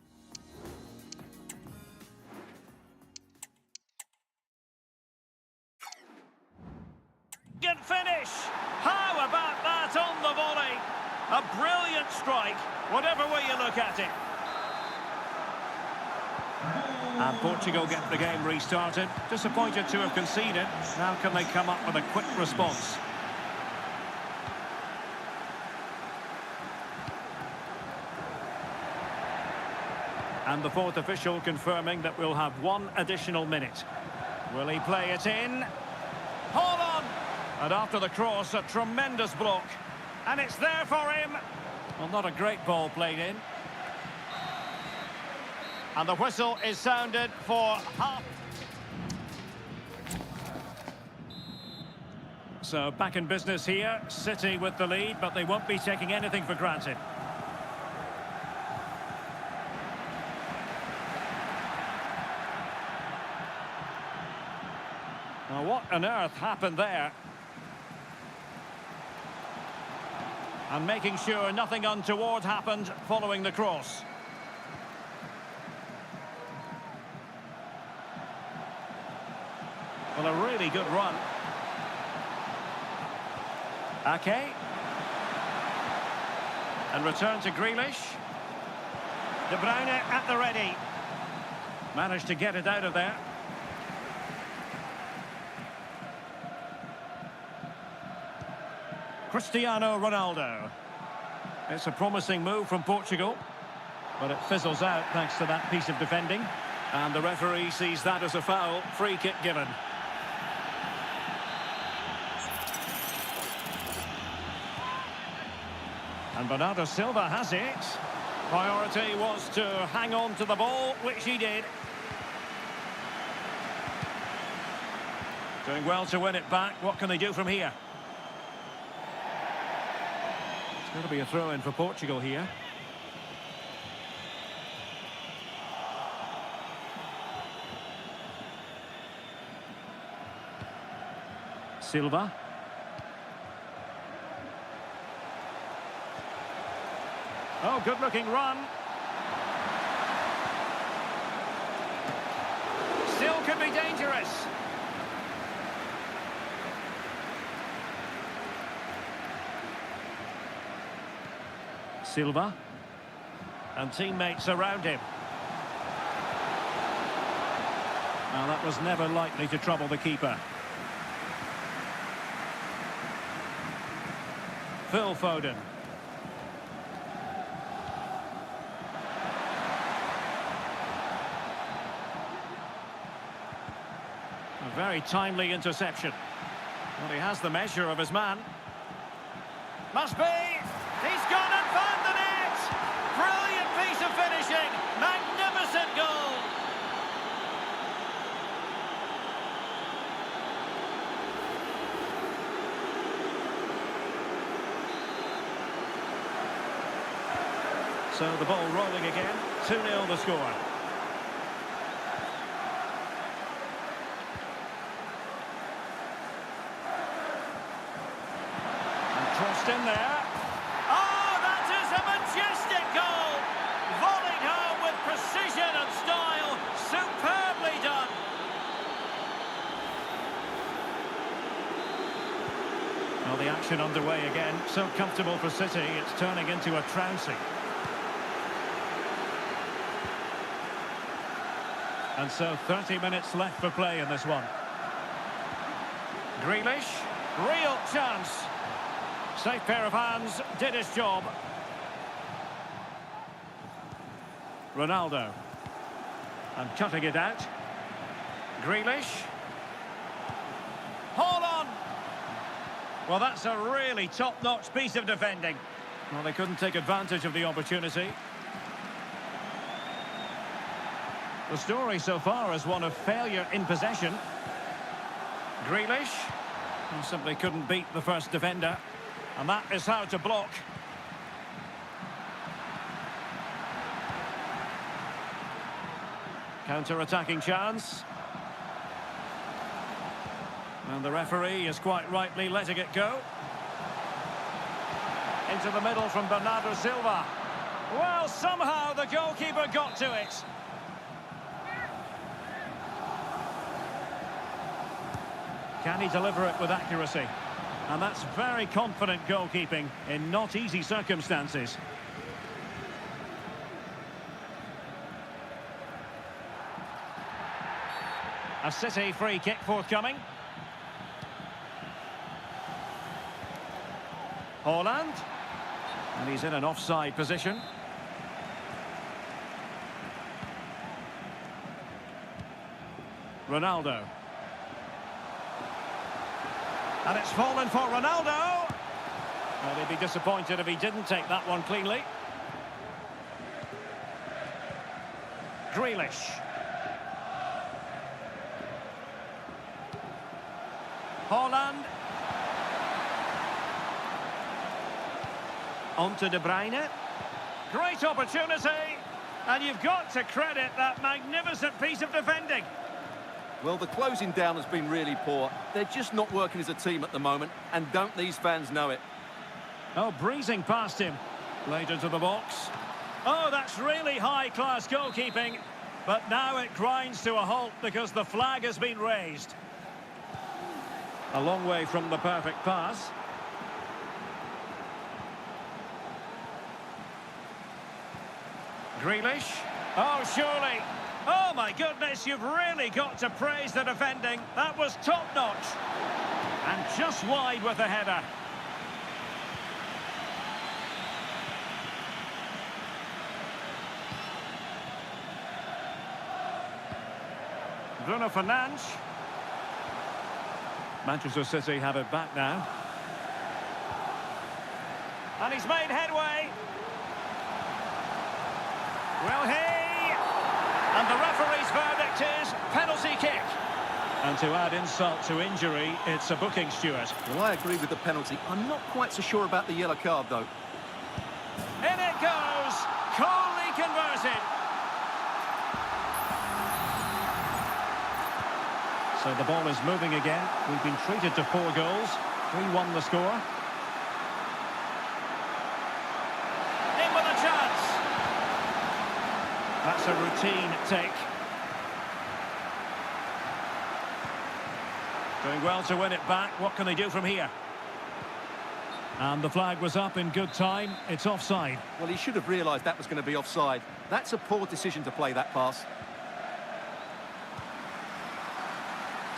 Speaker 2: finish. How about that on the volley? A brilliant strike, whatever way you look at it. And Portugal get the game restarted. Disappointed to have conceded. Now can they come up with a quick response? And the fourth official confirming that we'll have one additional minute. Will he play it in? Hold on! And after the cross, a tremendous block. And it's there for him. Well, not a great ball played in. And the whistle is sounded for half. So back in business here. City with the lead, but they won't be taking anything for granted. Now, what on earth happened there? And making sure nothing untoward happened following the cross. Well, a really good run. Ake. And return to Grealish. De Bruyne at the ready. Managed to get it out of there. Cristiano Ronaldo. It's a promising move from Portugal, but it fizzles out thanks to that piece of defending. And the referee sees that as a foul. Free kick given. And Bernardo Silva has it. Priority was to hang on to the ball, which he did. Doing well to win it back. What can they do from here? It's going to be a throw-in for Portugal here. Silva. Oh, good-looking run. Still could be dangerous. Silva. And teammates around him. Well, that was never likely to trouble the keeper. Phil Foden. A very timely interception. Well, he has the measure of his man. Must be! He's gone and found the net! Brilliant piece of finishing! Magnificent goal! So the ball rolling again. 2-0 the score. Crossed in there. Oh, that is a majestic goal! Volleyed home with precision and style. Superbly done. Well, the action underway again. So comfortable for City, it's turning into a trouncing. And so 30 minutes left for play in this one. Grealish, real chance. Safe pair of hands, did his job. Ronaldo. And cutting it out. Grealish. Hold on! Well, that's a really top-notch piece of defending. Well, they couldn't take advantage of the opportunity. The story so far is one of failure in possession. Grealish. He simply couldn't beat the first defender. And that is how to block. Counter-attacking chance. And the referee is quite rightly letting it go. Into the middle from Bernardo Silva. Well, somehow the goalkeeper got to it. Can he deliver it with accuracy? And that's very confident goalkeeping in not easy circumstances. A City free kick forthcoming. Haaland. And he's in an offside position. Ronaldo. And it's fallen for Ronaldo. Well, he'd be disappointed if he didn't take that one cleanly. Grealish. Haaland. On to De Bruyne. Great opportunity. And you've got to credit that magnificent piece of defending.
Speaker 3: Well, the closing down has been really poor. They're just not working as a team at the moment, and don't these fans know it?
Speaker 2: Oh, breezing past him. Played into the box. Oh, that's really high-class goalkeeping. But now it grinds to a halt because the flag has been raised. A long way from the perfect pass. Grealish. Oh, surely. Oh, my goodness, you've really got to praise the defending. That was top-notch. And just wide with the header. Bruno Fernandes. Manchester City have it back now. And he's made headway. Will he? And the referee's verdict is penalty kick. And to add insult to injury, it's a booking, Stuart.
Speaker 3: Well, I agree with the penalty. I'm not quite so sure about the yellow card, though.
Speaker 2: In it goes! Coolly converted! So the ball is moving again. We've been treated to 4 goals. 3-1 the score. In with a chance! That's a routine take. Doing well to win it back. What can they do from here? And the flag was up in good time. It's offside.
Speaker 3: Well, he should have realised that was going to be offside. That's a poor decision to play that pass.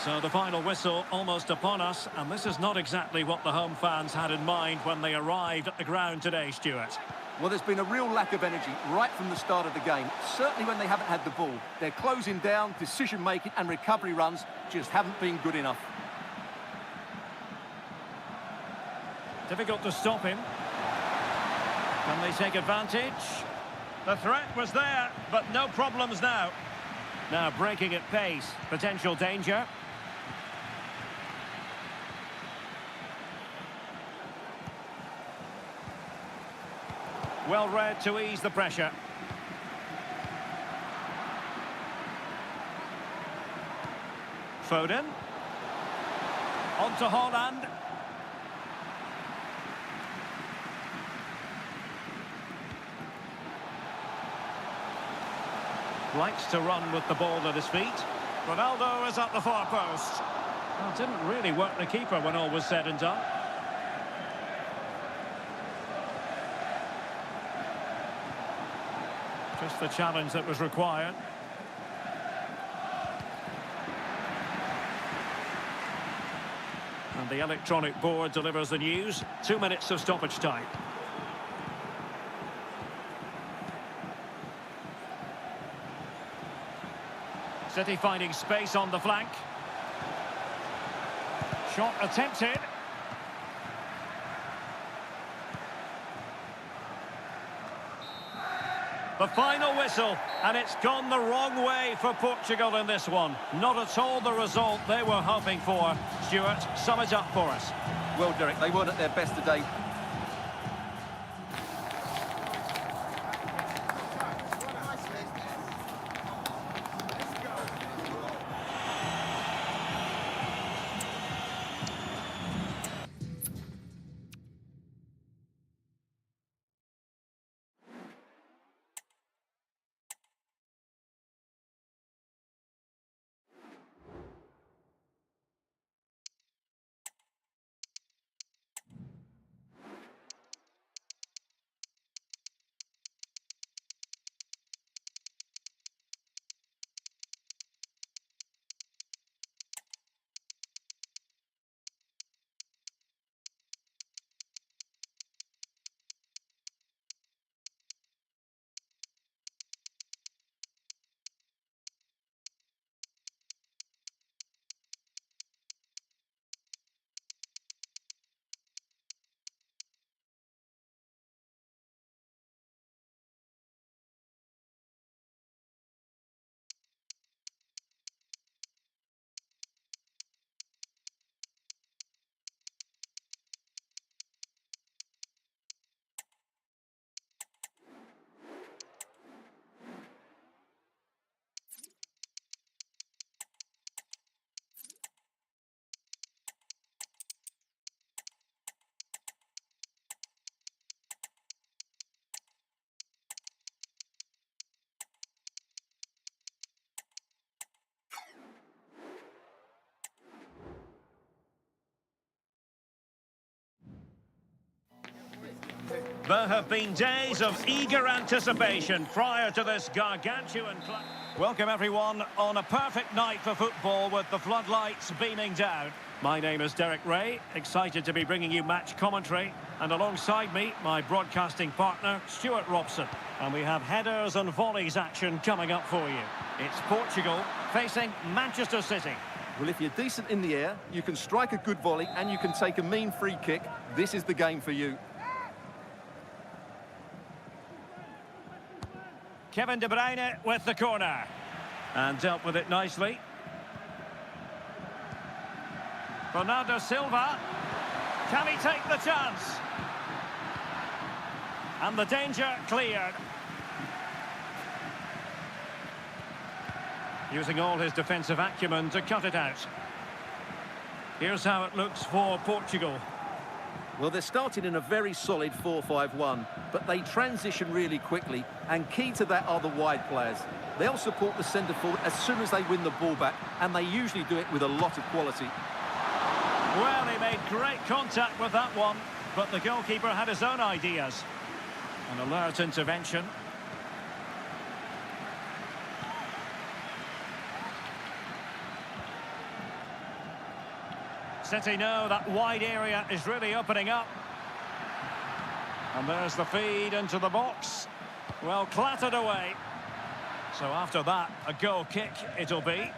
Speaker 2: So the final whistle almost upon us, and this is not exactly what the home fans had in mind when they arrived at the ground today, Stuart.
Speaker 3: Well, there's been a real lack of energy right from the start of the game, certainly when they haven't had the ball. They're closing down, decision-making and recovery runs just haven't been good enough.
Speaker 2: Difficult to stop him. Can they take advantage? The threat was there, but no problems now. Now breaking at pace, potential danger. Well read to ease the pressure. Foden. On to Holland. Likes to run with the ball at his feet. Ronaldo is at the far post. Well, didn't really work the keeper when all was said and done. Just the challenge that was required. And the electronic board delivers the news. 2 minutes of stoppage time. City finding space on the flank. Shot attempted. The final whistle, and it's gone the wrong way for Portugal in this one. Not at all the result they were hoping for. Stuart, sum it up for us.
Speaker 3: Well, Derek, they weren't at their best today.
Speaker 2: There have been days of eager anticipation prior to this gargantuan... Welcome everyone on a perfect night for football with the floodlights beaming down. My name is Derek Ray, excited to be bringing you match commentary. And alongside me, my broadcasting partner, Stuart Robson. And we have headers and volleys action coming up for you. It's Portugal facing Manchester City.
Speaker 3: Well, if you're decent in the air, you can strike a good volley and you can take a mean free kick, this is the game for you.
Speaker 2: Kevin De Bruyne with the corner. And dealt with it nicely. Ronaldo Silva. Can he take the chance? And the danger cleared. Using all his defensive acumen to cut it out. Here's how it looks for Portugal.
Speaker 3: Well, they're starting in a very solid 4-5-1, but they transition really quickly, and key to that are the wide players. They'll support the centre forward as soon as they win the ball back, and they usually do it with a lot of quality.
Speaker 2: Well, he made great contact with that one, but the goalkeeper had his own ideas. An alert intervention. City know that wide area is really opening up. And there's the feed into the box. Well, clattered away. So after that, a goal kick it'll be.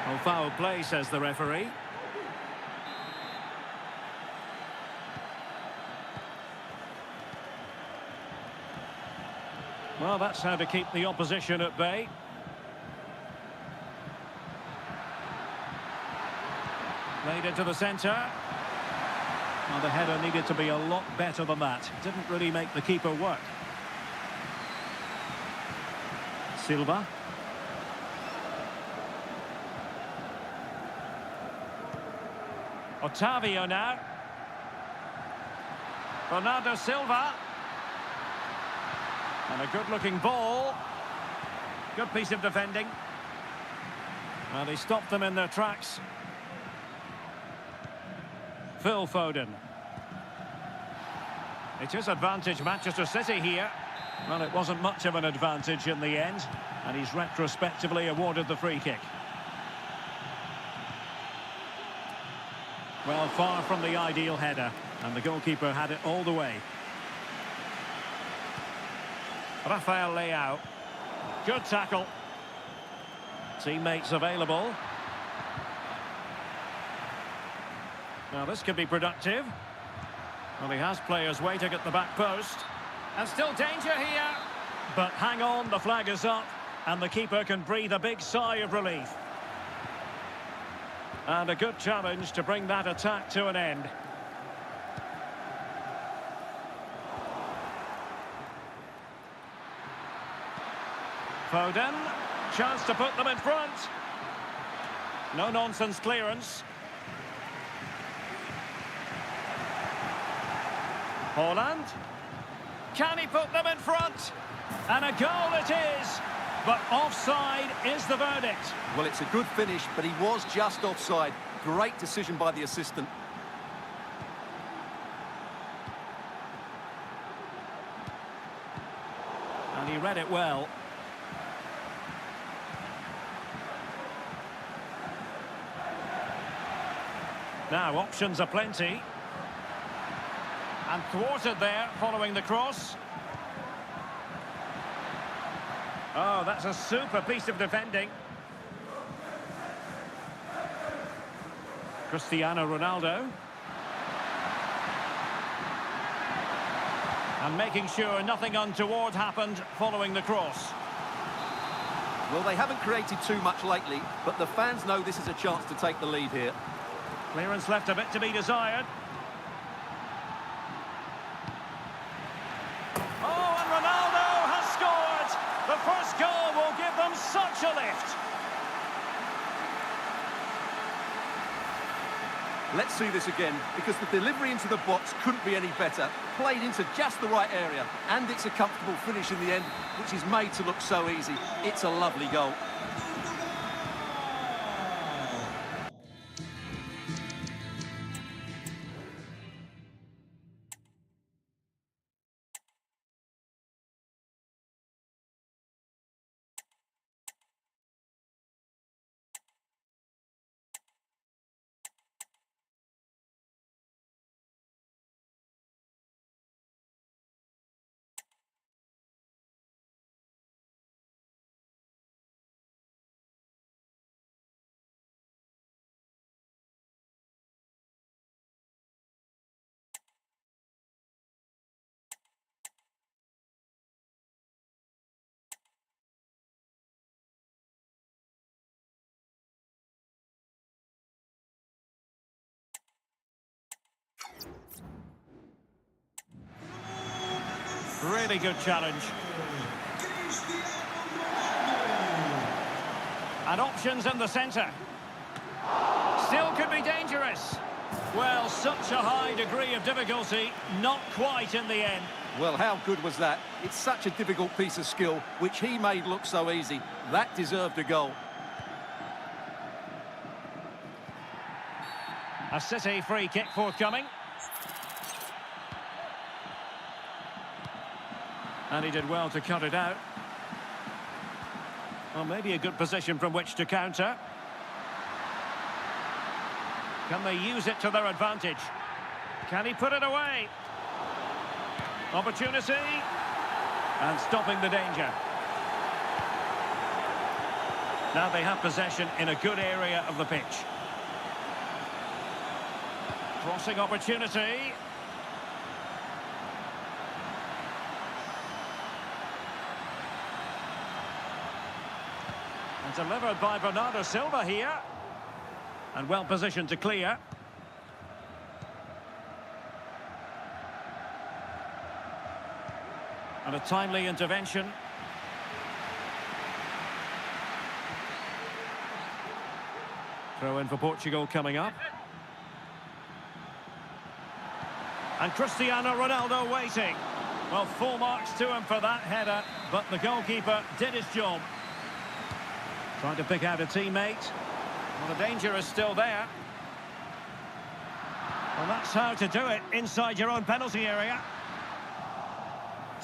Speaker 2: Well, foul play, says the referee. Well, that's how to keep the opposition at bay. Played into the centre. Well, the header needed to be a lot better than that. Didn't really make the keeper work. Silva. Otavio now. Ronaldo Silva. And a good-looking ball. Good piece of defending. Well, they stopped them in their tracks. Phil Foden. It is advantage Manchester City here. Well, it wasn't much of an advantage in the end. And he's retrospectively awarded the free kick. Well, far from the ideal header. And the goalkeeper had it all the way. Rafael Leao. Good tackle. Teammates available. Now this could be productive. Well, he has players waiting at the back post. And still danger here. But hang on, the flag is up. And the keeper can breathe a big sigh of relief. And a good challenge to bring that attack to an end. Foden, chance to put them in front. No-nonsense clearance. Haaland. Can he put them in front? And a goal it is. But offside is the verdict.
Speaker 3: Well, it's a good finish, but he was just offside. Great decision by the assistant.
Speaker 2: And he read it well. Now, options are plenty. And thwarted there, following the cross. Oh, that's a super piece of defending. Cristiano Ronaldo. And making sure nothing untoward happened following the cross.
Speaker 3: Well, they haven't created too much lately, but the fans know this is a chance to take the lead here.
Speaker 2: Clearance left a bit to be desired. Oh, and Ronaldo has scored! The first goal will give them such a lift.
Speaker 3: Let's see this again, because the delivery into the box couldn't be any better. Played into just the right area, and it's a comfortable finish in the end, which is made to look so easy. It's a lovely goal.
Speaker 2: Really good challenge. And options in the centre. Still could be dangerous. Well, such a high degree of difficulty, not quite in the end.
Speaker 3: Well, how good was that? It's such a difficult piece of skill, which he made look so easy. That deserved a goal.
Speaker 2: A City free kick forthcoming. And he did well to cut it out. Well, maybe a good position from which to counter. Can they use it to their advantage? Can he put it away? Opportunity. And stopping the danger. Now they have possession in a good area of the pitch. Crossing opportunity. And delivered by Bernardo Silva here. And well positioned to clear. And a timely intervention. Throw in for Portugal coming up. And Cristiano Ronaldo waiting. Well, full marks to him for that header, but the goalkeeper did his job. Trying to pick out a teammate. Well, the danger is still there. Well, that's how to do it inside your own penalty area.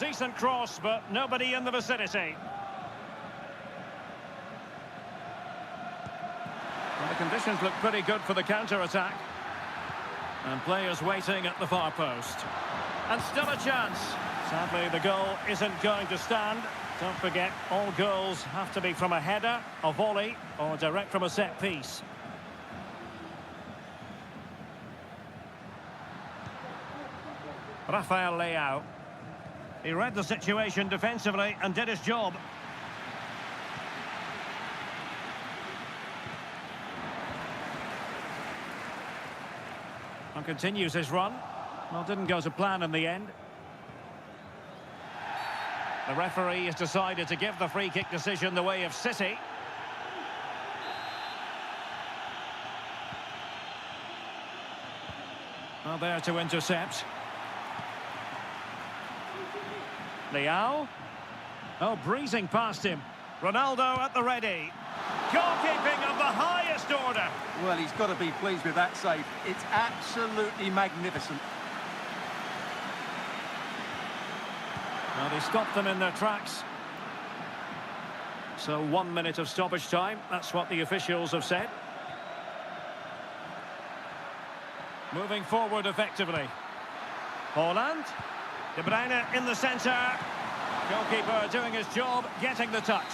Speaker 2: Decent cross, but nobody in the vicinity. Well, the conditions look pretty good for the counter-attack. And players waiting at the far post. And still a chance. Sadly, the goal isn't going to stand. Don't forget, all goals have to be from a header, a volley, or direct from a set piece. Rafael Leao. He read the situation defensively and did his job. And continues his run. Well, didn't go to plan in the end. The referee has decided to give the free kick decision the way of City. Well, there to intercept. Leao. Oh, breezing past him. Ronaldo at the ready. Goalkeeping of the highest order.
Speaker 3: Well, he's got to be pleased with that save. It's absolutely magnificent.
Speaker 2: Well, they stopped them in their tracks. So 1 minute of stoppage time. That's what the officials have said. Moving forward effectively. Haaland. De Bruyne in the centre. Goalkeeper doing his job, getting the touch.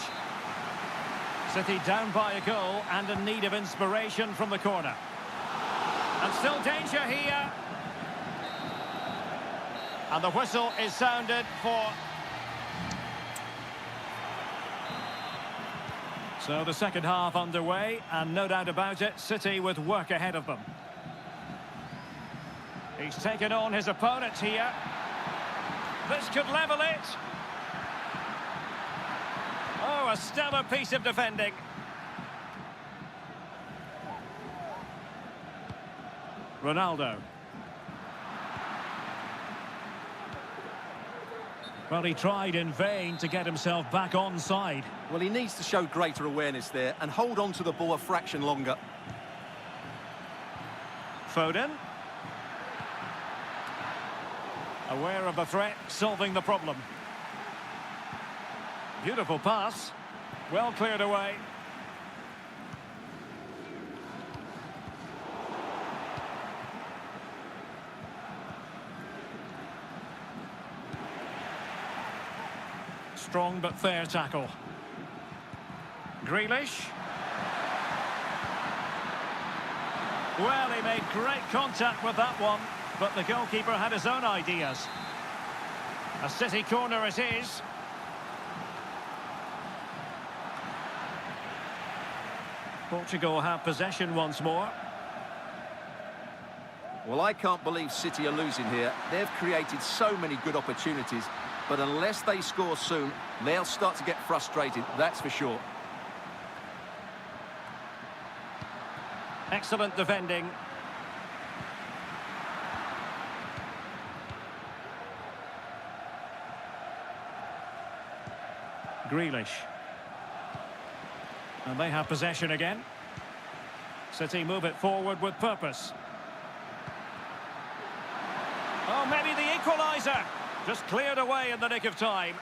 Speaker 2: City down by a goal and in need of inspiration from the corner. And still danger here. And the whistle is sounded for... So the second half underway, and no doubt about it, City with work ahead of them. He's taken on his opponent here. This could level it. Oh, a stellar piece of defending. Ronaldo. Well, he tried in vain to get himself back on side.
Speaker 3: Well, he needs to show greater awareness there and hold on to the ball a fraction longer.
Speaker 2: Foden. Aware of the threat, solving the problem. Beautiful pass. Well cleared away. Strong but fair tackle. Grealish. Well, he made great contact with that one, but the goalkeeper had his own ideas. A City corner it is. Portugal have possession once more.
Speaker 3: Well, I can't believe City are losing here. They've created so many good opportunities, but unless they score soon, they'll start to get frustrated, that's for sure.
Speaker 2: Excellent defending. Grealish. And they have possession again. City move it forward with purpose. Oh, maybe the equaliser. Just cleared away in the nick of time.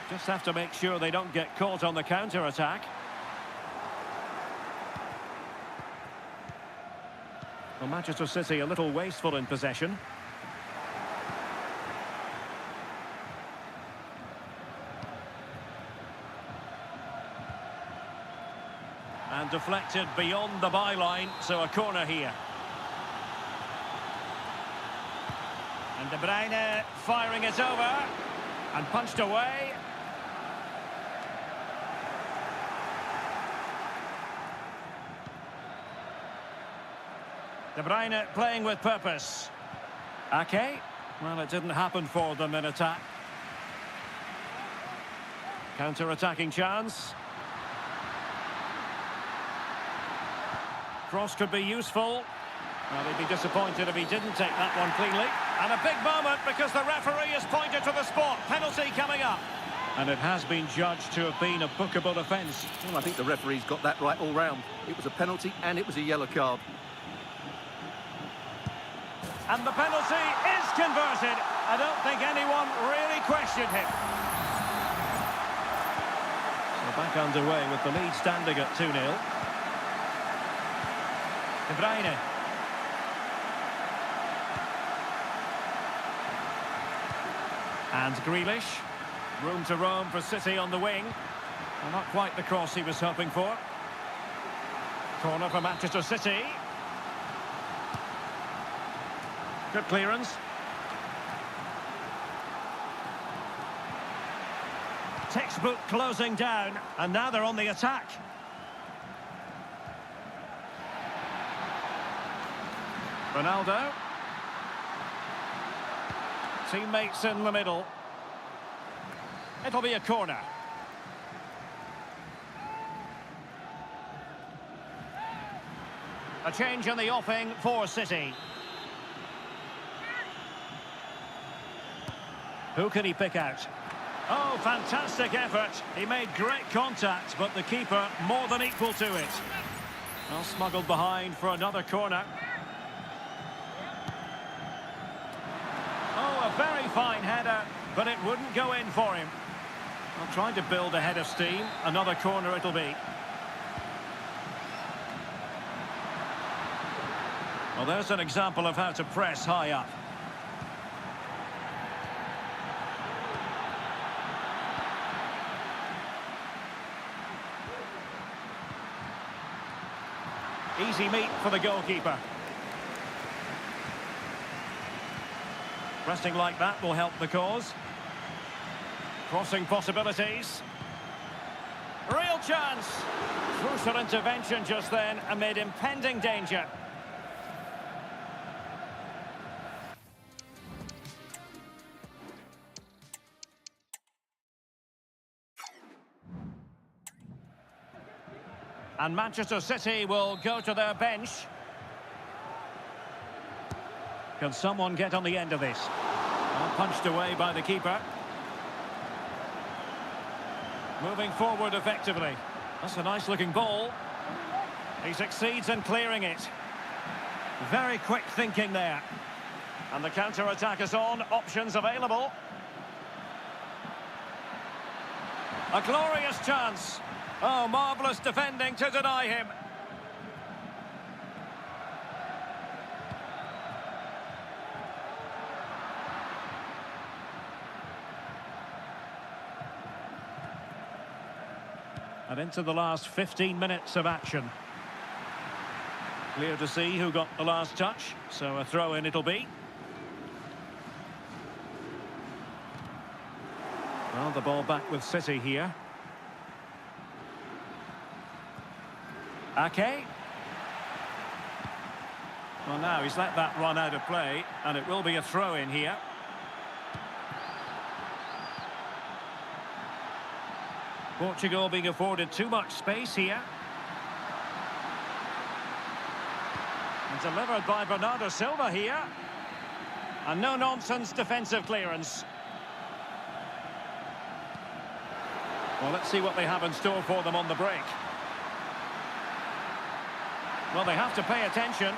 Speaker 2: Just have to make sure they don't get caught on the counter-attack. Well, Manchester City a little wasteful in possession. And deflected beyond the byline, so a corner here. And De Bruyne firing it over and punched away. De Bruyne playing with purpose. Ake. Well, it didn't happen for them in attack. Counter-attacking chance. Cross could be useful. Well, he'd be disappointed if he didn't take that one cleanly. And a big moment because the referee has pointed to the spot. Penalty coming up. And it has been judged to have been a bookable offence.
Speaker 3: Well, I think the referee's got that right all round. It was a penalty and it was a yellow card.
Speaker 2: And the penalty is converted. I don't think anyone really questioned him. So back underway with the lead standing at 2-0. De Bruyne. And Grealish. Room to roam for City on the wing. Well, not quite the cross he was hoping for. Corner for Manchester City. Good clearance. Textbook closing down, and now they're on the attack. Ronaldo. Teammates in the middle. It'll be a corner. A change in the offing for City. Who can he pick out? Oh, fantastic effort. He made great contact, but the keeper more than equal to it. Well, smuggled behind for another corner. Oh, a very fine header, but it wouldn't go in for him. Well, trying to build a head of steam. Another corner it'll be. Well, there's an example of how to press high up. Easy meet for the goalkeeper. Resting like that will help the cause. Crossing possibilities. Real chance. Crucial intervention just then amid impending danger. And Manchester City will go to their bench. Can someone get on the end of this? Well, punched away by the keeper. Moving forward effectively. That's a nice looking ball. He succeeds in clearing it. Very quick thinking there. And the counter-attack is on. Options available. A glorious chance. Oh, marvellous defending to deny him. And into the last 15 minutes of action. Clear to see who got the last touch, so a throw-in it'll be. Well, the ball back with City here. Ake. Well, now he's let that run out of play, and it will be a throw-in here. Portugal being afforded too much space here. And delivered by Bernardo Silva here. And no-nonsense defensive clearance. Well, let's see what they have in store for them on the break. Well, they have to pay attention.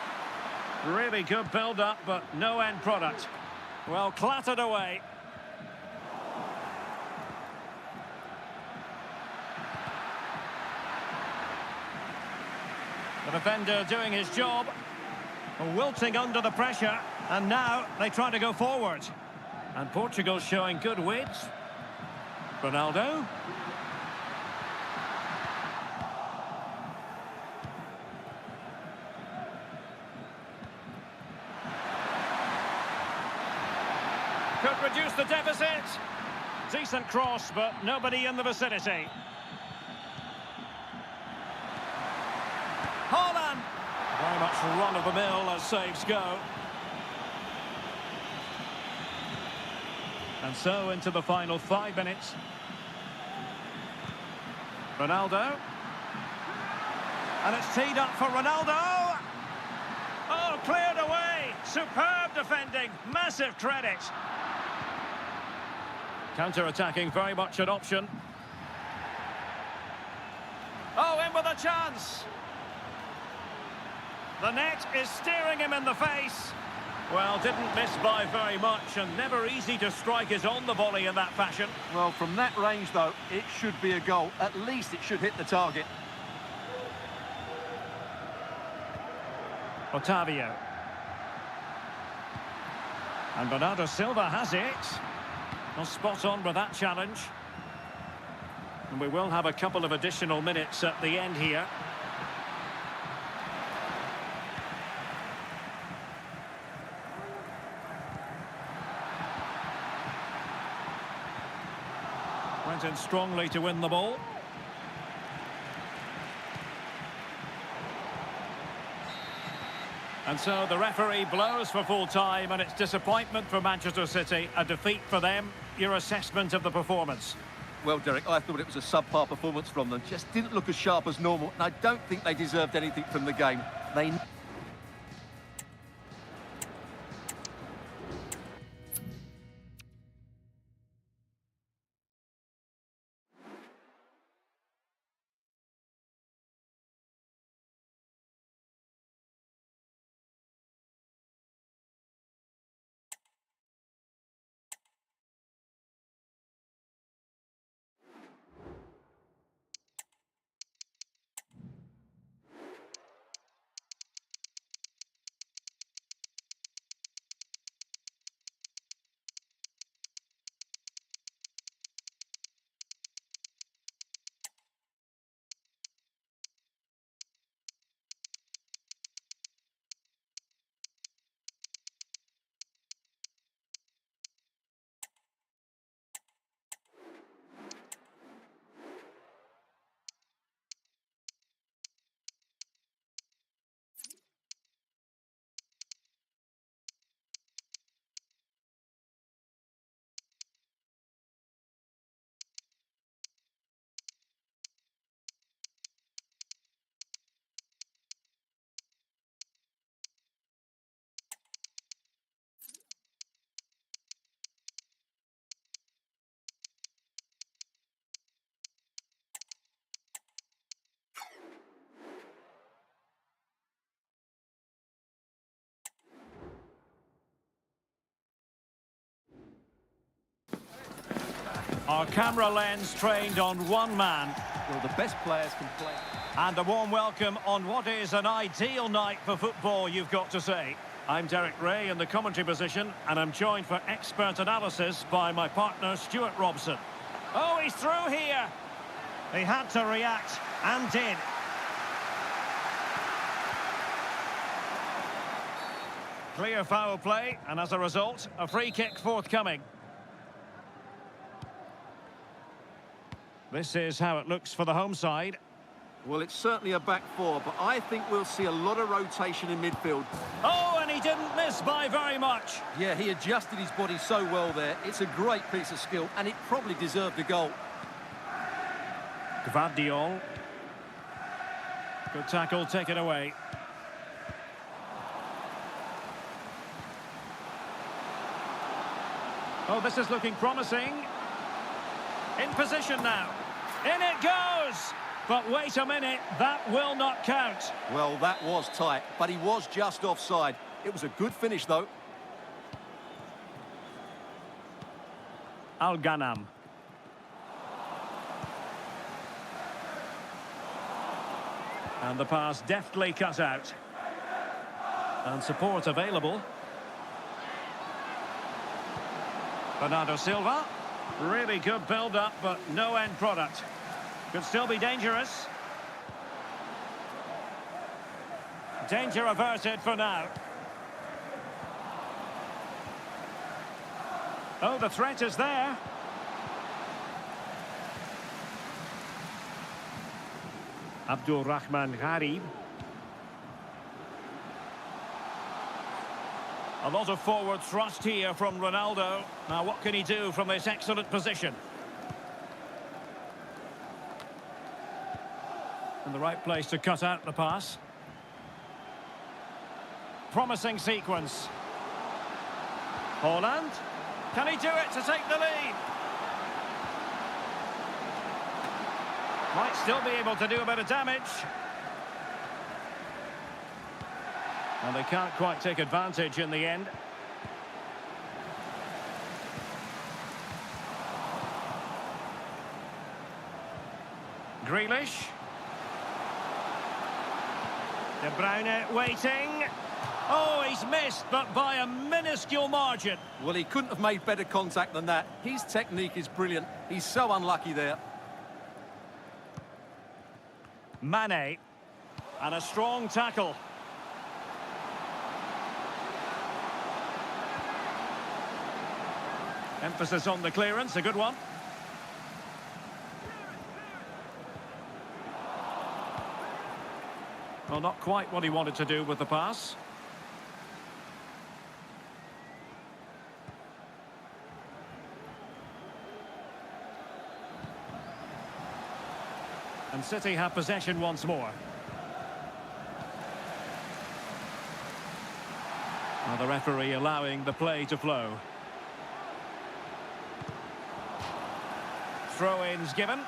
Speaker 2: Really good build-up, but no end product. Well, clattered away. The defender doing his job. Wilting under the pressure. And now they try to go forward. And Portugal showing good width. Ronaldo. Could reduce the deficit. Decent cross, but nobody in the vicinity. Haaland. Very much run-of-the-mill as saves go. And so into the final 5 minutes. Ronaldo. And it's teed up for Ronaldo. Oh, cleared away. Superb defending. Massive credit. Counter-attacking, very much an option. Oh, in with a chance. The net is staring him in the face. Well, didn't miss by very much, and never easy to strike it on the volley in that fashion.
Speaker 3: Well, from that range, though, it should be a goal. At least it should hit the target.
Speaker 2: Otavio. And Bernardo Silva has it. Well, spot on with that challenge. And we will have a couple of additional minutes at the end here. Went in strongly to win the ball. And so the referee blows for full time, and it's disappointment for Manchester City, a defeat for them. Your assessment of the performance?
Speaker 3: Well, Derek, I thought it was a subpar performance from them. Just didn't look as sharp as normal, and I don't think they deserved anything from the game. They...
Speaker 2: Our camera lens trained on one man.
Speaker 3: Well, the best players can play.
Speaker 2: And a warm welcome on what is an ideal night for football, you've got to say. I'm Derek Ray in the commentary position, and I'm joined for expert analysis by my partner, Stuart Robson. Oh, he's through here. He had to react, and did. Clear foul play, and as a result, a free kick forthcoming. This is how it looks for the home side.
Speaker 3: Well, it's certainly a back four, but I think we'll see a lot of rotation in midfield.
Speaker 2: Oh, and he didn't miss by very much.
Speaker 3: Yeah, he adjusted his body so well there. It's a great piece of skill, and it probably deserved a goal.
Speaker 2: Gvardiol. Good tackle, taken away. Oh, this is looking promising. In position now. In it goes! But wait a minute, that will not count.
Speaker 3: Well, that was tight, but he was just offside. It was a good finish, though.
Speaker 2: Al-Ghanam. And the pass deftly cut out. And support available. Bernardo Silva. Really good build-up, but no end product. Could still be dangerous. Danger averted for now. Oh, the threat is there. Abdul Rahman Gharib. A lot of forward thrust here from Ronaldo. Now, what can he do from this excellent position? In the right place to cut out the pass. Promising sequence. Haaland. Can he do it to take the lead? Might still be able to do a bit of damage. And they can't quite take advantage in the end. Grealish. De Bruyne waiting. Oh, he's missed, but by a minuscule margin.
Speaker 3: Well, he couldn't have made better contact than that. His technique is brilliant. He's so unlucky there.
Speaker 2: Mane. And a strong tackle. Emphasis on the clearance, a good one. Well, not quite what he wanted to do with the pass. And City have possession once more. Now the referee allowing the play to flow. Throw-ins given.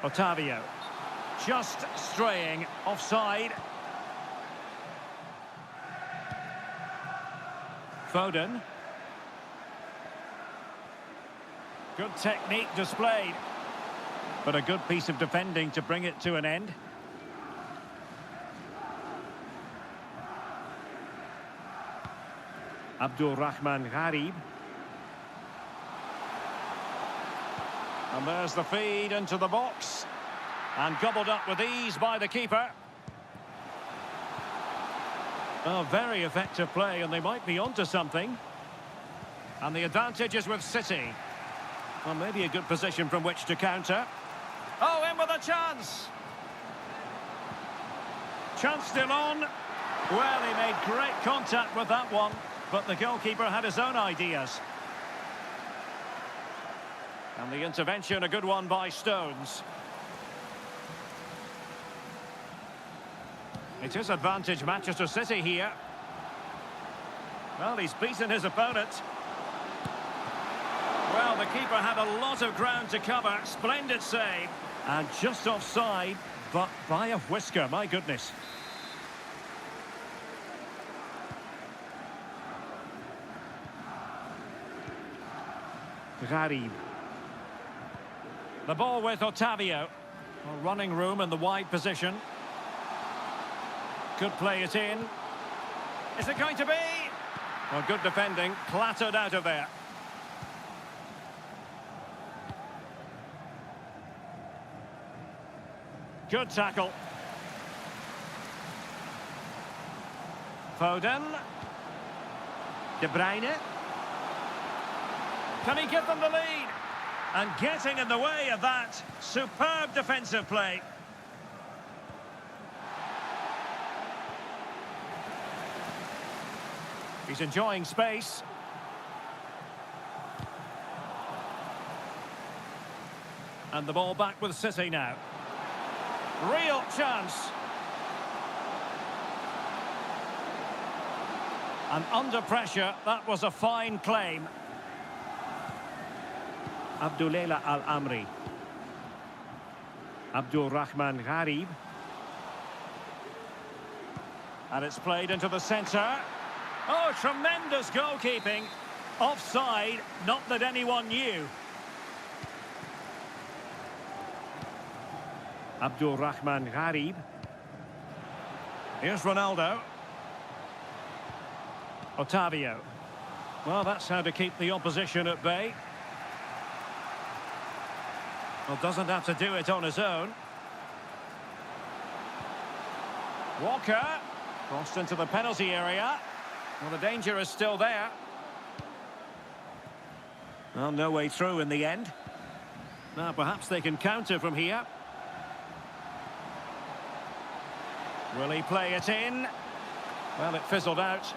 Speaker 2: Otavio. Just straying offside. Foden. Good technique displayed. But a good piece of defending to bring it to an end. Abdul Rahman Gharib. And there's the feed into the box. And gobbled up with ease by the keeper. Oh, very effective play, and they might be onto something. And the advantage is with City. Well, maybe a good position from which to counter. Oh, in with a chance! Chance still on. Well, he made great contact with that one, but the goalkeeper had his own ideas. And the intervention, a good one by Stones. It is advantage Manchester City here. Well, he's beaten his opponent. Well, the keeper had a lot of ground to cover. Splendid save. And just offside, but by a whisker, my goodness. Gharib. The ball with Otavio. Well, running room in the wide position. Could play it in. Is it going to be? Well, good defending. Clattered out of there. Good tackle. Foden. De Bruyne. Can he give them the lead? And getting in the way of that. Superb defensive play. He's enjoying space. And the ball back with City now. Real chance. And under pressure, that was a fine claim. Abdullah Al-Amri. Abdul Rahman Gharib. And it's played into the centre. Oh, tremendous goalkeeping. Offside, not that anyone knew. Abdul Rahman Gharib. Here's Ronaldo. Otavio. Well, that's how to keep the opposition at bay. Well, doesn't have to do it on his own. Walker. Crossed into the penalty area. Well, the danger is still there. Well, no way through in the end. Now, perhaps they can counter from here. Will he play it in? Well, it fizzled out.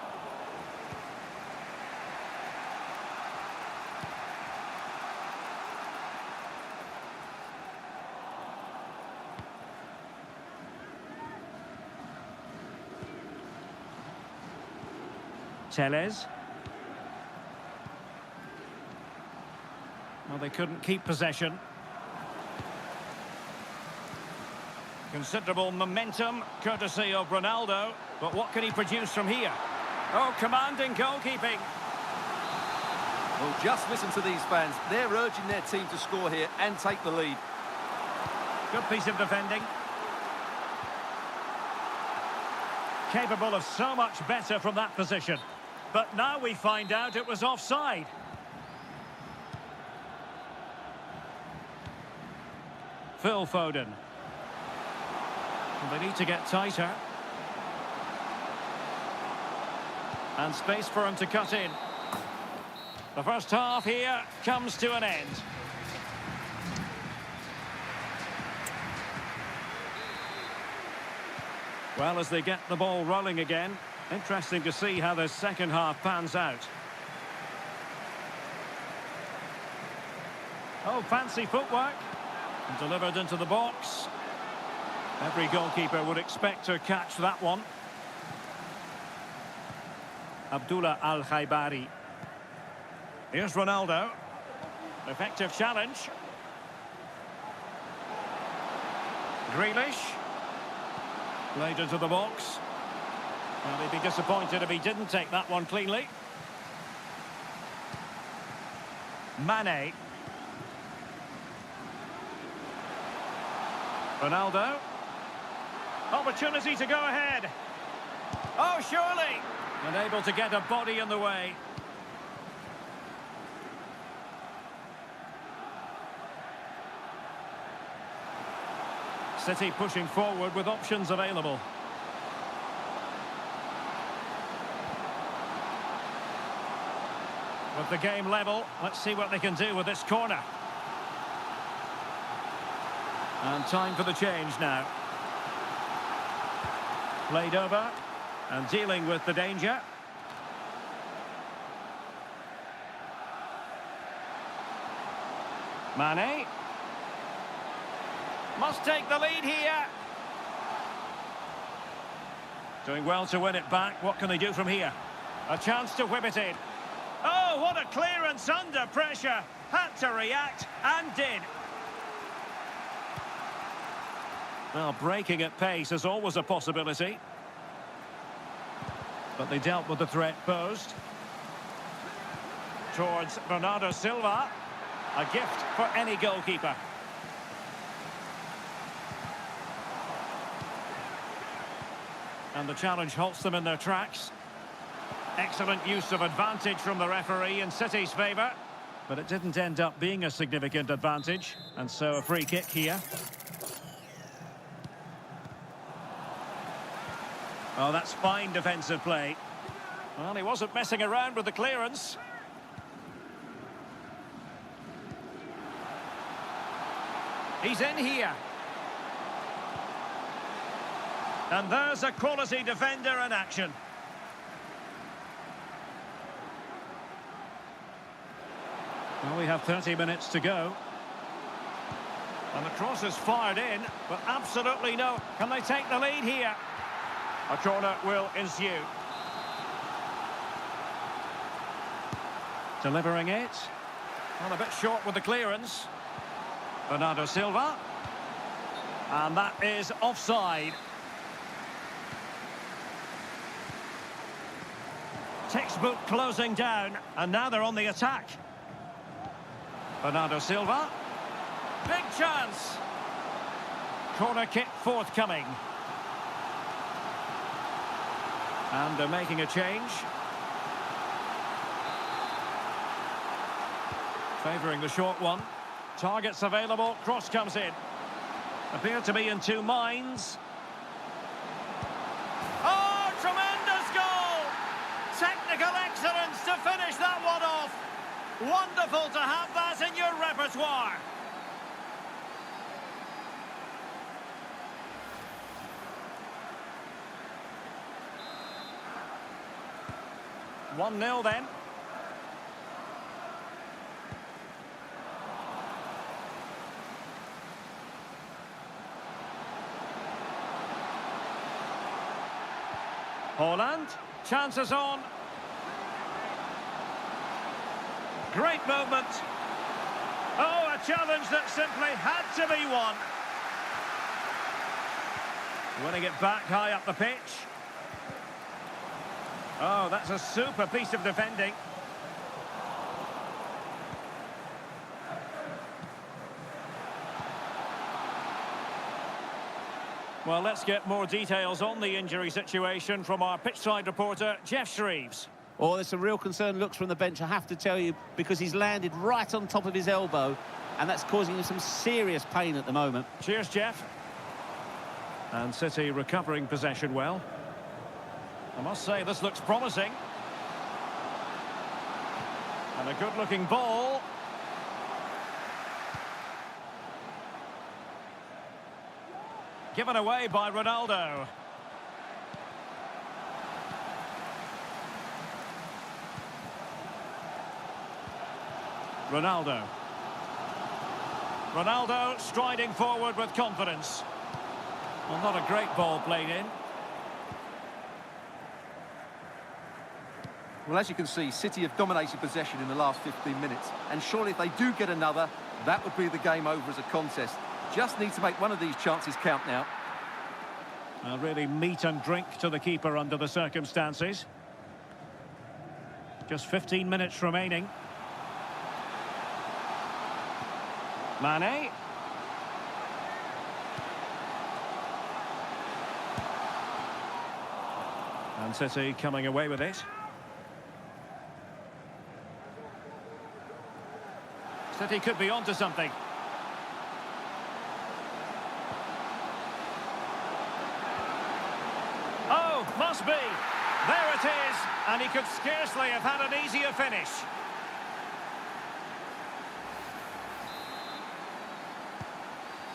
Speaker 2: Tellez. Well, they couldn't keep possession. Considerable momentum, courtesy of Ronaldo. But what can he produce from here? Oh, commanding goalkeeping.
Speaker 3: Well, just listen to these fans. They're urging their team to score here and take the lead.
Speaker 2: Good piece of defending. Capable of so much better from that position. But now we find out it was offside. Phil Foden. And they need to get tighter. And space for him to cut in. The first half here comes to an end. Well, as they get the ball rolling again, interesting to see how the second half pans out. Oh, fancy footwork. And delivered into the box. Every goalkeeper would expect to catch that one. Abdullah Al-Khaibari. Here's Ronaldo. Effective challenge. Grealish. Played into the box. Well, he'd be disappointed if he didn't take that one cleanly. Mane. Ronaldo. Opportunity to go ahead. Oh, surely! And able to get a body in the way. City pushing forward with options available. With the game level, let's see what they can do with this corner. And time for the change now. Played over and dealing with the danger. Mane. Must take the lead here. Doing well to win it back. What can they do from here? A chance to whip it in. Oh, what a clearance under pressure. Had to react and did. Well, breaking at pace is always a possibility. But they dealt with the threat posed. Towards Bernardo Silva. A gift for any goalkeeper. And the challenge halts them in their tracks. Excellent use of advantage from the referee in City's favour. But it didn't end up being a significant advantage. And so a free kick here. Oh, that's fine defensive play. Well, he wasn't messing around with the clearance. He's in here. And there's a quality defender in action. Well, we have 30 minutes to go. And the cross is fired in, but absolutely no. Can they take the lead here? A corner will ensue. Delivering it. Well, a bit short with the clearance. Bernardo Silva. And that is offside. Textbook closing down, and now they're on the attack. Bernardo Silva. Big chance. Corner kick forthcoming. And they're making a change. Favouring the short one. Targets available, cross comes in. Appear to be in two minds. Oh, tremendous goal! Technical excellence to finish that one off. Wonderful to have that in your repertoire. One 0 then. Holland, chances on. Great movement. Oh, a challenge that simply had to be won. Winning it back high up the pitch. Oh, that's a super piece of defending. Well, let's get more details on the injury situation from our pitchside reporter, Jeff Shreves.
Speaker 5: Oh, there's some real concern looks from the bench, I have to tell you, because he's landed right on top of his elbow, and that's causing him some serious pain at the moment.
Speaker 2: Cheers, Jeff. And City recovering possession well. I must say, this looks promising. And a good-looking ball. Given away by Ronaldo. Ronaldo striding forward with confidence. Well, not a great ball played in.
Speaker 3: Well, as you can see, City have dominated possession in the last 15 minutes. And surely if they do get another, that would be the game over as a contest. Just need to make one of these chances count now.
Speaker 2: Really meat and drink to the keeper under the circumstances. Just 15 minutes remaining. Mane. And City coming away with it. City could be onto something. Oh, must be. There it is. And he could scarcely have had an easier finish.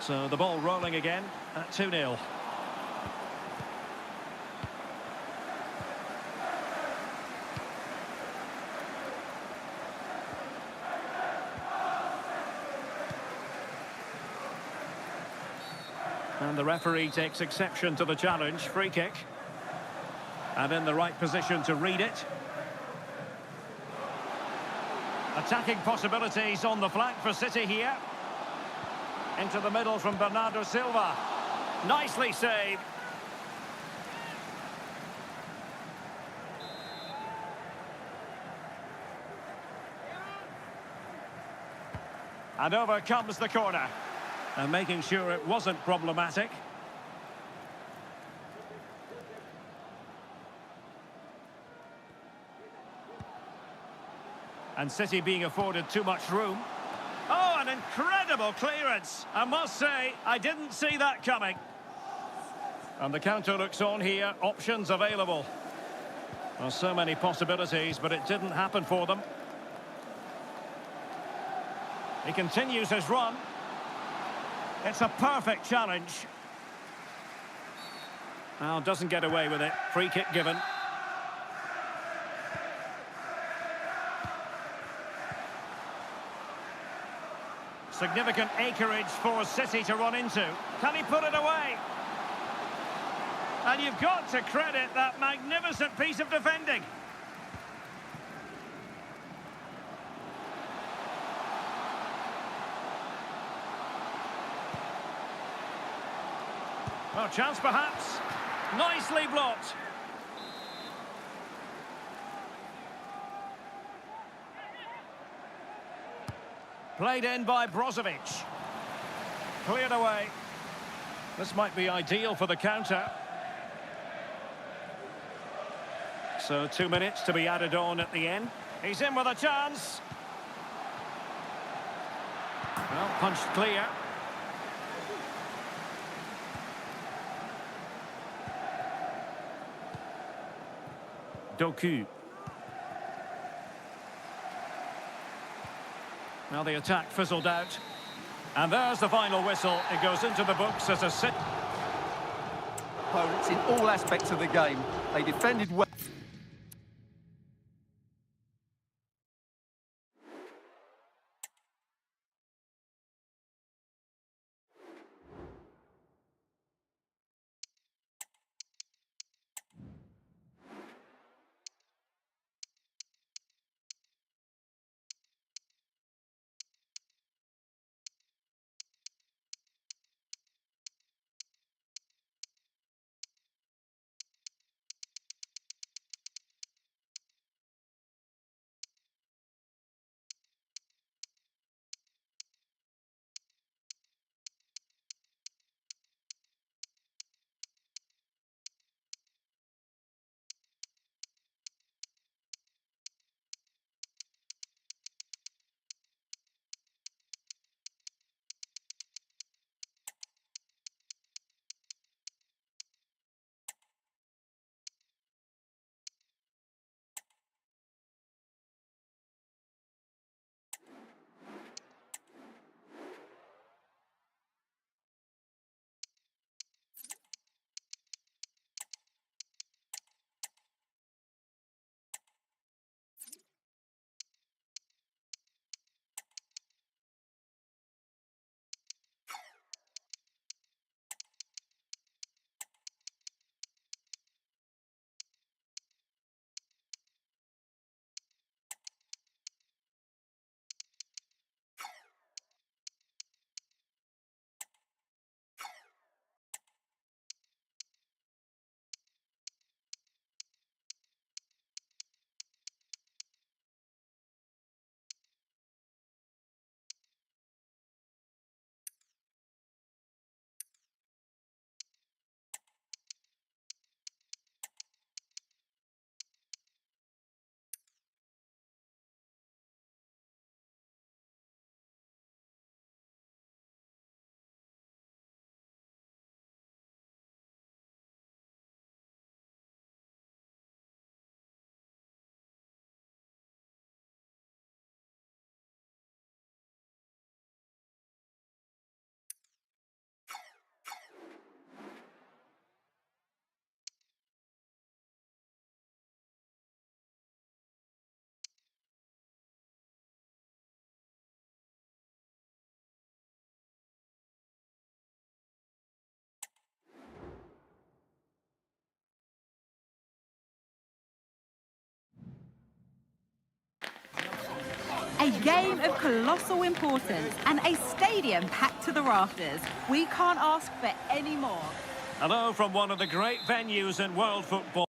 Speaker 2: So the ball rolling again at 2-0. And the referee takes exception to the challenge. Free kick. And in the right position to read it. Attacking possibilities on the flank for City here. Into the middle from Bernardo Silva. Nicely saved. And over comes the corner. And making sure it wasn't problematic. And City being afforded too much room. Oh, an incredible clearance. I must say, I didn't see that coming. And the counter looks on here. Options available. Well, so many possibilities, but it didn't happen for them. He continues his run. It's a perfect challenge. Now doesn't get away with it. Free kick given. Significant acreage for City to run into. Can he put it away? And you've got to credit that magnificent piece of defending. Well, chance perhaps. Nicely blocked. Played in by Brozovic. Cleared away. This might be ideal for the counter. So 2 minutes to be added on at the end. He's in with a chance. Well, punched clear. Doku. Well, the attack fizzled out. And there's the final whistle. It goes into the books as a sit.
Speaker 3: Opponents in all aspects of the game. They defended well.
Speaker 1: A game of colossal importance and a stadium packed to the rafters. We can't ask for any more.
Speaker 2: Hello from one of the great venues in world football.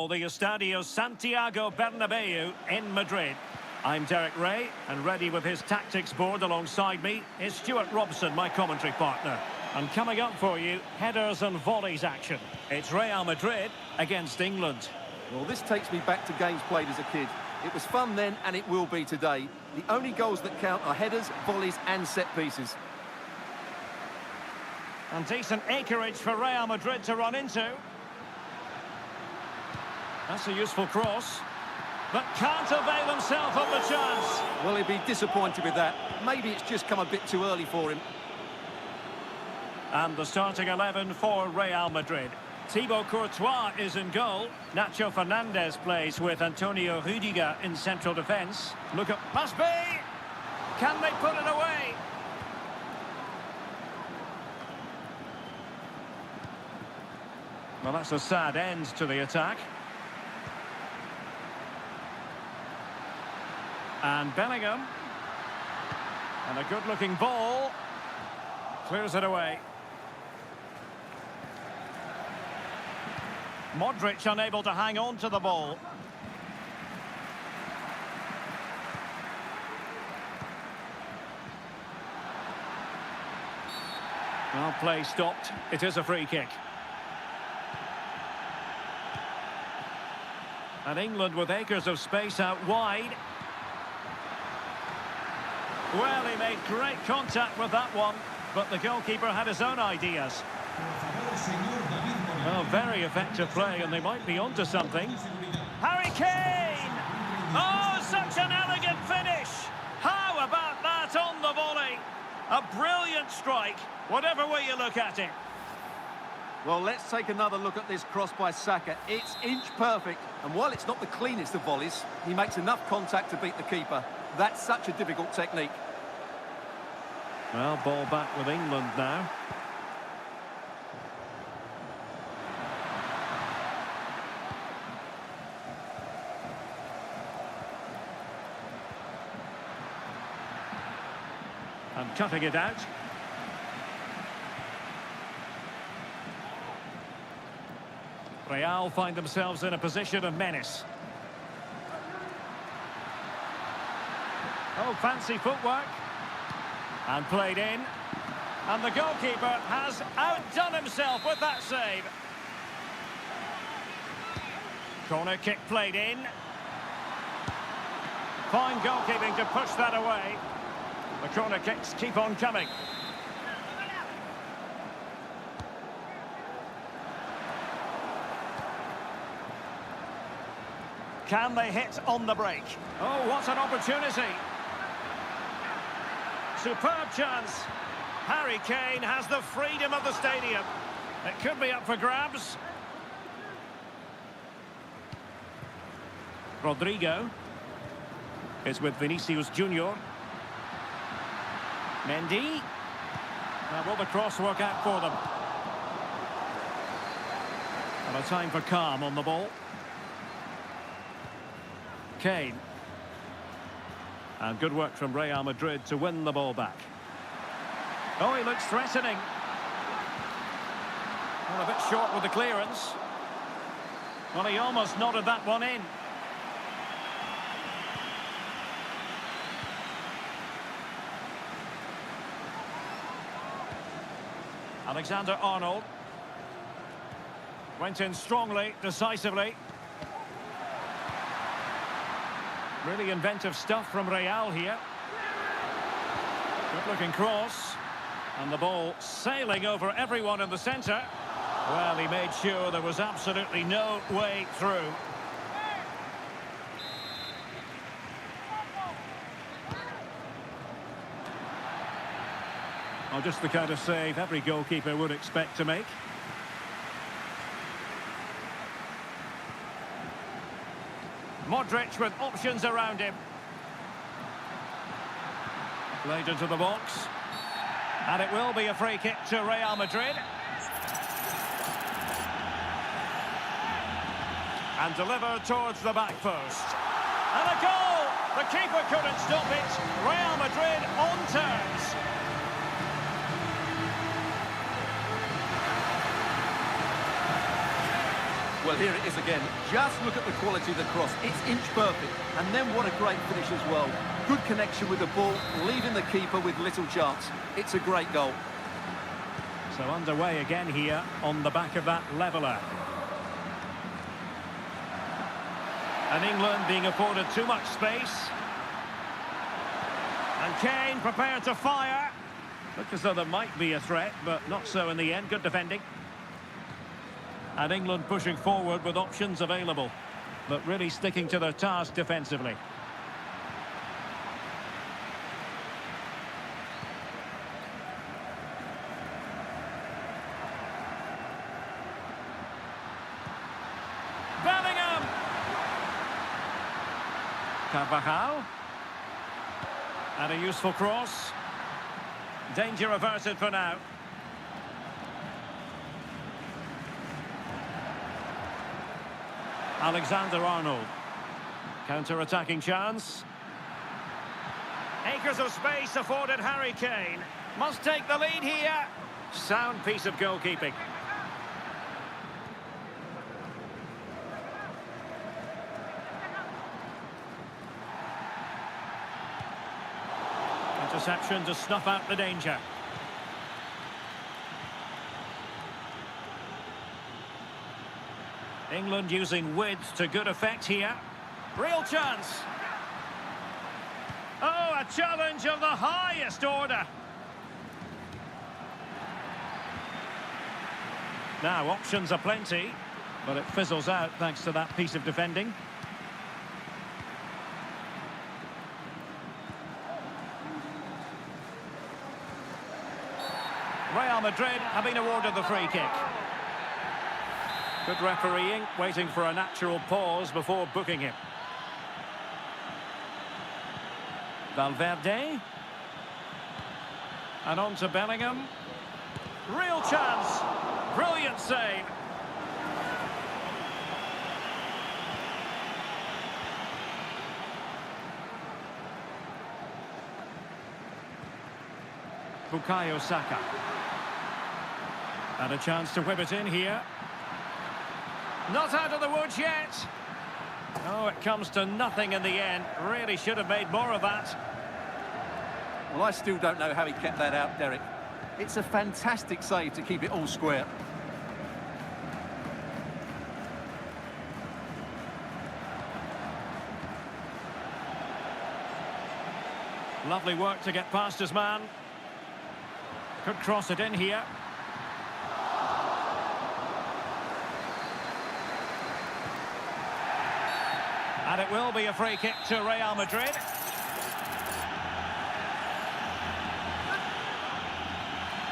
Speaker 2: The Estadio Santiago Bernabeu in Madrid. I'm Derek Ray, and ready with his tactics board alongside me is Stuart Robson, my commentary partner. And coming up for you, headers and volleys action. It's Real Madrid against England.
Speaker 3: Well, this takes me back to games played as a kid. It was fun then, and it will be today. The only goals that count are headers, volleys and set pieces.
Speaker 2: And decent acreage for Real Madrid to run into. That's a useful cross. but can't avail himself of the chance.
Speaker 3: Well, he'd be disappointed with that. Maybe it's just come a bit too early for him.
Speaker 2: And the starting 11 for Real Madrid. Thibaut Courtois is in goal. Nacho Fernandez plays with Antonio Rüdiger in central defence. Look at must be. Can they put it away? Well, that's a sad end to the attack. And Bellingham. And a good-looking ball. Clears it away. Modric unable to hang on to the ball. Well, play stopped. It is a free kick. And England with acres of space out wide. Well, he made great contact with that one, but the goalkeeper had his own ideas. Well, very effective play, and they might be onto something. Harry Kane! Oh, such an elegant finish! How about that on the volley? A brilliant strike, whatever way you look at it.
Speaker 3: Well, let's take another look at this cross by Saka. It's inch perfect, and while it's not the cleanest of volleys, he makes enough contact to beat the keeper. That's such a difficult technique.
Speaker 2: Well, ball back with England now. And cutting it out. Real find themselves in a position of menace. Oh, fancy footwork. And played in. And the goalkeeper has outdone himself with that save. Corner kick played in. Fine goalkeeping to push that away. The corner kicks keep on coming. Can they hit on the break? Oh, what an opportunity. Superb chance. Harry Kane has the freedom of the stadium. It could be up for grabs. Rodrigo is with Vinicius Junior. Mendy. Now will the cross work out for them? And a time for calm on the ball. Kane. And good work from Real Madrid to win the ball back. Oh, he looks threatening. Well, a bit short with the clearance. Well, he almost nodded that one in. Alexander-Arnold. Went in strongly, decisively. Really inventive stuff from Real here. Good-looking cross. And the ball sailing over everyone in the centre. Well, he made sure there was absolutely no way through. Oh, just the kind of save every goalkeeper would expect to make. Modric with options around him. Played into the box. And it will be a free kick to Real Madrid. And delivered towards the back post. And a goal! The keeper couldn't stop it. Real Madrid on terms.
Speaker 3: Well, here it is again. Just look at the quality of the cross. It's inch perfect. And then what a great finish as well. Good connection with the ball, leaving the keeper with little chance. It's a great goal.
Speaker 2: So underway again here on the back of that leveller. And England being afforded too much space. And Kane prepared to fire. Looked as though there might be a threat, but not so in the end. Good defending. And England pushing forward with options available. but really sticking to their task defensively. Bellingham! Carvajal. And a useful cross. Danger averted for now. Alexander-Arnold. Counter-attacking chance. Acres of space afforded Harry Kane. Must take the lead here. Sound piece of goalkeeping. Interception to snuff out the danger. England using width to good effect here. Real chance. Oh, a challenge of the highest order. Now, options are plenty, but it fizzles out thanks to that piece of defending. Real Madrid have been awarded the free kick. Good refereeing, waiting for a natural pause before booking him. Valverde. And on to Bellingham. Real chance. Brilliant save. Bukayo Saka. And a chance to whip it in here. Not out of the woods yet. Oh, it comes to nothing in the end. Really should have made more of that.
Speaker 3: Well, I still don't know how he kept that out, Derek. It's a fantastic save to keep it all square.
Speaker 2: Lovely work to get past his man. Could cross it in here. And it will be a free kick to Real Madrid.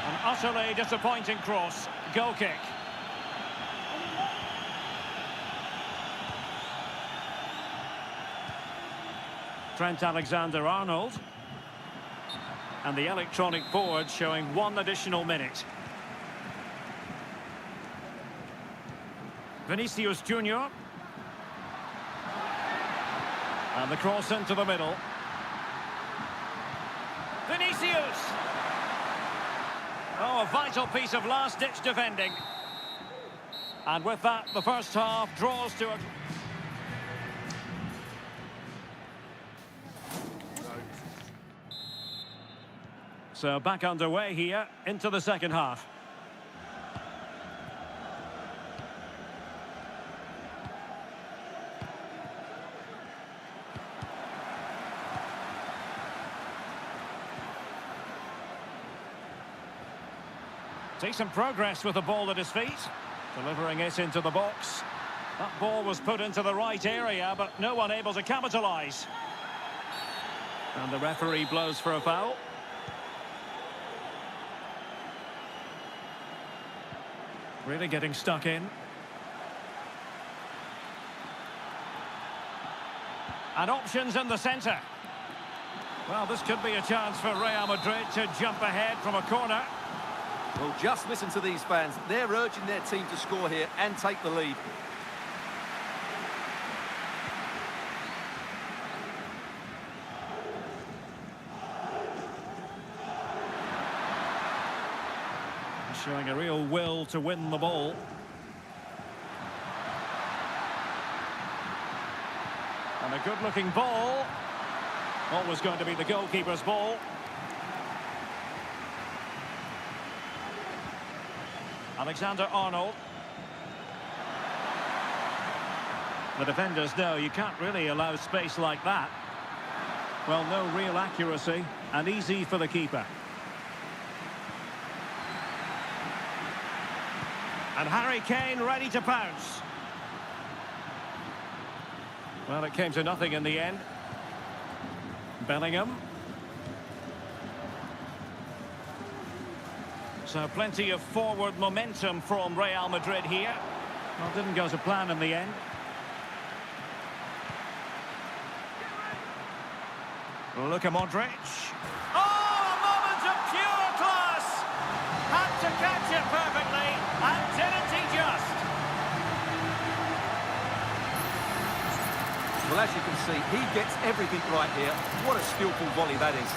Speaker 2: An utterly disappointing cross. Goal kick. Trent Alexander-Arnold. And the electronic board showing 1 additional minute. Vinicius Junior. And the cross into the middle. Vinicius! Oh, a vital piece of last-ditch defending. And with that, the first half draws to a... So back underway here into the second half. Decent progress with the ball at his feet, delivering it into the box. That ball was put into the right area, but no one able to capitalise. And the referee blows for a foul. Really getting stuck in. And options in the centre. Well, this could be a chance for Real Madrid to jump ahead from a corner.
Speaker 3: Well, just listen to these fans. They're urging their team to score here and take the lead.
Speaker 2: Showing a real will to win the ball. And a good-looking ball. Always going to be the goalkeeper's ball. Alexander-Arnold. The defenders know you can't really allow space like that. Well, no real accuracy, and easy for the keeper. And Harry Kane ready to pounce. Well, it came to nothing in the end. Bellingham. So plenty of forward momentum from Real Madrid here. Well, didn't go to plan in the end. Luka Modric. Oh, a moment of pure class! Had to catch it perfectly, and didn't he just?
Speaker 3: Well, as you can see, he gets everything right here. What a skillful volley that is.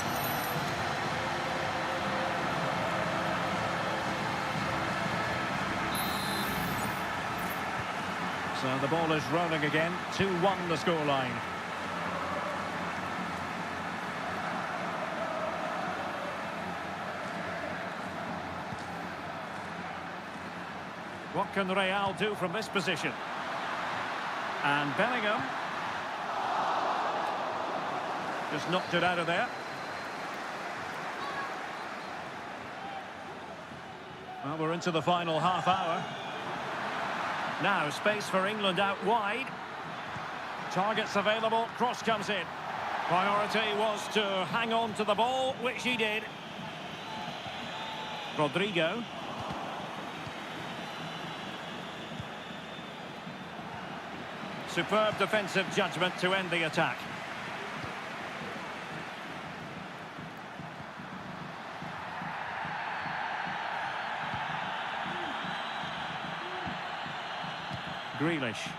Speaker 2: So the ball is rolling again. 2-1 the scoreline. What can Real do from this position? And Bellingham just knocked it out of there. Well, we're into the final half hour. Now, space for England out wide. Targets available, cross comes in. Priority was to hang on to the ball, which he did. Rodrigo. Superb defensive judgment to end the attack. Grealish.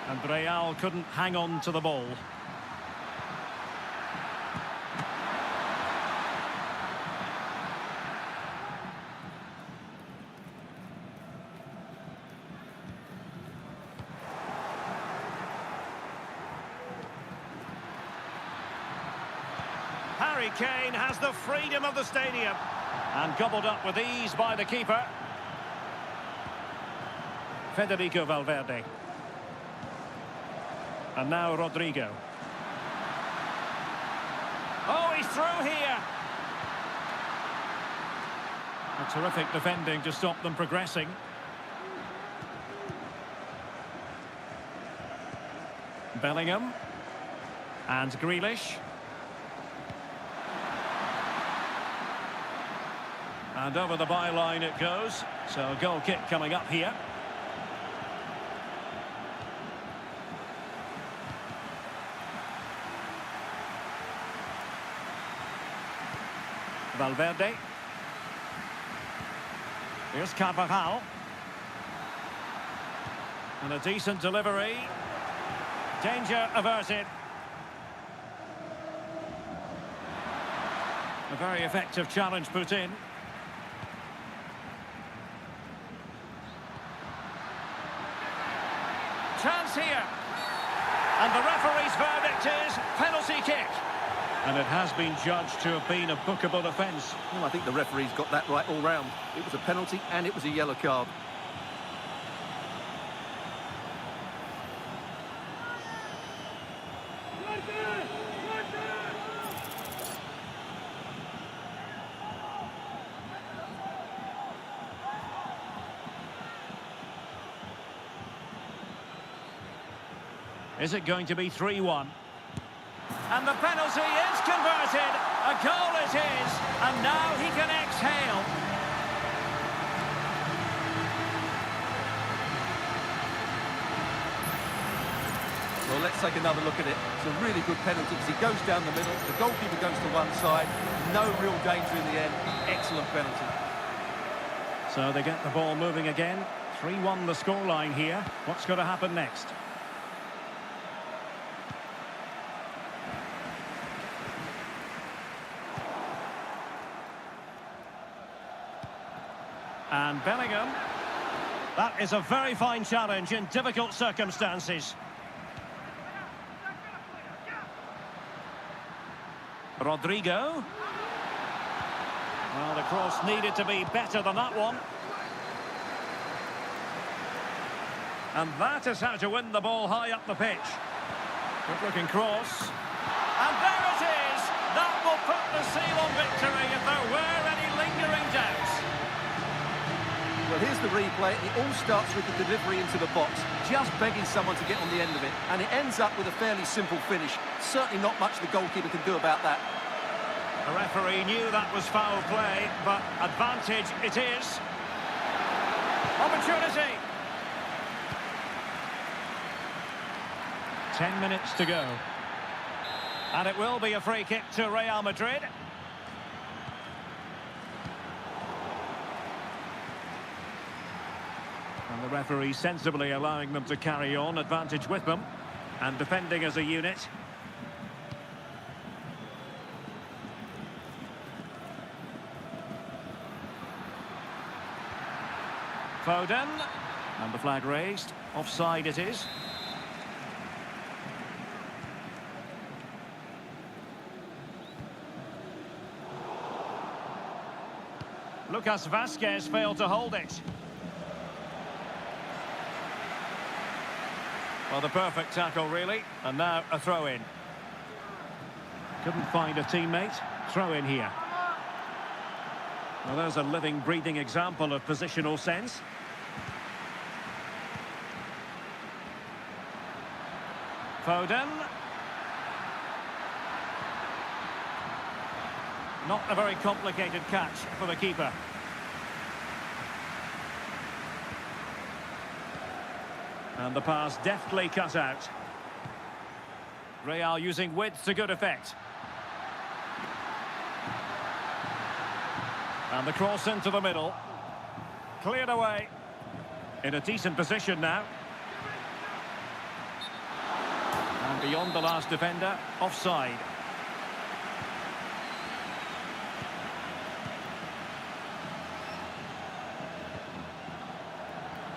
Speaker 2: And Real couldn't hang on to the ball. Harry Kane has the freedom of the stadium and gobbled up with ease by the keeper. Federico Valverde. And now Rodrigo. Oh, he's through here. A terrific defending to stop them progressing. Bellingham. And Grealish. And over the byline it goes. So a goal kick coming up here. Valverde. Here's Carvajal. And a decent delivery. Danger averted. A very effective challenge put in. Chance here. And the referee's verdict is penalty kick. And it has been judged to have been a bookable offence.
Speaker 3: Well, I think the referee's got that right all round. It was a penalty and it was a yellow card.
Speaker 2: Is it going to be 3-1? And the penalty is converted. A goal it is. And now he can exhale.
Speaker 3: Well, let's take another look at it. It's a really good penalty because he goes down the middle. The goalkeeper goes to one side. No real danger in the end. Excellent penalty.
Speaker 2: So they get the ball moving again. 3-1 the scoreline here. What's going to happen next? And Bellingham. That is a very fine challenge in difficult circumstances. Rodrigo. Well, the cross needed to be better than that one. And that is how to win the ball high up the pitch. Good-looking cross. And there it is! That will put the seal on victory if there were any
Speaker 3: Well, here's the replay. It all starts with the delivery into the box, just begging someone to get on the end of it. And it ends up with a fairly simple finish. Certainly not much the goalkeeper can do about that.
Speaker 2: The referee knew that was foul play, but advantage it is. Opportunity. 10 minutes to go. And it will be a free kick to Real Madrid. And the referee sensibly allowing them to carry on, advantage with them, and defending as a unit. Foden, and the flag raised. Offside it is. Lucas Vazquez failed to hold it. Well, the perfect tackle, really. And now a throw-in. Couldn't find a teammate. Throw-in here. Well, there's a living, breathing example of positional sense. Foden. Not a very complicated catch for the keeper. And the pass deftly cut out. Real using width to good effect. And the cross into the middle. Cleared away. In a decent position now. And beyond the last defender, offside.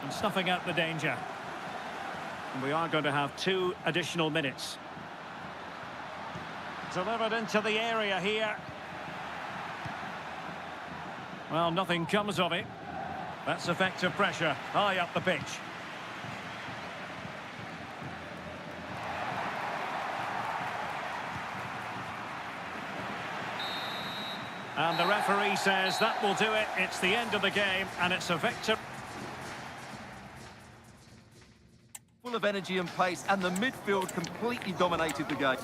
Speaker 2: And snuffing out the danger. And we are going to have 2 additional minutes. Delivered into the area here. Well, nothing comes of it. That's effective pressure high up the pitch. And the referee says that will do it. It's the end of the game, and it's a victory.
Speaker 3: Full of energy and pace, and the midfield completely dominated the game.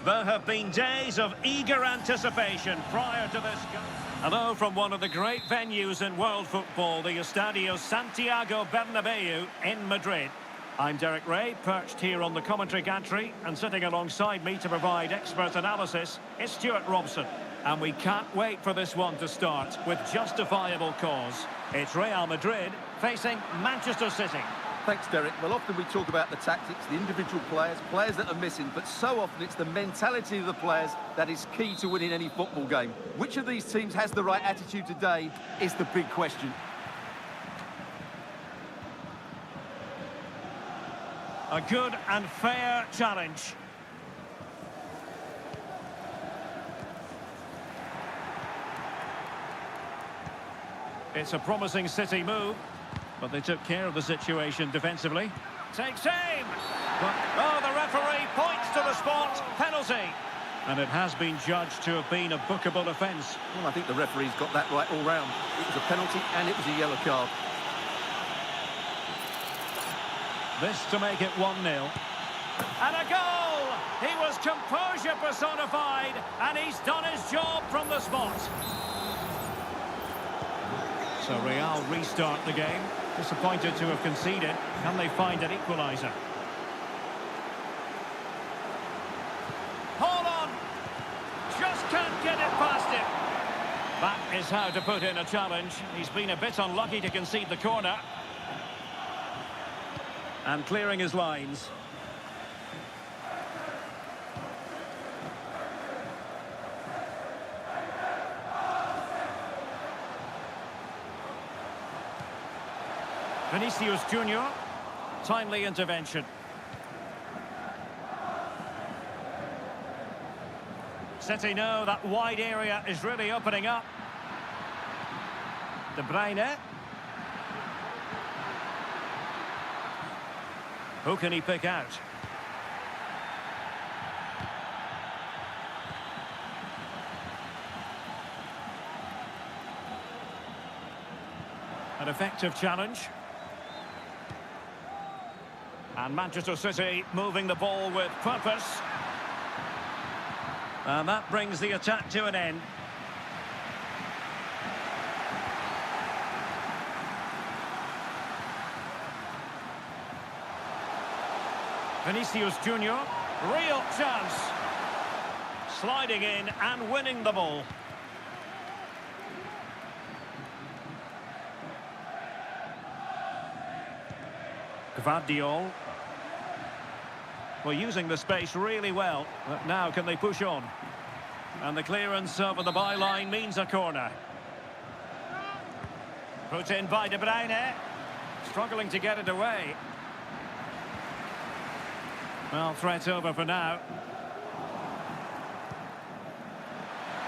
Speaker 2: There have been days of eager anticipation prior to this. Hello from one of the great venues in world football, the Estadio Santiago Bernabeu in Madrid. I'm Derek Ray, perched here on the commentary gantry, and sitting alongside me to provide expert analysis is Stuart Robson. And we can't wait for this one to start with justifiable cause. It's Real Madrid facing Manchester City.
Speaker 3: Thanks, Derek. Well, often we talk about the tactics, the individual players that are missing, but so often it's the mentality of the players that is key to winning any football game. Which of these teams has the right attitude today is the big question.
Speaker 2: A good and fair challenge. It's a promising City move. But they took care of the situation defensively. Takes aim! But, oh, the referee points to the spot. Penalty. And it has been judged to have been a bookable offence.
Speaker 3: Well, I think the referee's got that right all round. It was a penalty and it was a yellow card.
Speaker 2: This to make it 1-0. And a goal! He was composure personified, and he's done his job from the spot. So Real restart the game. Disappointed to have conceded. Can they find an equaliser? Hold on! Just can't get it past him. That is how to put in a challenge. He's been a bit unlucky to concede the corner. And clearing his lines. Vinicius Junior, timely intervention. City know that wide area is really opening up. De Bruyne. Who can he pick out? An effective challenge. And Manchester City moving the ball with purpose. And that brings the attack to an end. Vinicius Junior, real chance. Sliding in and winning the ball. Gvardiol. Well, using the space really well, but now can they push on? And the clearance over the byline means a corner. Put in by De Bruyne. Struggling to get it away. Well, threat over for now.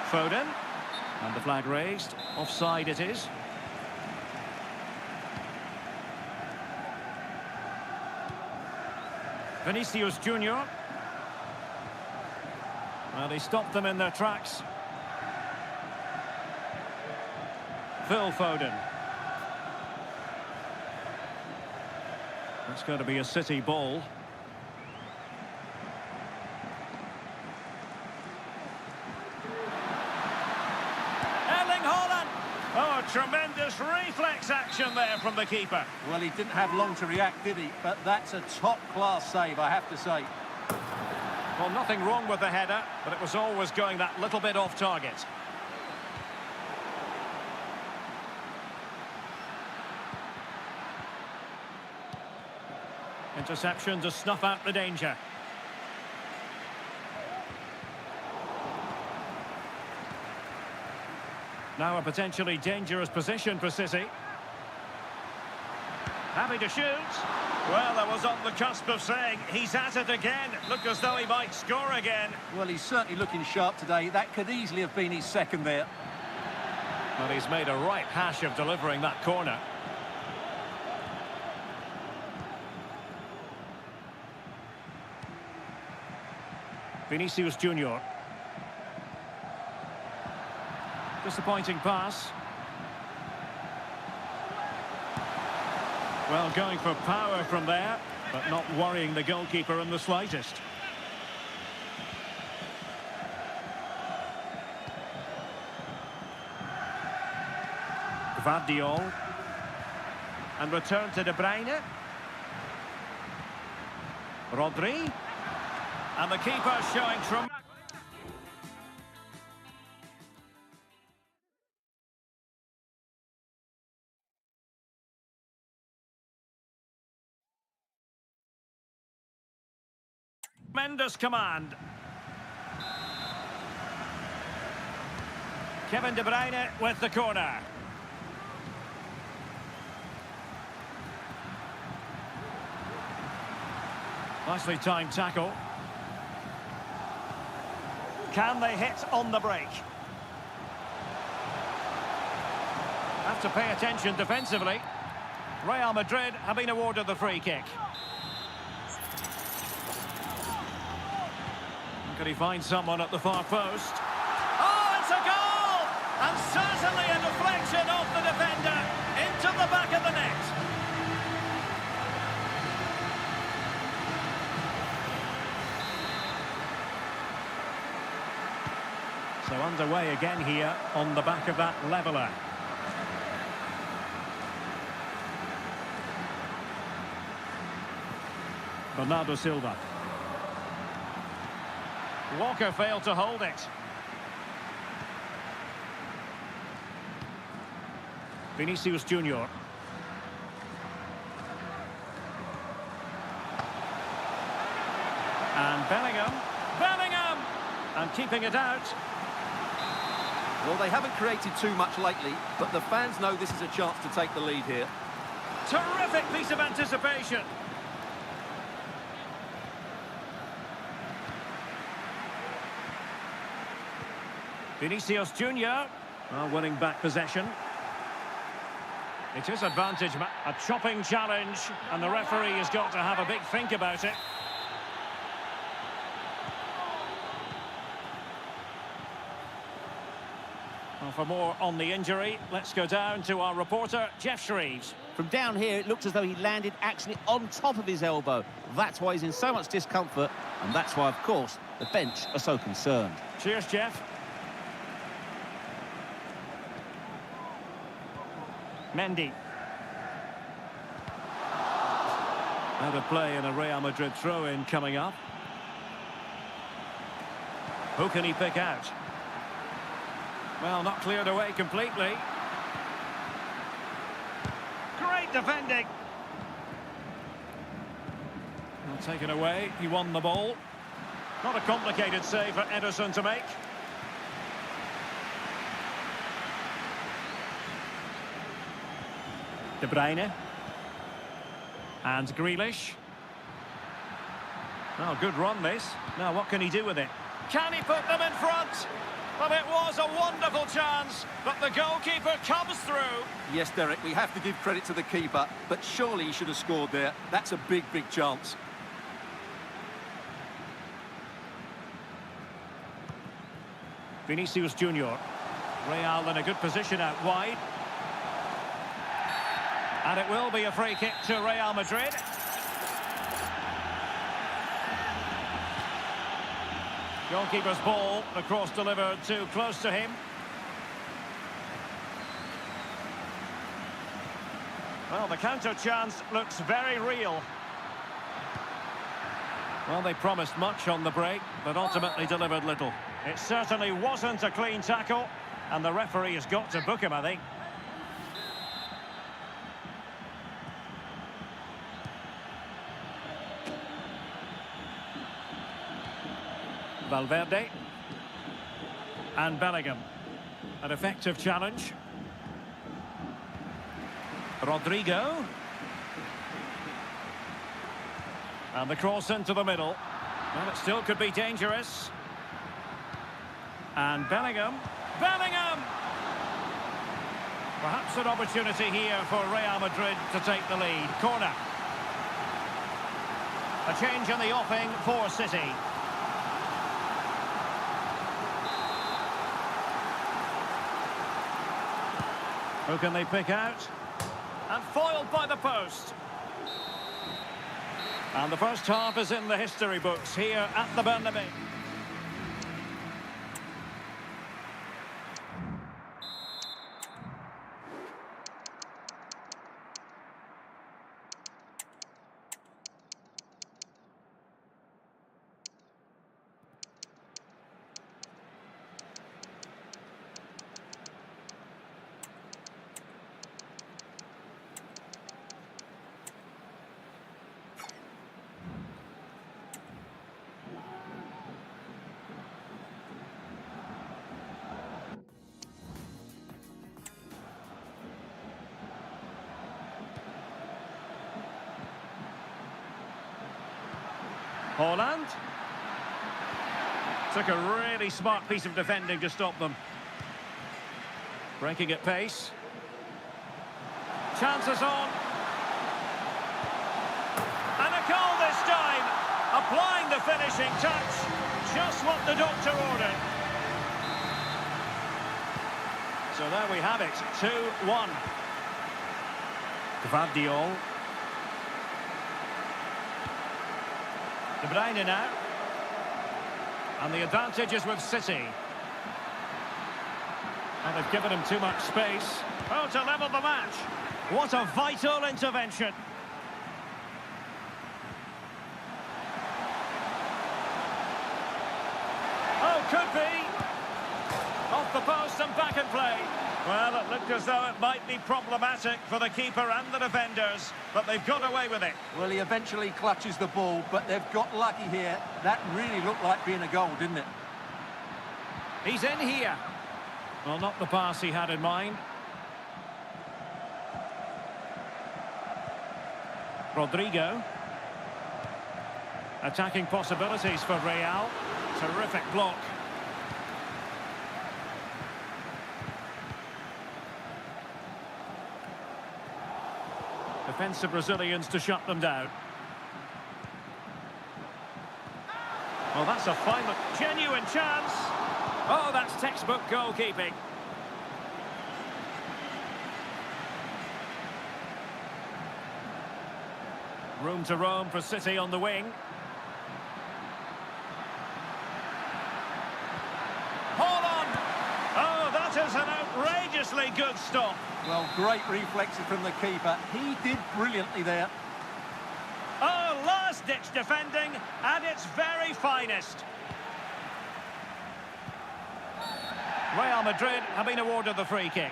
Speaker 2: Foden. And the flag raised. Offside it is. Vinicius Junior. Well, he stopped them in their tracks. Phil Foden. That's going to be a City ball. Oh, tremendous reflex action there from the keeper.
Speaker 3: Well, he didn't have long to react, did he? But that's a top-class save, I have to say.
Speaker 2: Well, nothing wrong with the header, but it was always going that little bit off target. Interception to snuff out the danger. Now a potentially dangerous position for City. Happy to shoot. Well, I was on the cusp of saying he's at it again. Look as though he might score again.
Speaker 3: Well, he's certainly looking sharp today. That could easily have been his second there.
Speaker 2: Well, he's made a right hash of delivering that corner. Vinicius Junior. Disappointing pass. Well, going for power from there, but not worrying the goalkeeper in the slightest. Vardiol. And return to De Bruyne. Rodri. And the keeper showing tremendous. Tremendous command. Kevin De Bruyne with the corner. Nicely timed tackle. Can they hit on the break? Have to pay attention defensively. Real Madrid have been awarded the free kick. Could he find someone at the far post? Oh, it's a goal! And certainly a deflection off the defender into the back of the net. So underway again here on the back of that leveller. Bernardo Silva. Walker failed to hold it. Vinicius Junior. And Bellingham. Bellingham! And keeping it out.
Speaker 3: Well, they haven't created too much lately, but the fans know this is a chance to take the lead here.
Speaker 2: Terrific piece of anticipation. Vinicius Junior, winning back possession. It is advantage, a chopping challenge, and the referee has got to have a big think about it. Well, for more on the injury, let's go down to our reporter, Jeff Shreves.
Speaker 5: From down here, it looks as though he landed actually on top of his elbow. That's why he's in so much discomfort, and that's why, of course, the bench are so concerned.
Speaker 2: Cheers, Jeff. Mendy. Out of play and a Real Madrid throw-in coming up. Who can he pick out? Well, not cleared away completely. Great defending. Well, taken away. He won the ball. Not a complicated save for Ederson to make. De Bruyne. And Grealish. Oh, good run this. Now, what can he do with it? Can he put them in front? Well, it was a wonderful chance, but the goalkeeper comes through.
Speaker 3: Yes, Derek, we have to give credit to the keeper, but surely he should have scored there. That's a big, big chance.
Speaker 2: Vinicius Junior. Real in a good position out wide. And it will be a free kick to Real Madrid. Goalkeeper's ball, the cross delivered too close to him. Well, the counter chance looks very real. Well, they promised much on the break, but ultimately delivered little. It certainly wasn't a clean tackle, and the referee has got to book him, I think. Valverde. And Bellingham. An effective challenge. Rodrigo. And the cross into the middle. Well, it still could be dangerous. And Bellingham. Bellingham! Perhaps an opportunity here for Real Madrid to take the lead. Corner. A change in the offing for City. Who can they pick out? And foiled by the post. And the first half is in the history books here at the Bernabeu. Haaland. Took a really smart piece of defending to stop them. Breaking at pace. Chances on. And a goal this time. Applying the finishing touch. Just what the doctor ordered. So there we have it. 2-1. Gvardiol. De Bruyne now. And the advantage is with City. And they've given him too much space. Oh, to level the match. What a vital intervention. Oh, could be. Off the post and back in play. Well, it looked as though it might be problematic for the keeper and the defenders, but they've got away with it.
Speaker 3: Well, he eventually clutches the ball, but they've got lucky here. That really looked like being a goal, didn't it?
Speaker 2: He's in here. Well, not the pass he had in mind. Rodrigo. Attacking possibilities for Real. Terrific block. Defensive Brazilians to shut them down. Well, that's a final, genuine chance. Oh, that's textbook goalkeeping. Room to roam for City on the wing. Haaland! Oh, that is an outrageously good stop.
Speaker 3: Well, great reflexes from the keeper. He did brilliantly there.
Speaker 2: Oh, last-ditch defending at its very finest. Real Madrid have been awarded the free kick.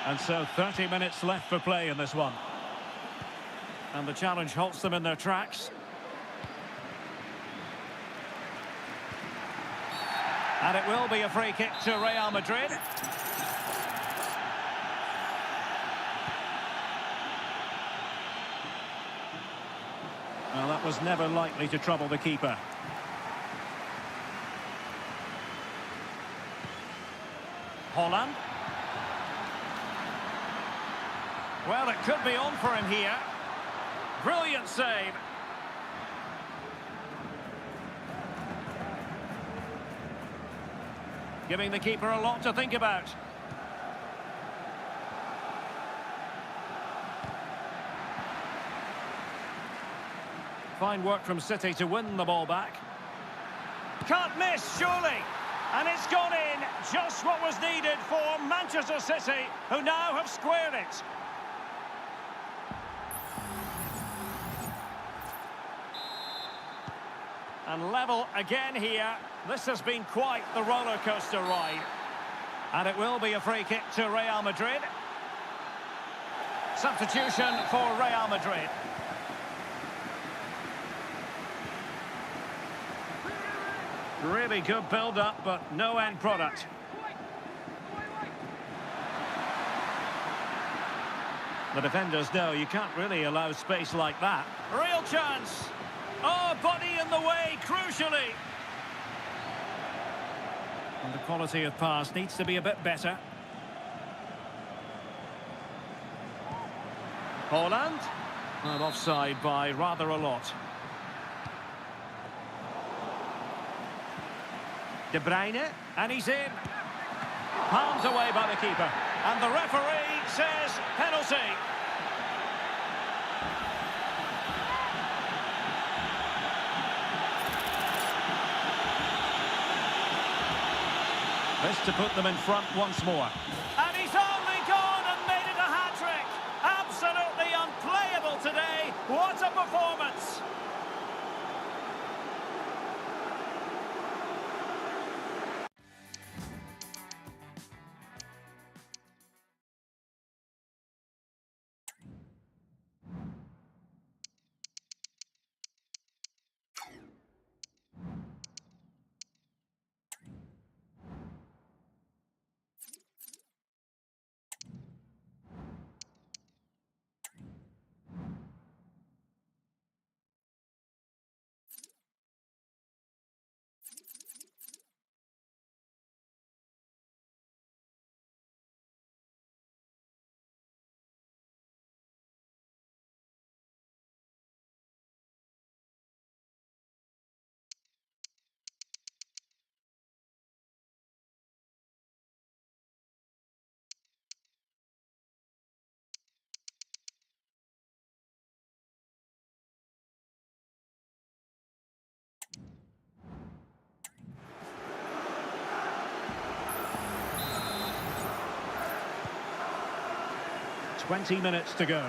Speaker 2: And so 30 minutes left for play in this one. And the challenge halts them in their tracks. And it will be a free kick to Real Madrid. Well, that was never likely to trouble the keeper. Haaland. Well, it could be on for him here. Brilliant save. Giving the keeper a lot to think about. Fine work from City to win the ball back. Can't miss, surely. And it's gone in. Just what was needed for Manchester City, who now have squared it. And level again here. This has been quite the roller coaster ride. And it will be a free kick to Real Madrid. Substitution for Real Madrid. Really good build-up, but no end product. The defenders know you can't really allow space like that. Real chance. Oh, body in the way, crucially. And the quality of pass needs to be a bit better. Haaland. And offside by rather a lot. De Bruyne, and he's in. Palmed away by the keeper. And the referee says penalty. This to put them in front once more. And he's only gone and made it a hat-trick. Absolutely unplayable today. What a performance. 20 minutes to go.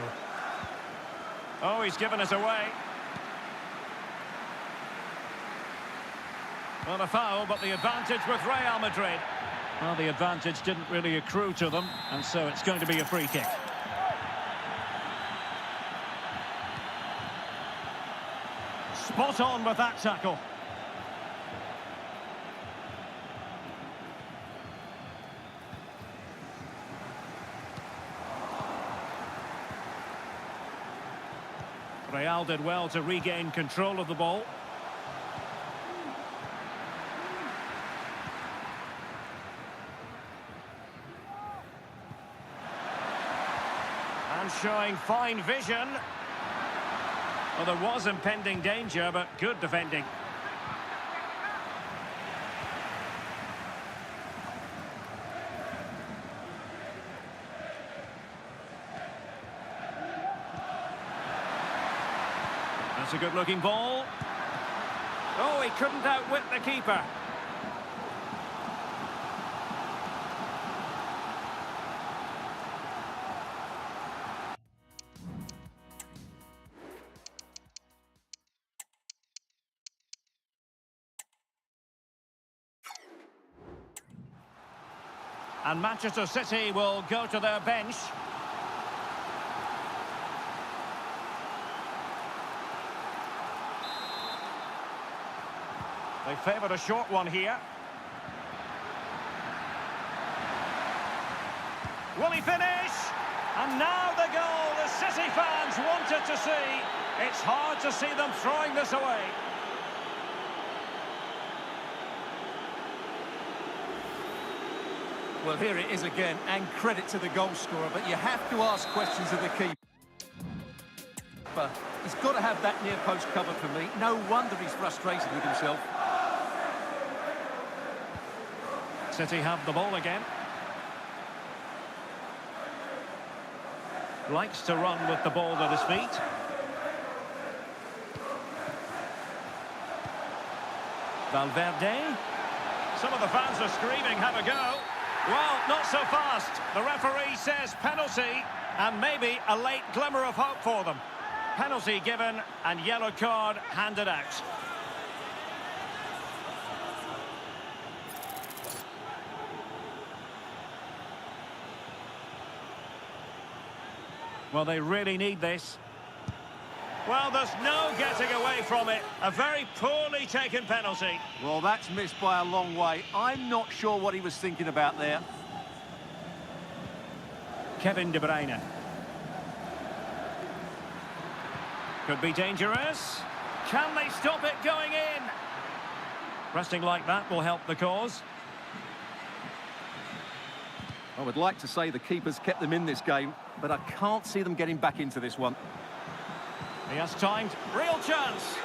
Speaker 2: Oh, he's given us away. Well, a foul, but the advantage with Real Madrid. Well, the advantage didn't really accrue to them, and so it's going to be a free kick. Spot on with that tackle. Real did well to regain control of the ball. And showing fine vision. Well, there was impending danger, but good defending. That's a good-looking ball. Oh, he couldn't outwit the keeper. And Manchester City will go to their bench. They favoured a short one here. Will he finish? And now the goal the City fans wanted to see. It's hard to see them throwing this away.
Speaker 3: Well, here it is again, and credit to the goal scorer, but you have to ask questions of the keeper. He's got to have that near post covered for me. No wonder he's frustrated with himself.
Speaker 2: City have the ball again. Likes to run with the ball at his feet. Valverde. Some of the fans are screaming, have a go. Well, not so fast. The referee says penalty, and maybe a late glimmer of hope for them. Penalty given, and yellow card handed out. Well, they really need this. Well, there's no getting away from it. A very poorly taken penalty.
Speaker 3: Well, that's missed by a long way. I'm not sure what he was thinking about there.
Speaker 2: Kevin De Bruyne. Could be dangerous. Can they stop it going in? Pressing like that will help the cause.
Speaker 3: I would like to say the keeper's kept them in this game, but I can't see them getting back into this one.
Speaker 2: He has timed. Real chance.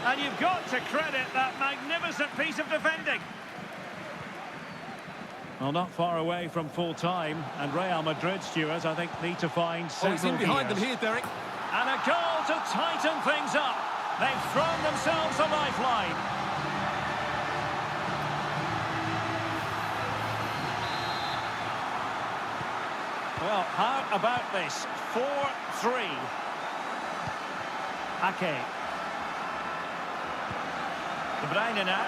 Speaker 2: And you've got to credit that magnificent piece of defending. Well, not far away from full time. And Real Madrid, Stuart, I think, need to find several
Speaker 3: he's in behind them here, Derek.
Speaker 2: And a goal to tighten things up. They've thrown themselves a lifeline. Well, how about this? 4-3. Ake. De Bruyne now.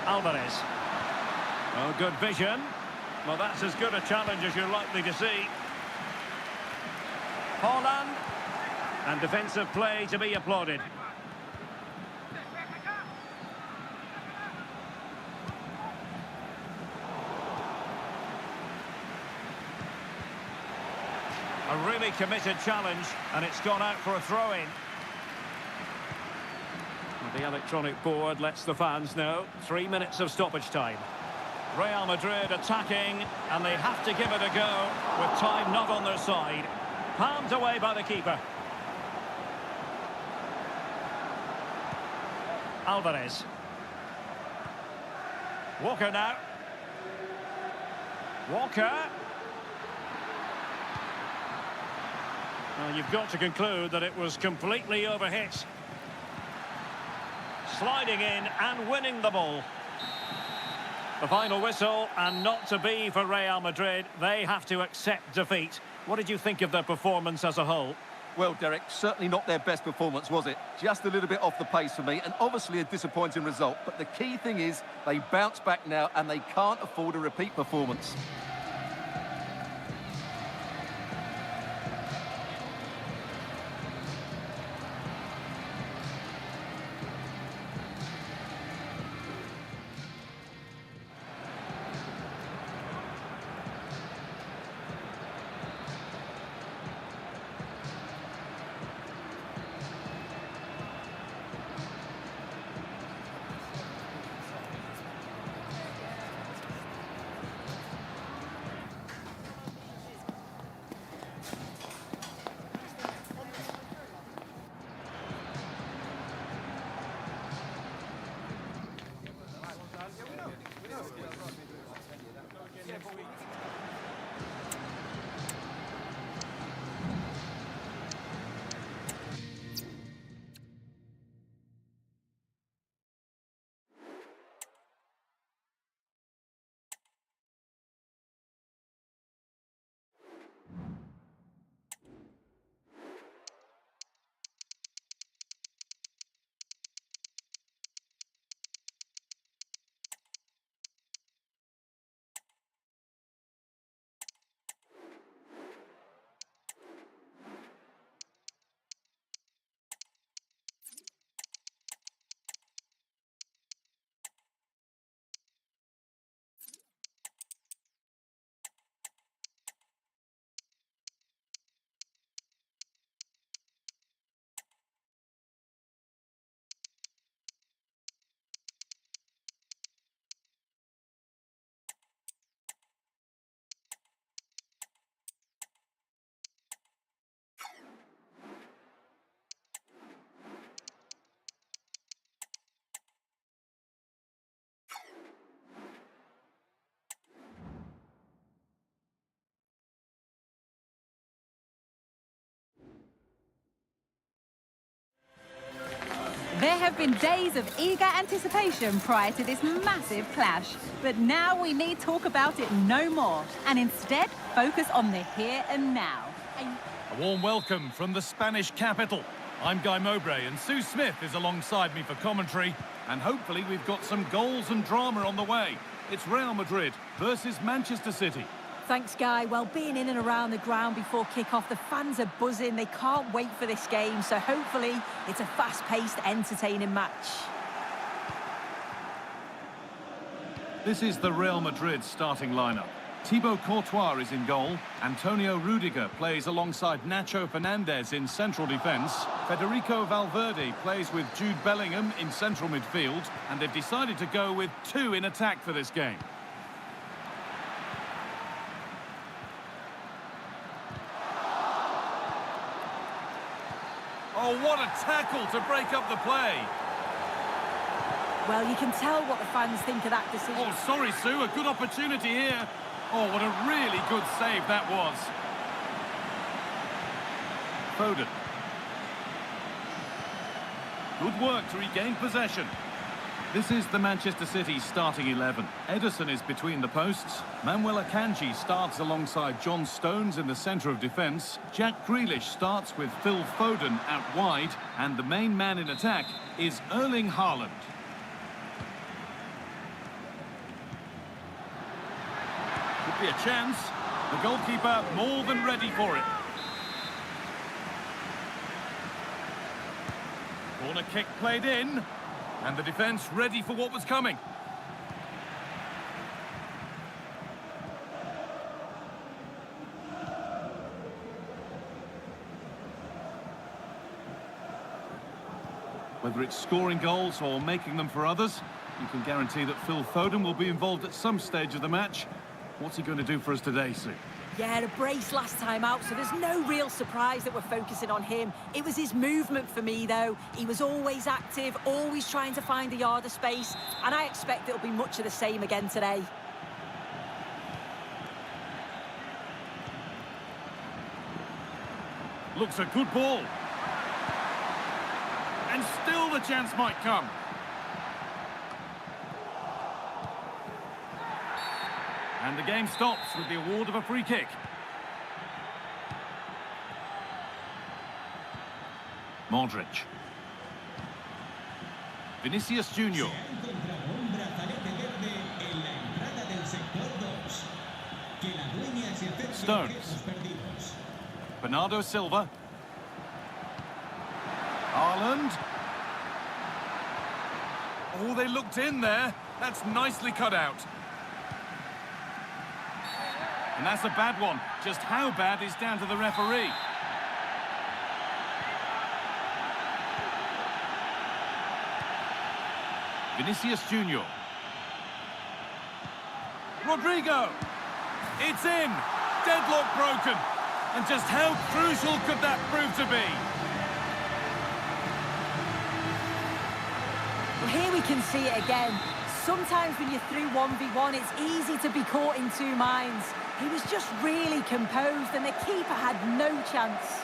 Speaker 2: Alvarez. Oh, good vision. Well, that's as good a challenge as you're likely to see. Holland. And defensive play to be applauded. A really committed challenge, and it's gone out for a throw-in. The electronic board lets the fans know 3 minutes of stoppage time. Real Madrid attacking, and they have to give it a go with time not on their side. Palmed away by the keeper. Alvarez. Walker now. Walker. Well, you've got to conclude that it was completely overhit. Sliding in and winning the ball. The final whistle, and not to be for Real Madrid. They have to accept defeat. What did you think of their performance as a whole?
Speaker 3: Well, Derek, certainly not their best performance, was it? Just a little bit off the pace for me, and obviously a disappointing result. But the key thing is they bounce back now, and they can't afford a repeat performance.
Speaker 1: There have been days of eager anticipation prior to this massive clash, but now we need talk about it no more, and instead focus on the here and now.
Speaker 6: A warm welcome from the Spanish capital. I'm Guy Mowbray, and Sue Smith is alongside me for commentary, and hopefully we've got some goals and drama on the way. It's Real Madrid versus Manchester City.
Speaker 7: Thanks, Guy. Well, being in and around the ground before kick-off, the fans are buzzing. They can't wait for this game, so hopefully it's a fast-paced, entertaining match.
Speaker 6: This is the Real Madrid starting lineup. Thibaut Courtois is in goal. Antonio Rudiger plays alongside Nacho Fernandez in central defence. Federico Valverde plays with Jude Bellingham in central midfield. And they've decided to go with two in attack for this game. Oh, what a tackle to break up the play.
Speaker 7: Well, you can tell what the fans think of that decision.
Speaker 6: Oh, sorry, Sue, a good opportunity here. Oh, what a really good save that was. Foden. Good work to regain possession. This is the Manchester City starting 11. Ederson is between the posts. Manuel Akanji starts alongside John Stones in the centre of defence. Jack Grealish starts with Phil Foden out wide. And the main man in attack is Erling Haaland. Could be a chance. The goalkeeper more than ready for it. Corner kick played in. And the defence ready for what was coming. Whether it's scoring goals or making them for others, you can guarantee that Phil Foden will be involved at some stage of the match. What's he going to do for us today, Sue?
Speaker 7: Yeah, a brace last time out, so there's no real surprise that we're focusing on him. It was his movement for me, though. He was always active, always trying to find a yard of space, and I expect it'll be much of the same again today.
Speaker 6: Looks a good ball. And still the chance might come. And the game stops with the award of a free kick. Modric. Vinicius Junior. Stones. Bernardo Silva. Haaland. Oh, they looked in there. That's nicely cut out. And that's a bad one. Just how bad is down to the referee. Vinicius Junior. Rodrigo. It's in. Deadlock broken. And just how crucial could that prove to be?
Speaker 7: Well, here we can see it again. Sometimes when you're through 1v1, it's easy to be caught in two minds. He was just really composed and the keeper had no chance.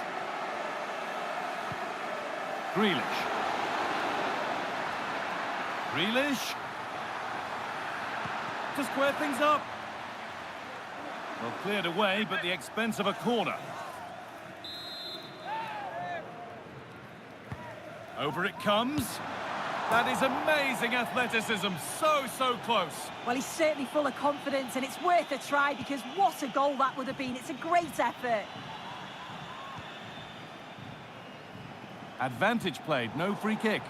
Speaker 6: Grealish. Grealish. To square things up. Well, cleared away, but the expense of a corner. Over it comes. That is amazing athleticism. So close.
Speaker 7: Well, he's certainly full of confidence and it's worth a try because what a goal that would have been. It's a great effort.
Speaker 6: Advantage played, no free kick.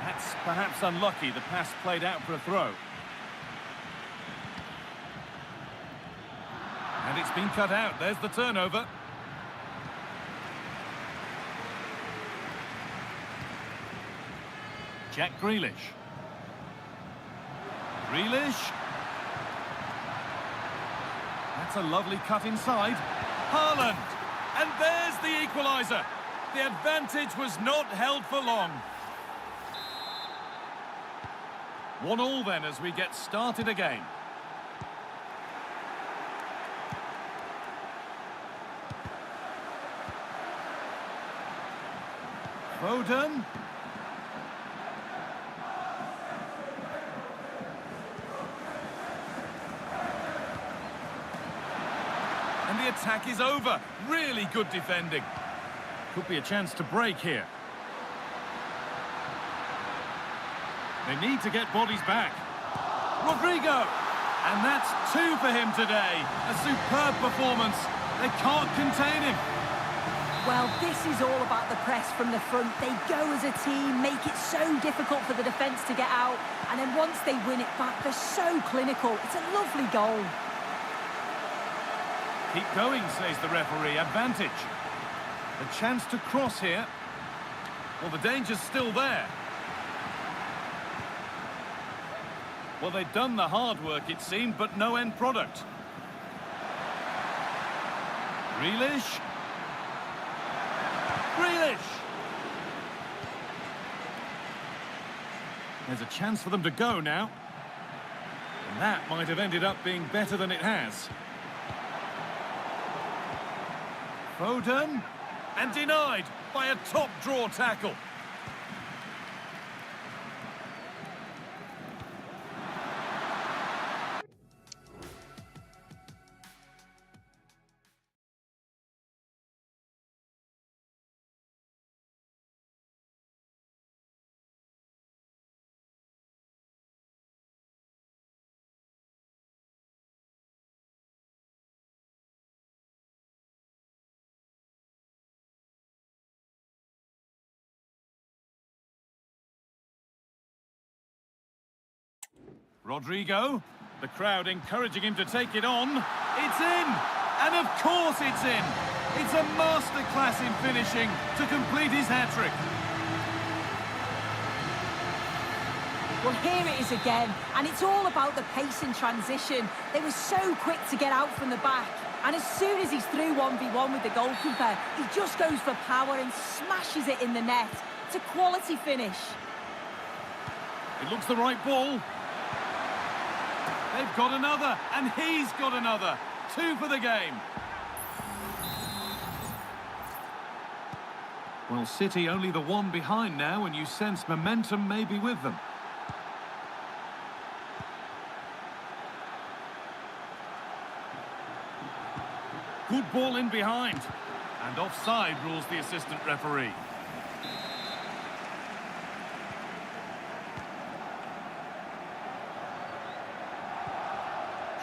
Speaker 6: That's perhaps unlucky. The pass played out for a throw. And it's been cut out. There's the turnover. Jack Grealish. Grealish. That's a lovely cut inside. Haaland. And there's the equaliser. The advantage was not held for long. 1-1 then as we get started again. Foden. And the attack is over. Really good defending. Could be a chance to break here. They need to get bodies back. Rodrigo! And that's 2 for him today. A superb performance. They can't contain him.
Speaker 7: Well, this is all about the press from the front. They go as a team, make it so difficult for the defence to get out. And then once they win it back, they're so clinical. It's a lovely goal.
Speaker 6: Keep going, says the referee. Advantage. A chance to cross here. Well, the danger's still there. Well, they've done the hard work, it seemed, but no end product. Grealish. Grealish! There's a chance for them to go now. And that might have ended up being better than it has. Foden. And denied by a top-draw tackle. Rodrigo, the crowd encouraging him to take it on. It's in! And of course it's in! It's a masterclass in finishing to complete his hat-trick.
Speaker 7: Well, here it is again, and it's all about the pace in transition. They were so quick to get out from the back, and as soon as he's through 1v1 with the goalkeeper, he just goes for power and smashes it in the net. It's a quality finish.
Speaker 6: It looks the right ball. They've got another, and he's got another. 2 for the game. Well, City only the 1 behind now, and you sense momentum may be with them. Good ball in behind. And offside rules the assistant referee.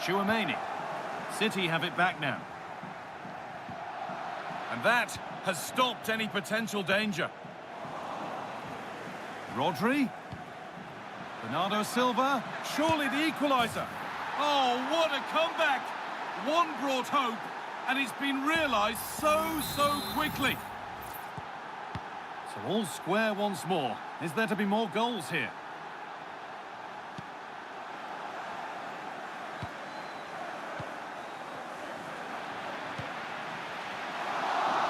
Speaker 6: Chouameni. City have it back now. And that has stopped any potential danger. Rodri. Bernardo Silva. Surely the equaliser. Oh, what a comeback! One brought hope, and it's been realised so quickly. So all square once more. Is there to be more goals here?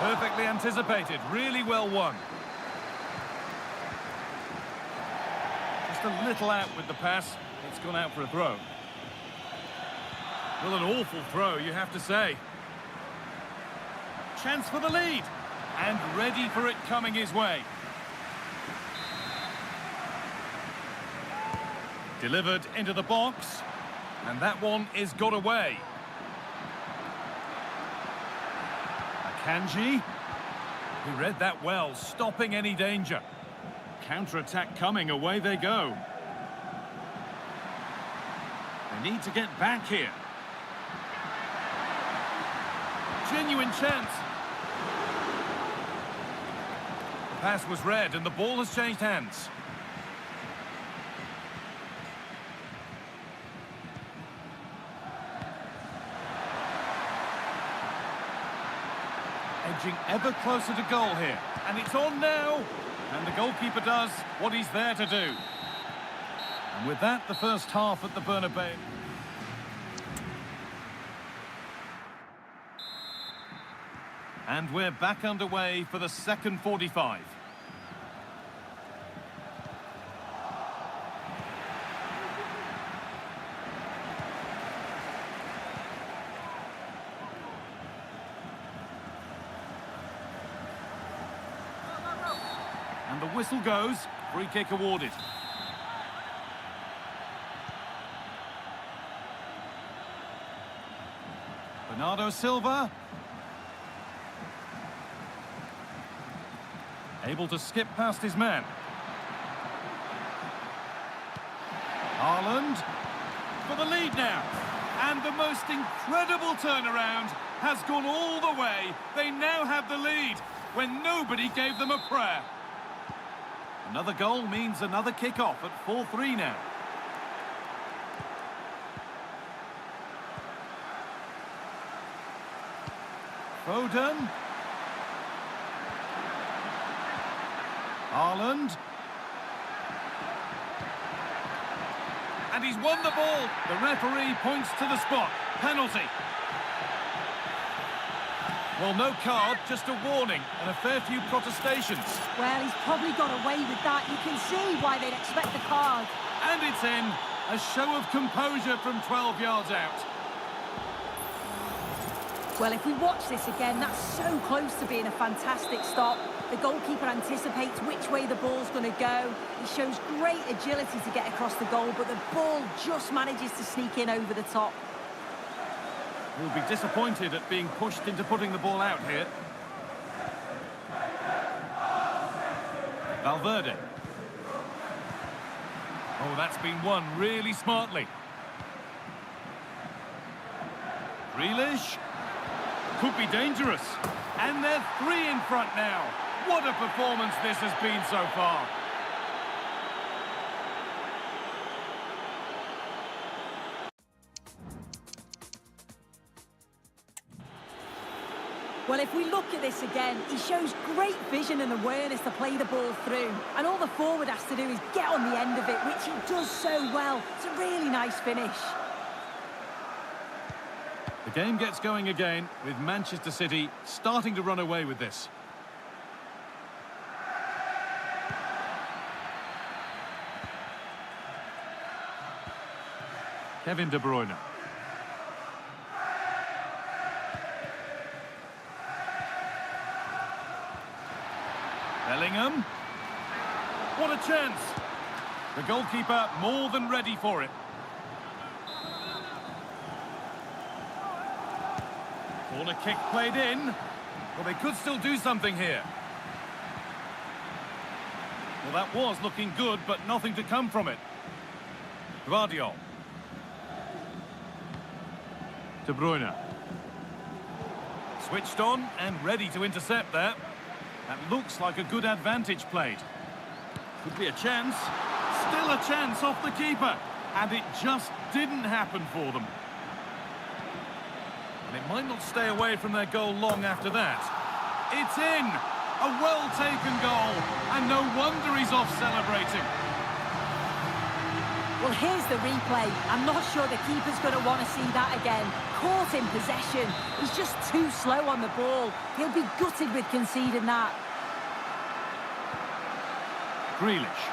Speaker 6: Perfectly anticipated, really well won. Just a little out with the pass. It's gone out for a throw. Well, an awful throw, you have to say. Chance for the lead. And ready for it coming his way. Delivered into the box. And that one is got away. Akanji. He read that well, stopping any danger. Counter-attack coming, away they go. They need to get back here. Genuine chance. The pass was read and the ball has changed hands. Edging ever closer to goal here. And it's on now. And the goalkeeper does what he's there to do. And with that, the first half at the Bernabeu. And we're back underway for the second 45. And the whistle goes, free kick awarded. Bernardo Silva. Able to skip past his man. Haaland for the lead now. And the most incredible turnaround has gone all the way. They now have the lead when nobody gave them a prayer. Another goal means another kick-off at 4-3 now. Foden. Haaland. And he's won the ball. The referee points to the spot. Penalty. Well, no card, just a warning and a fair few protestations.
Speaker 7: Well, he's probably got away with that. You can see why they'd expect the card.
Speaker 6: And it's in. A show of composure from 12 yards out.
Speaker 7: Well, if we watch this again, that's so close to being a fantastic stop. The goalkeeper anticipates which way the ball's going to go. He shows great agility to get across the goal, but the ball just manages to sneak in over the top.
Speaker 6: He'll be disappointed at being pushed into putting the ball out here. Valverde. Oh, that's been won really smartly. Grealish. Could be dangerous. And they're 3 in front now. What a performance this has been so far.
Speaker 7: Well, if we look at this again, he shows great vision and awareness to play the ball through. And all the forward has to do is get on the end of it, which he does so well. It's a really nice finish.
Speaker 6: The game gets going again with Manchester City starting to run away with this. Kevin De Bruyne. Bellingham. What a chance. The goalkeeper more than ready for it. Corner kick played in. Well, they could still do something here. Well, that was looking good, but nothing to come from it. Guardiola. De Bruyne. Switched on and ready to intercept there. That looks like a good advantage played. Could be a chance. Still a chance off the keeper. And it just didn't happen for them. And it might not stay away from their goal long after that. It's in! A well-taken goal. And no wonder he's off celebrating.
Speaker 7: Well, here's the replay. I'm not sure the keeper's going to want to see that again. Caught in possession. He's just too slow on the ball. He'll be gutted with conceding that.
Speaker 6: Grealish.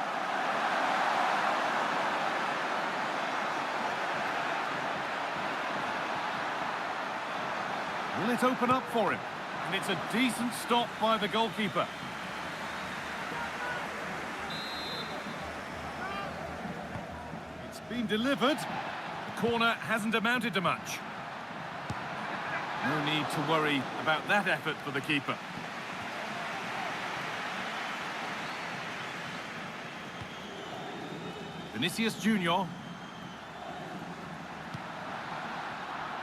Speaker 6: Will it open up for him? And it's a decent stop by the goalkeeper. It's been delivered. The corner hasn't amounted to much. No need to worry about that effort for the keeper. Vinicius Junior.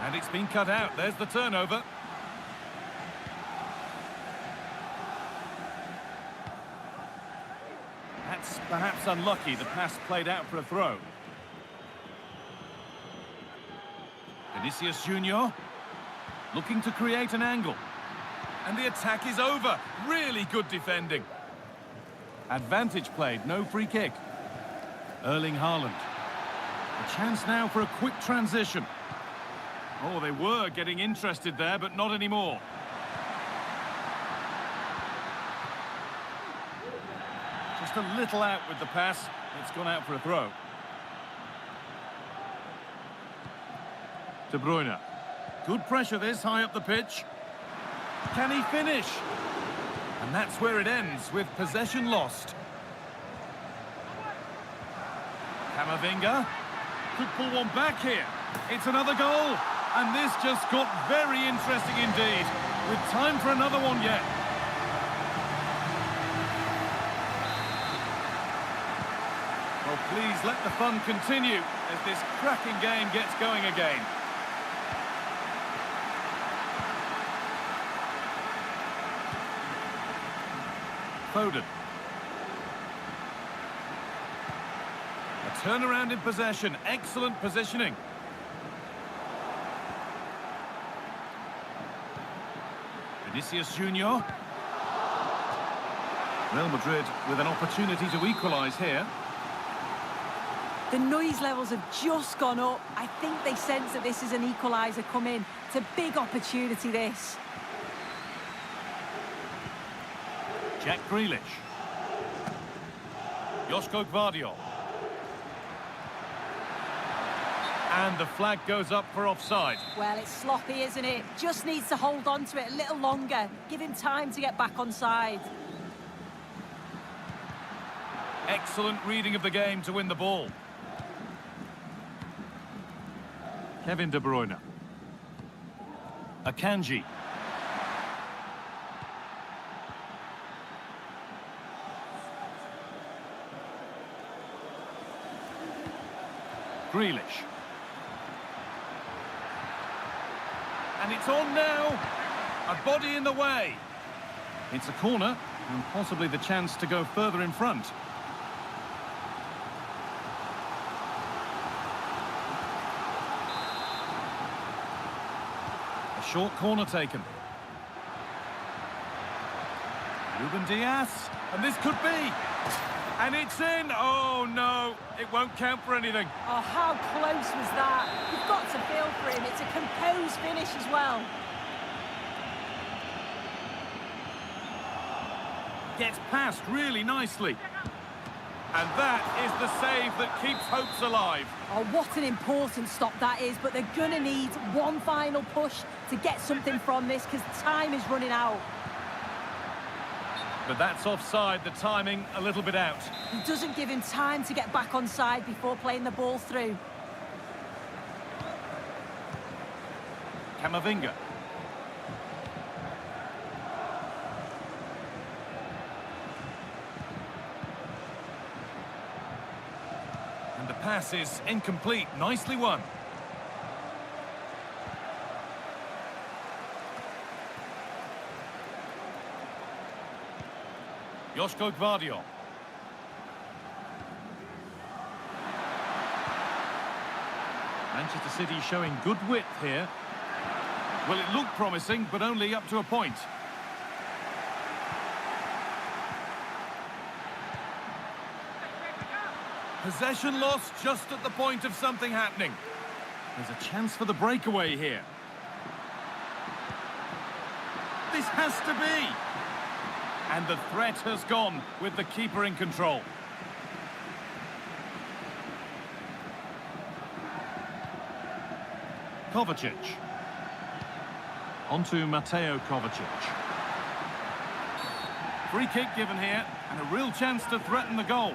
Speaker 6: And it's been cut out. There's the turnover. That's perhaps unlucky. The pass played out for a throw. Vinicius Junior looking to create an angle. And the attack is over. Really good defending. Advantage played, no free kick. Erling Haaland. A chance now for a quick transition. Oh, they were getting interested there, but not anymore. Just a little out with the pass. It's gone out for a throw. De Bruyne. Good pressure this, high up the pitch. Can he finish? And that's where it ends, with possession lost. Camavinga could pull one back here. It's another goal. And this just got very interesting indeed, with time for another one yet. Well, please let the fun continue as this cracking game gets going again. Foden. A turnaround in possession, excellent positioning. Vinicius Junior. Real Madrid with an opportunity to equalise here.
Speaker 7: The noise levels have just gone up. I think they sense that this is an equaliser coming. It's a big opportunity, this.
Speaker 6: Jack Grealish. Joško Gvardiol. And the flag goes up for offside.
Speaker 7: Well, it's sloppy, isn't it? Just needs to hold on to it a little longer. Give him time to get back on side.
Speaker 6: Excellent reading of the game to win the ball. Kevin De Bruyne. Akanji. Grealish. And it's on now. A body in the way. It's a corner, and possibly the chance to go further in front. A short corner taken. Ruben Diaz, and this could be. And it's in. Oh, no. It won't count for anything.
Speaker 7: Oh, how close was that? You've got to feel for him. It's a composed finish as well.
Speaker 6: Gets past really nicely. And that is the save that keeps hopes alive.
Speaker 7: Oh, what an important stop that is. But they're going to need one final push to get something from this because time is running out.
Speaker 6: But that's offside, the timing a little bit out.
Speaker 7: He doesn't give him time to get back on side before playing the ball through.
Speaker 6: Camavinga. pass is incomplete. Nicely won. Joško Gvardiol. Manchester City showing good width here. Well, it looked promising, but only up to a point. Possession lost just at the point of something happening. There's a chance for the breakaway here. This has to be. And the threat has gone with the keeper in control. Kovacic. Onto Mateo Kovacic. Free kick given here, and a real chance to threaten the goal.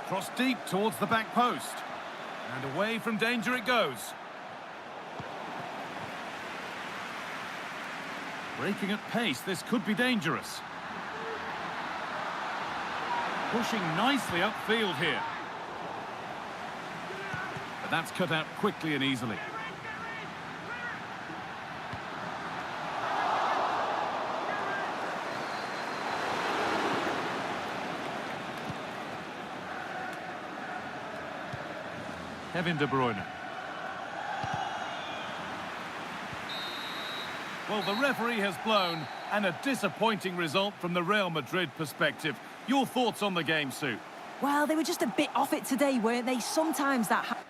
Speaker 6: Cross deep towards the back post. And away from danger it goes. Breaking at pace, this could be dangerous. Pushing nicely upfield here. But that's cut out quickly and easily. Kevin De Bruyne. Well, the referee has blown, and a disappointing result from the Real Madrid perspective. Your thoughts on the game, Sue?
Speaker 7: Well, they were just a bit off it today, weren't they? Sometimes that...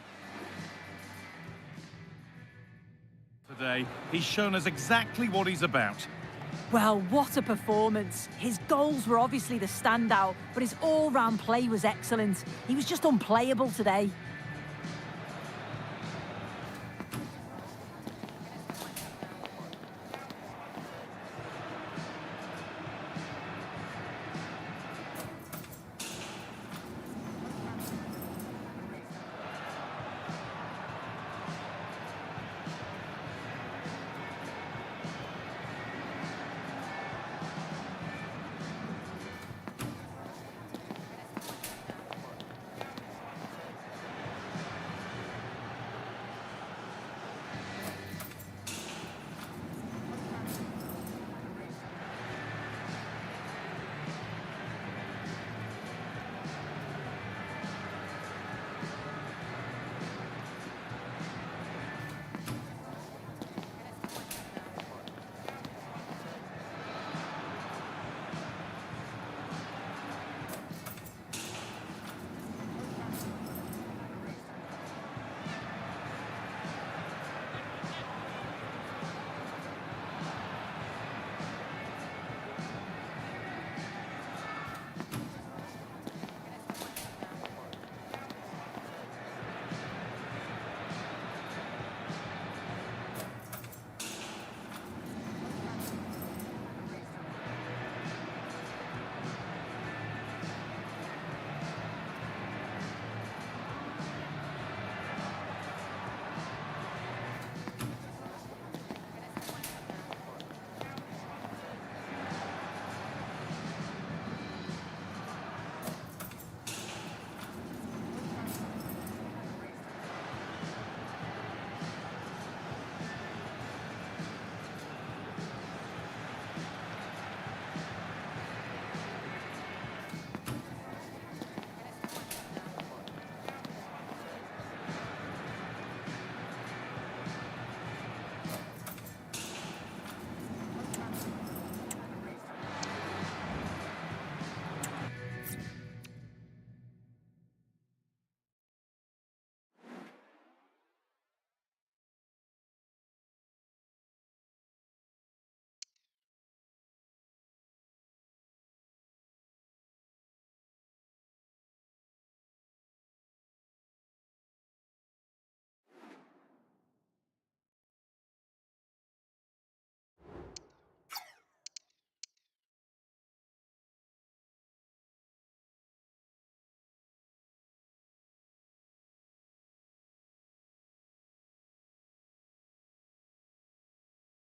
Speaker 6: Today, he's shown us exactly what he's about.
Speaker 7: Well, what a performance. His goals were obviously the standout, but his all-round play was excellent. He was just unplayable today.